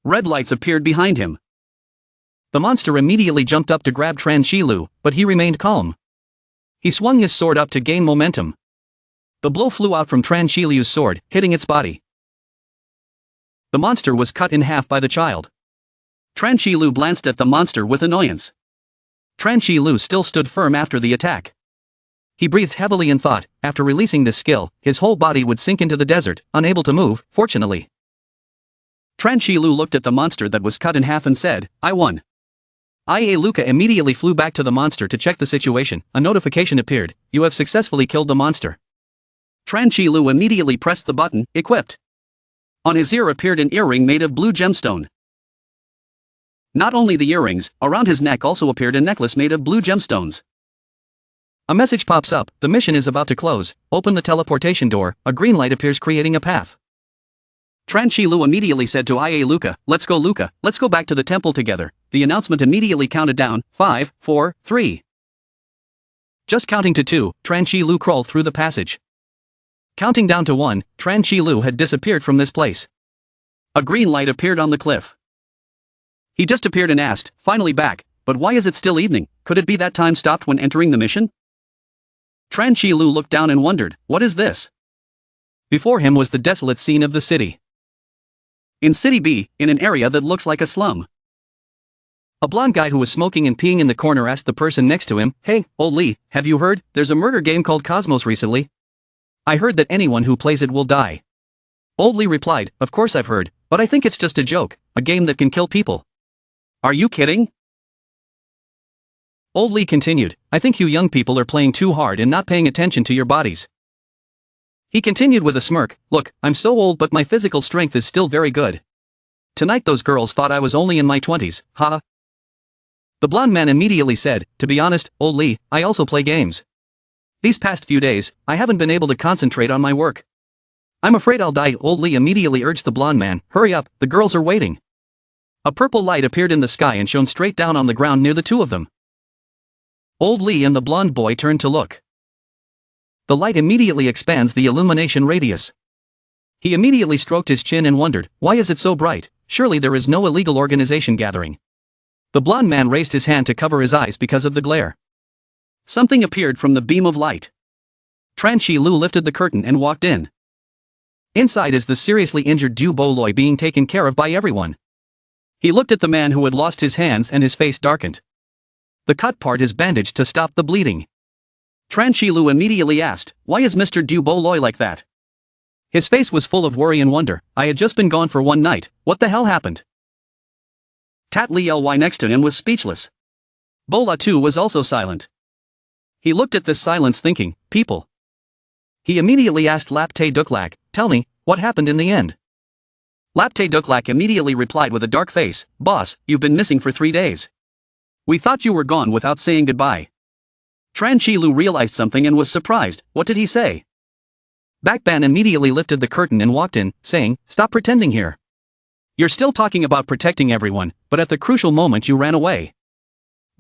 Red lights appeared behind him. The monster immediately jumped up to grab Chilou, but he remained calm. He swung his sword up to gain momentum. The blow flew out from Chilou's sword, hitting its body. The monster was cut in half by the child. Chilou glanced at the monster with annoyance. Chilou still stood firm after the attack. He breathed heavily and thought, after releasing this skill, his whole body would sink into the desert, unable to move, fortunately. Chilou looked at the monster that was cut in half and said, I won. Ialuka immediately flew back to the monster to check the situation. A notification appeared, you have successfully killed the monster. Chilou immediately pressed the button, equipped. On his ear appeared an earring made of blue gemstone. Not only the earrings, around his neck also appeared a necklace made of blue gemstones. A message pops up, the mission is about to close, open the teleportation door, a green light appears creating a path. Chilou immediately said to Ialuka, let's go Luca, let's go back to the temple together. The announcement immediately counted down, 5, 4, 3. Just counting to 2, Chilou crawled through the passage. Counting down to 1, Chilou had disappeared from this place. A green light appeared on the cliff. He just appeared and asked, finally back, but why is it still evening? Could it be that time stopped when entering the mission? Chilou looked down and wondered, what is this? Before him was the desolate scene of the city. In City B, in an area that looks like a slum. A blonde guy who was smoking and peeing in the corner asked the person next to him, hey, old Lee, have you heard, there's a murder game called Cosmos recently? I heard that anyone who plays it will die. Old Lee replied, of course I've heard, but I think it's just a joke, a game that can kill people. Are you kidding? Old Lee continued, I think you young people are playing too hard and not paying attention to your bodies. He continued with a smirk, look, I'm so old but my physical strength is still very good. Tonight those girls thought I was only in my 20s, ha. The blonde man immediately said, to be honest, old Lee, I also play games. These past few days, I haven't been able to concentrate on my work. I'm afraid I'll die. Old Lee immediately urged the blonde man, hurry up, the girls are waiting. A purple light appeared in the sky and shone straight down on the ground near the two of them. Old Lee and the blonde boy turned to look. The light immediately expands the illumination radius. He immediately stroked his chin and wondered, why is it so bright? Surely there is no illegal organization gathering. The blonde man raised his hand to cover his eyes because of the glare. Something appeared from the beam of light. Chilou lifted the curtain and walked in. Inside is the seriously injured Duboloy being taken care of by everyone. He looked at the man who had lost his hands and his face darkened. The cut part is bandaged to stop the bleeding. Chilou immediately asked, "Why is Mr. Duboloy like that?" His face was full of worry and wonder. "I had just been gone for one night, what the hell happened?" Ly next to him was speechless. Bola too was also silent. He looked at this silence thinking, people. He immediately asked Lapte Duklak, "Tell me, what happened in the end?" Lapte Duklak immediately replied with a dark face, "Boss, you've been missing for 3 days. We thought you were gone without saying goodbye." Chilou realized something and was surprised. What did he say? Bakban immediately lifted the curtain and walked in, saying, "Stop pretending here. You're still talking about protecting everyone, but at the crucial moment you ran away."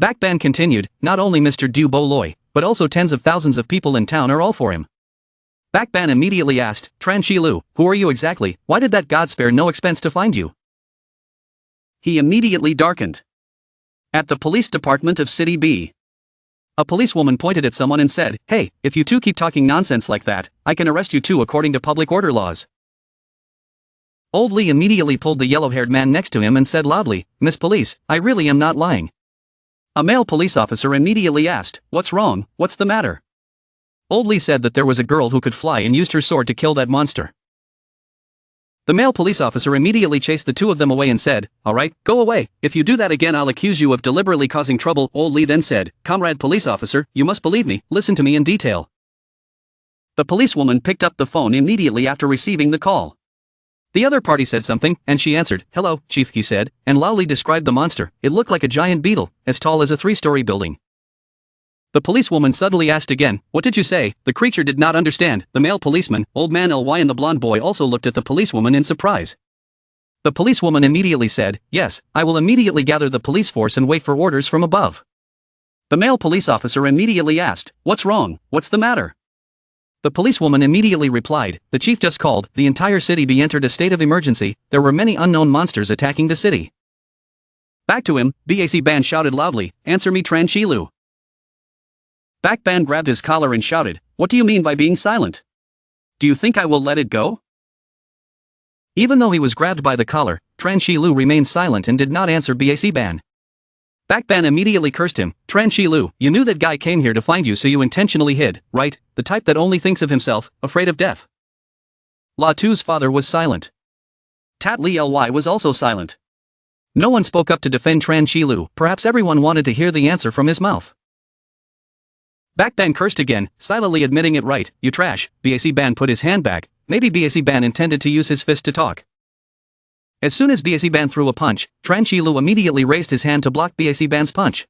Bakban continued, "Not only Mr. Duboloy, but also tens of thousands of people in town are all for him." Bakban immediately asked, "Chilou, who are you exactly? Why did that god spare no expense to find you?" He immediately darkened. At the police department of City B. A policewoman pointed at someone and said, "Hey, if you two keep talking nonsense like that, I can arrest you too according to public order laws." Old Lee immediately pulled the yellow-haired man next to him and said loudly, "Miss Police, I really am not lying." A male police officer immediately asked, "What's wrong, what's the matter?" Old Lee said that there was a girl who could fly and used her sword to kill that monster. The male police officer immediately chased the two of them away and said, "All right, go away, if you do that again I'll accuse you of deliberately causing trouble." Old Lee then said, "Comrade police officer, you must believe me, listen to me in detail." The policewoman picked up the phone immediately after receiving the call. The other party said something, and she answered, "Hello, chief," he said, and loudly described the monster. It looked like a giant beetle, as tall as a 3-story building. The policewoman suddenly asked again, "What did you say?" The creature did not understand. The male policeman, Old Man Ly and the blonde boy also looked at the policewoman in surprise. The policewoman immediately said, "Yes, I will immediately gather the police force and wait for orders from above." The male police officer immediately asked, "What's wrong, what's the matter?" The policewoman immediately replied, "The chief just called, the entire city be entered a state of emergency, there were many unknown monsters attacking the city." Back to him, BAC Band shouted loudly, "Answer me Chilou." Bakban grabbed his collar and shouted, "What do you mean by being silent? Do you think I will let it go?" Even though he was grabbed by the collar, Chilou remained silent and did not answer BAC Ban. Bakban immediately cursed him, "Chilou, you knew that guy came here to find you so you intentionally hid, right? The type that only thinks of himself, afraid of death." Latu's father was silent. Ly was also silent. No one spoke up to defend Chilou, perhaps everyone wanted to hear the answer from his mouth. Bakban cursed again, silently admitting it. "Right, you trash." BAC Ban put his hand back, maybe BAC Ban intended to use his fist to talk. As soon as BAC Ban threw a punch, Chilou immediately raised his hand to block BAC Ban's punch.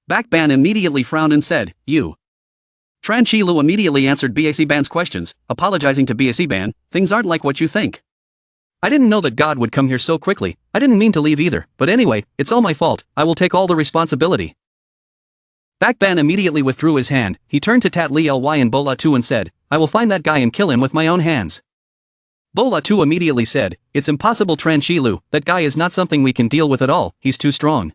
Bakban immediately frowned and said, "You." Chilou immediately answered BAC Ban's questions, apologizing to BAC Ban, "Things aren't like what you think. I didn't know that God would come here so quickly, I didn't mean to leave either, but anyway, it's all my fault, I will take all the responsibility." Bakban immediately withdrew his hand, he turned to Ly and Bola too and said, "I will find that guy and kill him with my own hands." Bola too immediately said, "It's impossible Chilou, that guy is not something we can deal with at all, he's too strong."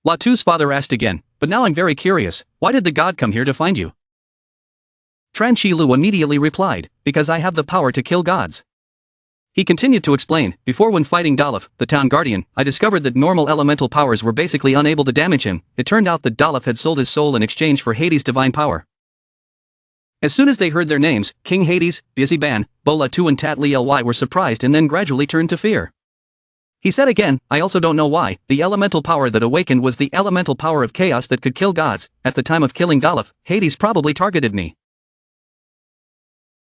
Latu's father asked again, "But now I'm very curious, why did the god come here to find you?" Chilou immediately replied, "Because I have the power to kill gods." He continued to explain, "Before when fighting Doof, the town guardian, I discovered that normal elemental powers were basically unable to damage him. It turned out that Doof had sold his soul in exchange for Hades' divine power." As soon as they heard their names, King Hades, BAC Ban, Bola too and Ly were surprised and then gradually turned to fear. He said again, "I also don't know why, the elemental power that awakened was the elemental power of chaos that could kill gods. At the time of killing Doof, Hades probably targeted me.